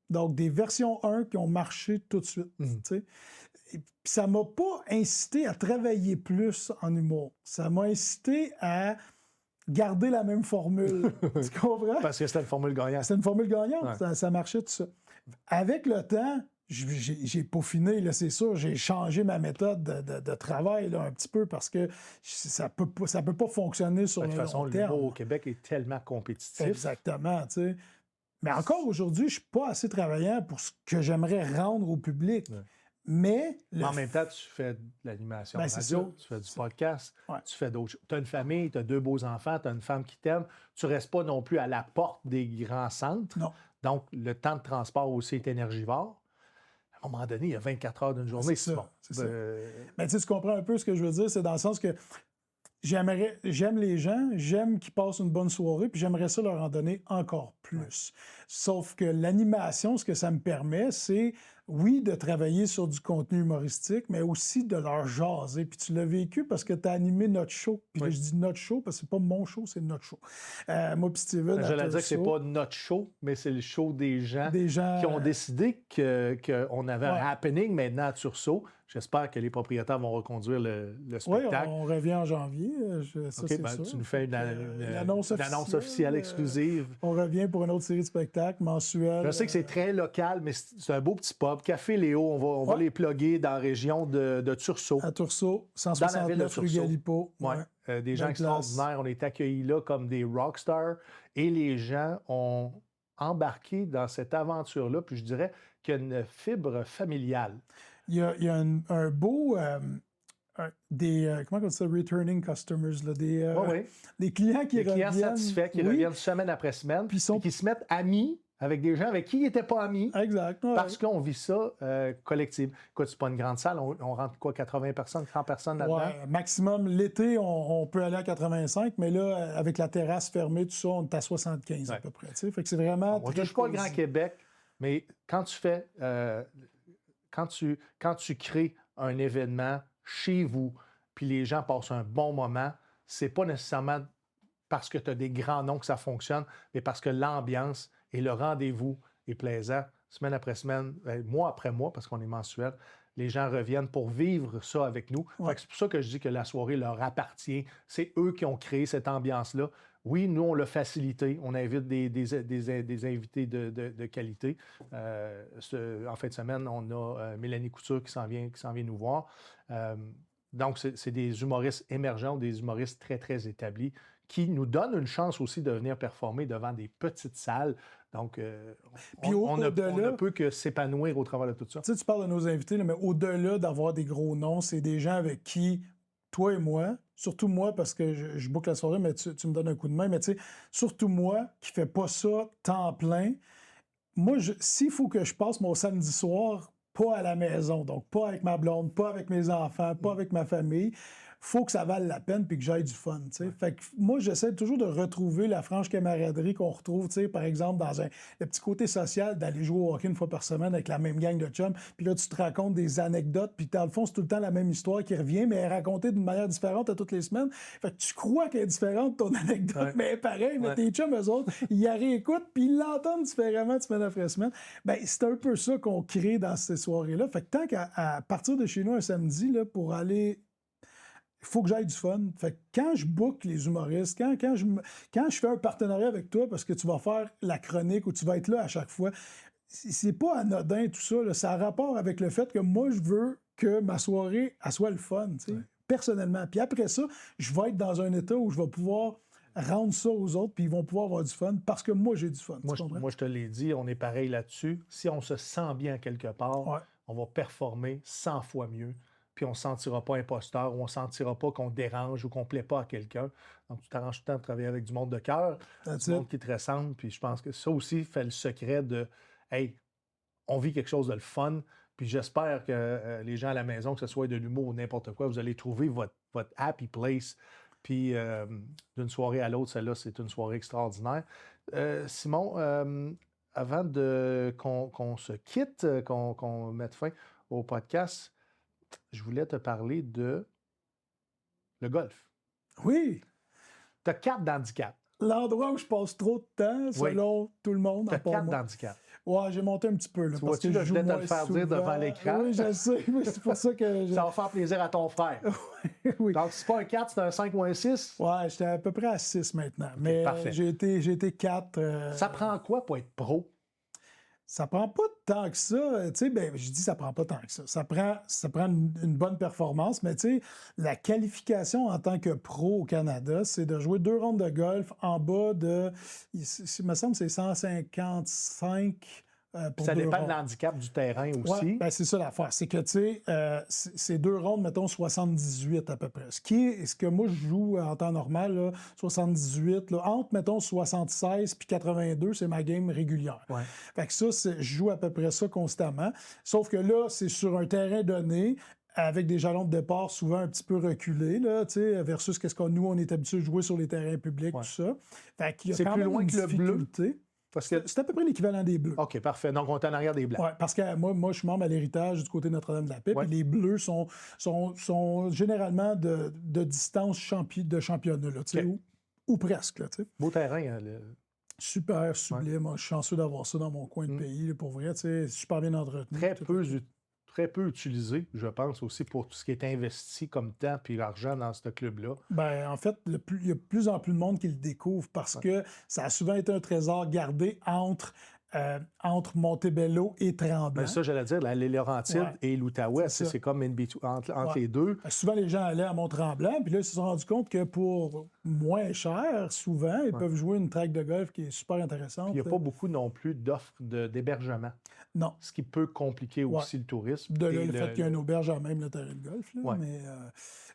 Donc, des versions 1 qui ont marché tout de suite. ça m'a pas incité à travailler plus en humour. Ça m'a incité à garder la même formule. Tu comprends? Parce que c'était une formule gagnante. C'est une formule gagnante. Ouais. Ça marchait tout ça. Avec le temps, j'ai peaufiné, là, c'est sûr. J'ai changé ma méthode de travail là, un petit peu parce que ça peut pas fonctionner sur De le toute façon, long terme. l'humour au Québec est tellement compétitif. Exactement, tu sais. Mais encore aujourd'hui, je suis pas assez travaillant pour ce que j'aimerais rendre au public. Ouais. Mais En même temps, tu fais de l'animation Ben, radio, c'est ça. tu fais du podcast, Ouais. tu fais d'autres choses. Tu as une famille, tu as 2 beaux enfants, tu as une femme qui t'aime. Tu ne restes pas non plus à la porte des grands centres. non. Donc, le temps de transport aussi est énergivore. À un moment donné, il y a 24 heures d'une journée. C'est ça, Bon. c'est ça. Mais tu comprends un peu ce que je veux dire, c'est dans le sens que j'aime les gens, j'aime qu'ils passent une bonne soirée, puis j'aimerais ça leur en donner encore plus. Ouais. Sauf que l'animation, ce que ça me permet, c'est, oui, de travailler sur du contenu humoristique, mais aussi de leur jaser. Puis tu l'as vécu parce que tu as animé notre show. Puis Oui. là, je dis notre show parce que c'est pas mon show, c'est notre show. Moi puis Steven, Je l'ai dit que c'est pas notre show, mais c'est le show des gens qui ont décidé qu'on avait un happening maintenant à Tursault. J'espère que les propriétaires vont reconduire le spectacle. Oui, on revient en janvier. Ça, OK, c'est ben, sûr. tu nous fais une annonce officielle exclusive. On revient pour une autre série de spectacles mensuels. Je sais que c'est très local, mais c'est un beau petit pub. Café Léo, on va les plugger dans la région de Tursault. À Tursault, Dans la ville de 169 Tursault. rue Galipo. Ouais. Des gens Belle extraordinaires. On est accueillis là comme des rockstars. Et les gens ont embarqué dans cette aventure-là. Puis je dirais qu'il y a une fibre familiale. Il y a un beau... comment on dit ça? Returning customers. Là, des clients qui reviennent. Des clients satisfaits, qui reviennent semaine après semaine. Puis qui se mettent amis avec des gens avec qui ils n'étaient pas amis. Exact. Ouais. Parce qu'on vit ça collectif. Écoute, c'est pas une grande salle. On rentre quoi, 80 personnes, 100 personnes là-dedans? Ouais, maximum. L'été, on peut aller à 85, mais là, avec la terrasse fermée, tout ça, on est à 75 à peu près. Fait que c'est vraiment. On ne touche pas le Grand Québec, mais quand tu fais. Quand tu crées un événement chez vous, puis les gens passent un bon moment, c'est pas nécessairement parce que tu as des grands noms que ça fonctionne, mais parce que l'ambiance et le rendez-vous est plaisant. Semaine après semaine, mois après mois, parce qu'on est mensuel, les gens reviennent pour vivre ça avec nous. Ouais. C'est pour ça que je dis que la soirée leur appartient. C'est eux qui ont créé cette ambiance-là. Oui, nous, on l'a facilité. On invite des invités de qualité. En fin de semaine, on a Mélanie Couture qui s'en vient nous voir. Donc, c'est des humoristes émergents, des humoristes très, très établis qui nous donnent une chance aussi de venir performer devant des petites salles. Donc, on ne peut que s'épanouir au travers de tout ça. Tu sais, tu parles de nos invités, là, mais au-delà d'avoir des gros noms, c'est des gens avec qui, toi et moi, surtout moi, parce que je boucle la soirée, mais tu me donnes un coup de main, mais tu sais, surtout moi, qui ne fais pas ça temps plein, moi, s'il faut que je passe mon samedi soir pas à la maison, donc pas avec ma blonde, pas avec mes enfants, pas avec ma famille, faut que ça vale la peine puis que j'aille du fun, tu sais. Fait que moi, j'essaie toujours de retrouver la franche camaraderie qu'on retrouve, tu sais, par exemple, dans le petit côté social d'aller jouer au hockey une fois par semaine avec la même gang de chums, puis là, tu te racontes des anecdotes, puis dans le fond, c'est tout le temps la même histoire qui revient, mais elle est racontée d'une manière différente à toutes les semaines. Fait que tu crois qu'elle est différente, ton anecdote, mais pareil, mais tes chums, eux autres, ils la réécoutent, puis ils l'entendent différemment de semaine après semaine. Ben, c'est un peu ça qu'on crée dans ces soirées-là. Fait que tant qu'à partir de chez nous un samedi, là, pour aller... Il faut que j'aille du fun. Fait que quand je book les humoristes, quand je fais un partenariat avec toi parce que tu vas faire la chronique ou tu vas être là à chaque fois, c'est pas anodin tout ça. Là. Ça a rapport avec le fait que moi, je veux que ma soirée elle soit le fun, tu sais, personnellement. Puis après ça, je vais être dans un état où je vais pouvoir rendre ça aux autres, puis ils vont pouvoir avoir du fun parce que moi, j'ai du fun. Moi, je te l'ai dit, on est pareil là-dessus. Si on se sent bien quelque part, on va performer 100 fois mieux. Puis on ne se sentira pas imposteur, ou on ne sentira pas qu'on dérange ou qu'on ne plaît pas à quelqu'un. Donc, tu t'arranges tout le temps de travailler avec du monde de cœur, du monde qui te ressemble. Puis je pense que ça aussi fait le secret de « Hey, on vit quelque chose de le fun. » Puis j'espère que les gens à la maison, que ce soit de l'humour ou n'importe quoi, vous allez trouver votre happy place. Puis d'une soirée à l'autre, celle-là, c'est une soirée extraordinaire. Simon, avant qu'on se quitte, qu'on mette fin au podcast, je voulais te parler de le golf. Oui. Tu as 4 d'handicap. l'endroit où je passe trop de temps, selon tout le monde. Tu as 4 d'handicap. Ouais, j'ai monté un petit peu. Là, parce que je voulais te le faire dire devant l'écran. Oui, je sais. C'est pour ça que... Ça va faire plaisir à ton frère. Oui. Donc, c'est pas un 4, c'est un 5 ou un 6? Ouais, j'étais à peu près à 6 maintenant. Okay, mais j'ai été 4. Ça prend quoi pour être pro? Ça prend pas tant que ça. Tu sais, ben, je dis ça prend pas tant que ça. Ça prend une bonne performance, mais tu sais, la qualification en tant que pro au Canada, c'est de jouer 2 rondes de golf en bas de, il me semble que c'est 155 pour ça dépend rondes. de l'handicap du terrain aussi. Ouais, ben c'est ça l'affaire. C'est que, tu sais, c'est 2 rondes, mettons 78 à peu près. Ce que moi, je joue en temps normal, là, 78, là, entre, mettons, 76 puis 82, c'est ma game régulière. Ouais. Fait que ça, je joue à peu près ça constamment. Sauf que là, c'est sur un terrain donné, avec des jalons de départ souvent un petit peu reculés, là, versus qu'est-ce qu'on nous, on est habitué de jouer sur les terrains publics, tout ça. Fait qu'il y a c'est quand plus même loin une que le bleu. Parce que c'est à peu près l'équivalent des Bleus. OK, parfait. Donc, on est en arrière des Blancs. Oui, parce que moi, je suis membre à l'héritage du côté de Notre-Dame-de-la-Paix, puis les Bleus sont généralement de distance de championnat, là, ou presque. Là, beau terrain. Super sublime. Moi, je suis chanceux d'avoir ça dans mon coin de pays, là, pour vrai. Super bien entretenu. Très peu utilisé, je pense, aussi pour tout ce qui est investi comme temps et argent dans ce club-là. Ben, en fait, il y a de plus en plus de monde qui le découvre parce que ça a souvent été un trésor gardé entre Montebello et Tremblant. Ben ça, j'allais dire, les Laurentides et l'Outaouais, c'est comme entre les deux. Souvent, les gens allaient à Mont-Tremblant, puis là, ils se sont rendus compte que pour moins cher, souvent, ils peuvent jouer une track de golf qui est super intéressante. Il n'y a pas beaucoup non plus d'offres d'hébergement. Non. Ce qui peut compliquer aussi le tourisme. De là, le fait qu'il y a une auberge à même le terrain de golf. Là,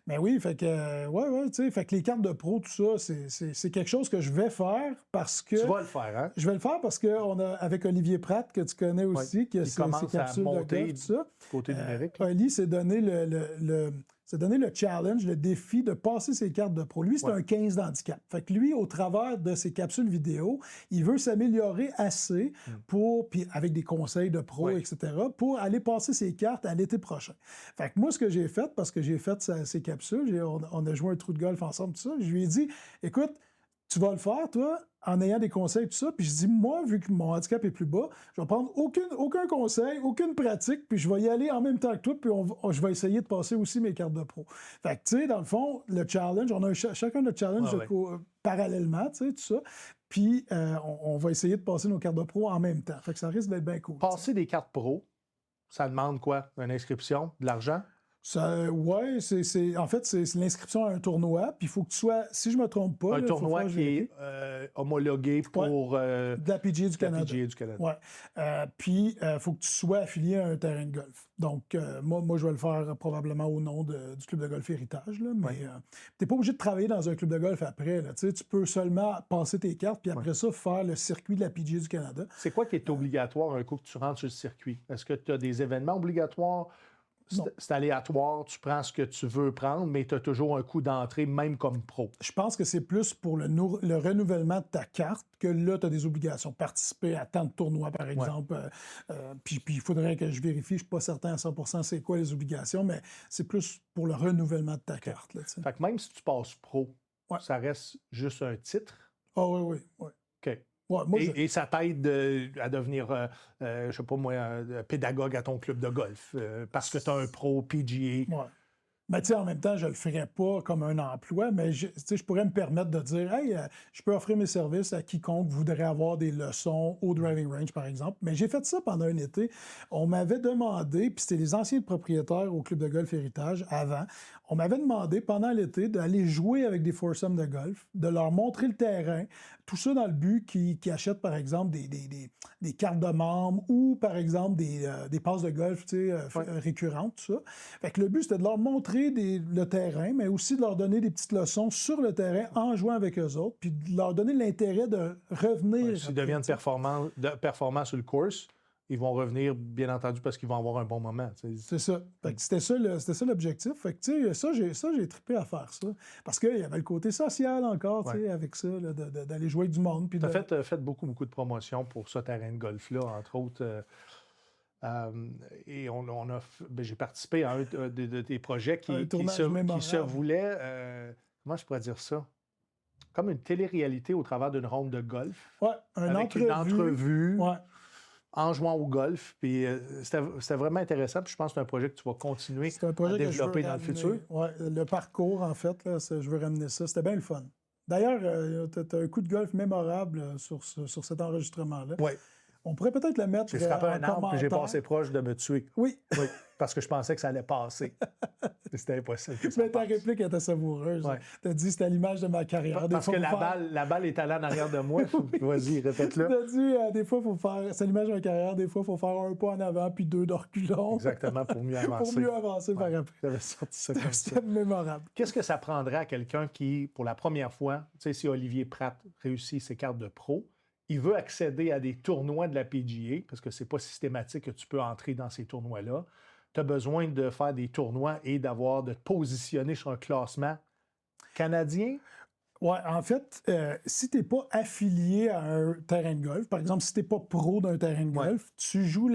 mais oui, fait que, tu sais, fait que les cartes de pro, tout ça, c'est quelque chose que je vais faire parce que... Tu vas le faire, hein? Je vais le faire parce qu'on a, avec Olivier Pratt, que tu connais aussi, qui a ses capsules de golf, tout ça. Côté numérique. Oli s'est donné le challenge, le défi de passer ses cartes de pro. Lui, c'est un 15 d'handicap. Fait que lui, au travers de ses capsules vidéo, il veut s'améliorer assez puis avec des conseils de pro, etc., pour aller passer ses cartes à l'été prochain. Fait que moi, ce que j'ai fait, parce que j'ai fait ses capsules, on a joué un trou de golf ensemble, tout ça, je lui ai dit, écoute, tu vas le faire, toi, en ayant des conseils, tout ça. Puis je dis, moi, vu que mon handicap est plus bas, je vais prendre aucun conseil, aucune pratique, puis je vais y aller en même temps que toi, puis je vais essayer de passer aussi mes cartes de pro. Fait que, tu sais, dans le fond, le challenge, on a chacun notre challenge parallèlement, tu sais, tout ça. Puis on va essayer de passer nos cartes de pro en même temps. Fait que ça risque d'être bien cool. Passer des cartes pro, ça demande quoi? Une inscription? De l'argent? Oui, en fait, c'est l'inscription à un tournoi. Puis il faut que tu sois, si je ne me trompe pas... Un tournoi qui est homologué pour... de la PGA du Canada. Ouais. Puis il faut que tu sois affilié à un terrain de golf. Donc, moi, je vais le faire probablement au nom du Club de golf Héritage. Là, mais tu n'es pas obligé de travailler dans un club de golf après. Là, tu peux seulement passer tes cartes, puis après ça, faire le circuit de la PGA du Canada. C'est quoi qui est obligatoire un coup que tu rentres sur le circuit? Est-ce que tu as des événements obligatoires? C'est aléatoire, tu prends ce que tu veux prendre, mais tu as toujours un coût d'entrée, même comme pro. Je pense que c'est plus pour le renouvellement de ta carte que là, tu as des obligations. Participer à tant de tournois, par exemple. Puis il faudrait que je vérifie, je ne suis pas certain à 100% c'est quoi les obligations, mais c'est plus pour le renouvellement de ta carte. Là, fait que même si tu passes pro, ça reste juste un titre? Ah oui. OK. Ouais, et ça t'aide à devenir, je ne sais pas moi, pédagogue à ton club de golf parce que tu as un pro PGA. Ouais. Mais tu sais, en même temps, je le ferais pas comme un emploi, mais je pourrais me permettre de dire, hey, je peux offrir mes services à quiconque voudrait avoir des leçons au driving range, par exemple. Mais j'ai fait ça pendant un été. On m'avait demandé, puis c'était les anciens propriétaires au Club de golf Héritage avant, on m'avait demandé pendant l'été d'aller jouer avec des foursomes de golf, de leur montrer le terrain, tout ça dans le but qu'ils achètent, par exemple, des cartes de membres ou, par exemple, des passes de golf récurrentes, tout ça. Fait que le but, c'était de leur montrer le terrain, mais aussi de leur donner des petites leçons sur le terrain en jouant avec eux autres, puis de leur donner l'intérêt de revenir. S'ils deviennent performants sur le course, ils vont revenir, bien entendu, parce qu'ils vont avoir un bon moment. C'est ça. Fait que c'était ça l'objectif. Fait que, tu sais, j'ai trippé à faire ça. Parce qu'il y avait le côté social encore, tu sais, avec ça, d'aller jouer avec du monde. Tu as fait beaucoup de promotions pour ce terrain de golf-là, entre autres. Et j'ai participé à un de tes projets qui se voulait... comment je pourrais dire ça? comme une télé-réalité au travers d'une ronde de golf. Ouais, Avec une entrevue. Ouais. En jouant au golf. Puis c'était vraiment intéressant. Puis je pense que c'est un projet que tu vas continuer C'est un projet à que je veux développer dans le ramener. futur. Ouais, le parcours, en fait, là, je veux ramener ça. C'était bien le fun. D'ailleurs, tu as un coup de golf mémorable sur cet enregistrement-là. Oui. On pourrait peut-être le mettre J'ai frappé en un arbre puis j'ai commentaire. passé proche de me tuer. Oui, Oui, parce que je pensais que ça allait passer. C'était impossible. que ça mais ta passe. réplique était savoureuse. Ouais. Tu as dit c'était à l'image de ma carrière. Des Parce fois, que faut faire- la balle est allée en arrière de moi. Vas-y, répète-le. Tu as dit, des fois, il faut faire. C'est à l'image de ma carrière. Des fois, il faut faire un pas en avant puis 2 de reculons. Exactement, pour mieux Pour avancer. mieux avancer par après. J'avais sorti ça comme ça. C'était mémorable. Qu'est-ce que ça prendrait à quelqu'un qui, pour la première fois, tu sais, si Olivier Pratt réussit ses cartes de pro, il veut accéder à des tournois de la PGA, parce que c'est pas systématique que tu peux entrer dans ces tournois-là. Tu as besoin de faire des tournois et de te positionner sur un classement canadien. Oui, en fait, si tu n'es pas affilié à un terrain de golf, par exemple, si tu n'es pas pro d'un terrain de golf, tu joues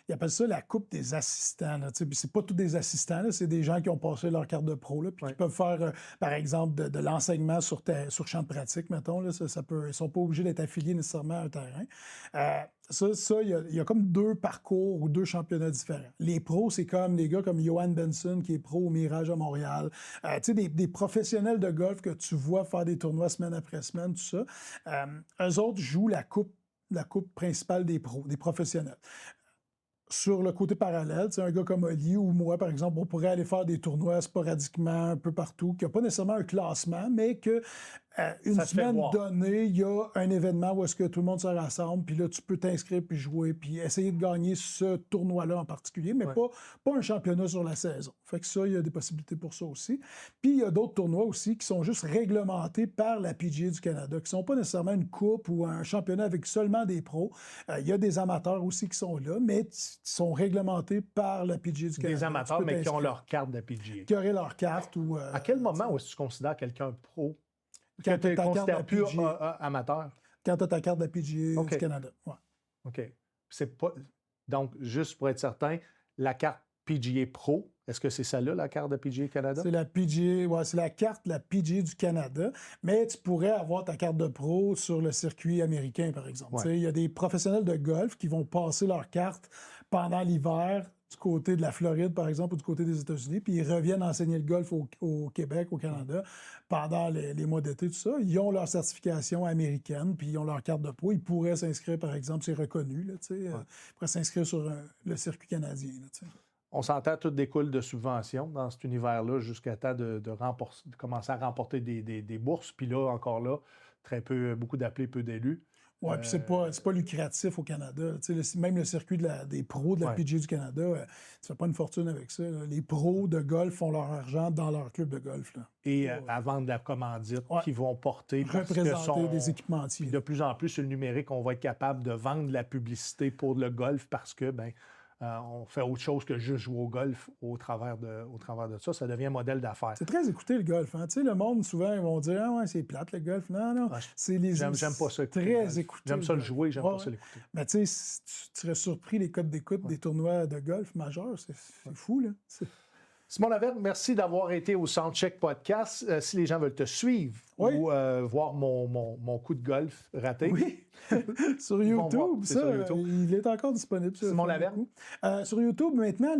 ils appellent ça la coupe des assistants. Là, puis c'est pas tous des assistants, là, c'est des gens qui ont passé leur carte de pro, là, puis qui peuvent faire, par exemple, de l'enseignement sur champ de pratique, mettons. Là, ça peut, ils ne sont pas obligés d'être affiliés nécessairement à un terrain. Il y a comme 2 parcours ou 2 championnats différents. Les pros, c'est comme les gars comme Johan Benson, qui est pro au Mirage à Montréal. Des professionnels de golf que tu vois faire des tournois semaine après semaine, tout ça. Eux autres jouent la coupe principale des pros, des professionnels. Sur le côté parallèle, un gars comme Oli ou moi, par exemple, on pourrait aller faire des tournois sporadiquement un peu partout, qui n'a pas nécessairement un classement, mais que une semaine donnée, il y a un événement où est-ce que tout le monde se rassemble, puis là, tu peux t'inscrire puis jouer, puis essayer de gagner ce tournoi-là en particulier, mais pas un championnat sur la saison. Fait que ça, il y a des possibilités pour ça aussi. Puis il y a d'autres tournois aussi qui sont juste réglementés par la PGA du Canada, qui ne sont pas nécessairement une coupe ou un championnat avec seulement des pros. Il y a des amateurs aussi qui sont là, mais qui sont réglementés par la PGA du Canada. Des amateurs, mais qui ont leur carte de la PGA. Qui auraient leur carte ou... à quel moment est-ce que tu considères quelqu'un pro? Quand tu tu ta carte de la plus PGA. amateur? Quand tu as ta carte de la PGA du Canada. Ouais. OK. C'est pas... Donc, juste pour être certain, la carte PGA Pro, est-ce que c'est celle-là, la carte de PGA Canada? C'est la PGA, c'est la carte de la PGA du Canada, mais tu pourrais avoir ta carte de pro sur le circuit américain, par exemple. Il y a des professionnels de golf qui vont passer leur carte pendant l'hiver du côté de la Floride, par exemple, ou du côté des États-Unis, puis ils reviennent enseigner le golf au Québec, au Canada, pendant les mois d'été, tout ça. Ils ont leur certification américaine, puis ils ont leur carte de pro. Ils pourraient s'inscrire, par exemple, c'est reconnu, là, ils pourraient s'inscrire sur le circuit canadien. Là, on s'entend, tout découle de subventions dans cet univers-là jusqu'à temps de commencer à remporter des bourses. Puis là, encore là, beaucoup d'appelés, peu d'élus. Oui, puis c'est pas lucratif au Canada. Même le circuit des pros de la PGA du Canada, tu ne fais pas une fortune avec ça. Là. Les pros de golf font leur argent dans leur club de golf. Là. Et à vendre de la commandite qu'ils vont porter. Représenter des équipementiers. De plus en plus, sur le numérique, on va être capable de vendre de la publicité pour le golf parce que on fait autre chose que juste jouer au golf au travers de ça. Ça devient un modèle d'affaires. C'est très écouté, le golf. Hein? Le monde, souvent, ils vont dire « Ah ouais, c'est plate, le golf. » Non. C'est j'aime pas ça. Très écouté. J'aime ça le jouer, j'aime pas ça l'écouter. Mais tu serais surpris les codes d'écoute des tournois de golf majeurs. C'est fou, là. Simon Lavergne, merci d'avoir été au Soundcheck Podcast. Si les gens veulent te suivre ou voir mon coup de golf raté. Oui, sur YouTube, il est encore disponible. Simon Lavergne. Sur YouTube, maintenant,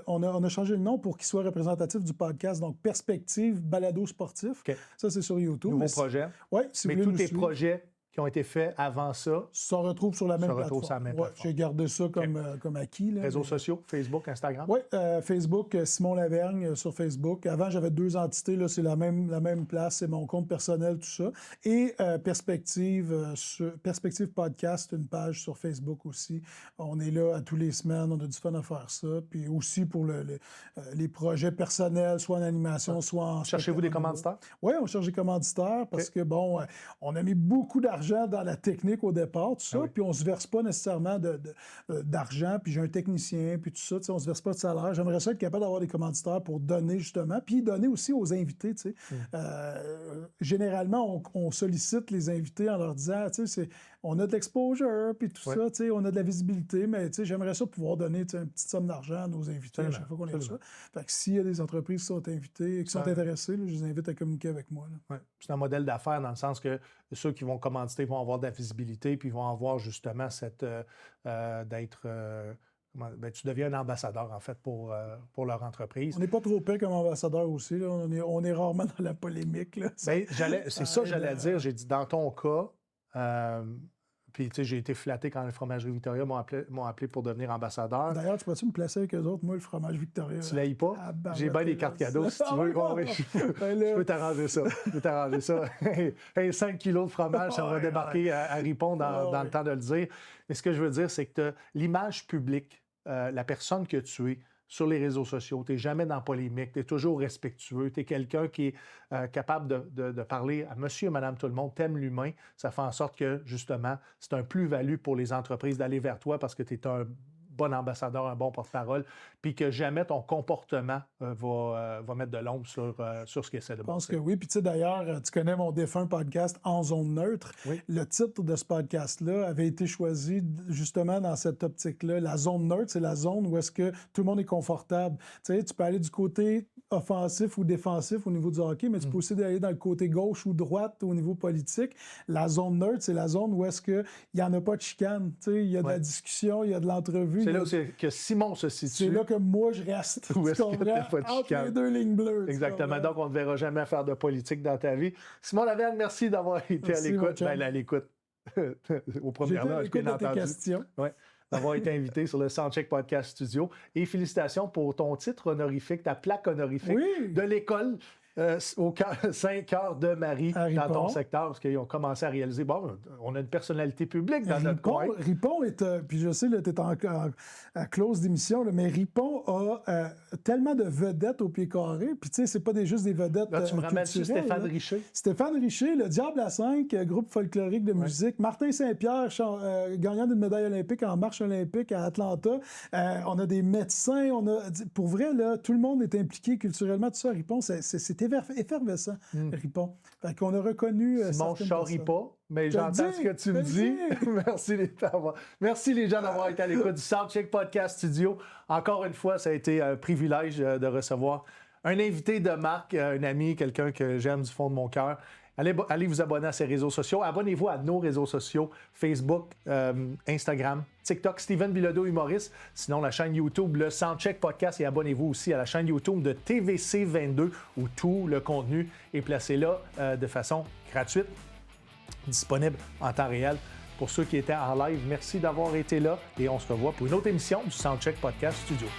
on a changé le nom pour qu'il soit représentatif du podcast, donc Perspective Balado Sportif. Okay. Ça, c'est sur YouTube. Nouveau projet. Oui, si mais vous voulez tous tes projets qui ont été faits avant ça se retrouvent sur la même plateforme. J'ai gardé ça comme acquis. Là, réseaux sociaux, Facebook, Instagram? Oui, Facebook, Simon Lavergne sur Facebook. Avant, j'avais 2 entités. Là, c'est la même place. C'est mon compte personnel, tout ça. Et Perspective Podcast, une page sur Facebook aussi. On est là à tous les semaines. On a du fun à faire ça. Puis aussi pour les projets personnels, soit en animation, soit en... Cherchez-vous des commanditaires? Oui, on cherche des commanditaires parce que, on a mis beaucoup d'argent d'argent dans la technique au départ, tout ça, oui. puis on se verse pas nécessairement d'argent, puis j'ai un technicien, puis tout ça, tu sais, on se verse pas de salaire. J'aimerais ça être capable d'avoir des commanditaires pour donner justement, puis donner aussi aux invités, tu sais. Généralement, on sollicite les invités en leur disant, tu sais, on a de l'exposure, puis tout ça, tu sais, on a de la visibilité, mais tu sais, j'aimerais ça pouvoir donner une petite somme d'argent à nos invités à chaque fois qu'on est ça. Fait que s'il y a des entreprises qui sont invitées et qui sont intéressées, là, je les invite à communiquer avec moi. Ouais. C'est un modèle d'affaires dans le sens que ceux qui vont commanditer vont avoir de la visibilité, puis vont avoir justement cette d'être... tu deviens un ambassadeur, en fait, pour leur entreprise. On n'est pas trop pire comme ambassadeur aussi. Là. On est rarement dans la polémique. Là. C'est ça que j'allais dire. J'ai dit, dans ton cas, puis tu sais, j'ai été flatté quand le Fromagerie Victoria m'ont appelé pour devenir ambassadeur. D'ailleurs, tu peux-tu me placer avec eux autres, moi, le Fromage Victoria? Tu l'haïs pas? J'ai bien des cartes cadeaux, si tu veux. Je peux t'arranger ça. 5 kilos de fromage, ça va débarquer à Ripon dans le temps de le dire. Mais ce que je veux dire, c'est que l'image publique, la personne que tu es sur les réseaux sociaux, tu n'es jamais dans la polémique, tu es toujours respectueux, tu es quelqu'un qui est capable de parler à monsieur et madame tout le monde, t'aimes l'humain, ça fait en sorte que, justement, c'est un plus-value pour les entreprises d'aller vers toi parce que tu es un bon ambassadeur, un bon porte-parole, puis que jamais ton comportement va mettre de l'ombre sur ce qu'il essaie de bâtir. Je pense que oui. Puis tu sais, d'ailleurs, tu connais mon défunt podcast En zone neutre. Oui. Le titre de ce podcast-là avait été choisi justement dans cette optique-là. La zone neutre, c'est la zone où est-ce que tout le monde est confortable. Tu sais, tu peux aller du côté offensif ou défensif au niveau du hockey, mais tu peux aussi aller dans le côté gauche ou droite au niveau politique. La zone neutre, c'est la zone où est-ce qu'il n'y en a pas de chicane. Tu sais, il y a de la discussion, il y a de l'entrevue. C'est là où que Simon se situe. C'est là que moi, je reste. Où est-ce que t'as pas de entre chicane? les deux lignes bleues. Exactement. Donc, on ne te verra jamais faire de politique dans ta vie. Simon Lavergne, merci d'avoir été à l'écoute. À l'écoute. Au premier rang, bien entendu. Ouais. D'avoir été invité sur le Soundcheck Podcast Studio. Et félicitations pour ton titre honorifique, ta plaque honorifique de l'école. Au 5 heures de Marie dans ton secteur, parce qu'ils ont commencé à réaliser, bon, on a une personnalité publique dans notre coin. Ripon est, puis je sais, tu es en close d'émission, mais Ripon a tellement de vedettes au pied carré, puis tu sais, c'est pas juste des vedettes. Là, tu me ramènes sur Stéphane Richer. Stéphane Richer, le Diable à 5, groupe folklorique de musique. Martin Saint-Pierre, gagnant d'une médaille olympique en marche olympique à Atlanta. On a des médecins, pour vrai, là, tout le monde est impliqué culturellement, tout ça. Ripon, c'était effervescent, Ripon. Fait qu'on a reconnu. Simon, je charrie pas, mais j'entends ce que tu me dis. Merci les gens d'avoir été à l'écoute du Soundcheck Podcast Studio. Encore une fois, ça a été un privilège de recevoir un invité de marque, un ami, quelqu'un que j'aime du fond de mon cœur. Allez vous abonner à ses réseaux sociaux. Abonnez-vous à nos réseaux sociaux, Facebook, Instagram, TikTok, Steven Bilodeau humoriste. Sinon, la chaîne YouTube, le Soundcheck Podcast. Et abonnez-vous aussi à la chaîne YouTube de TVC22 où tout le contenu est placé là de façon gratuite, disponible en temps réel. Pour ceux qui étaient en live, merci d'avoir été là et on se revoit pour une autre émission du Soundcheck Podcast Studio.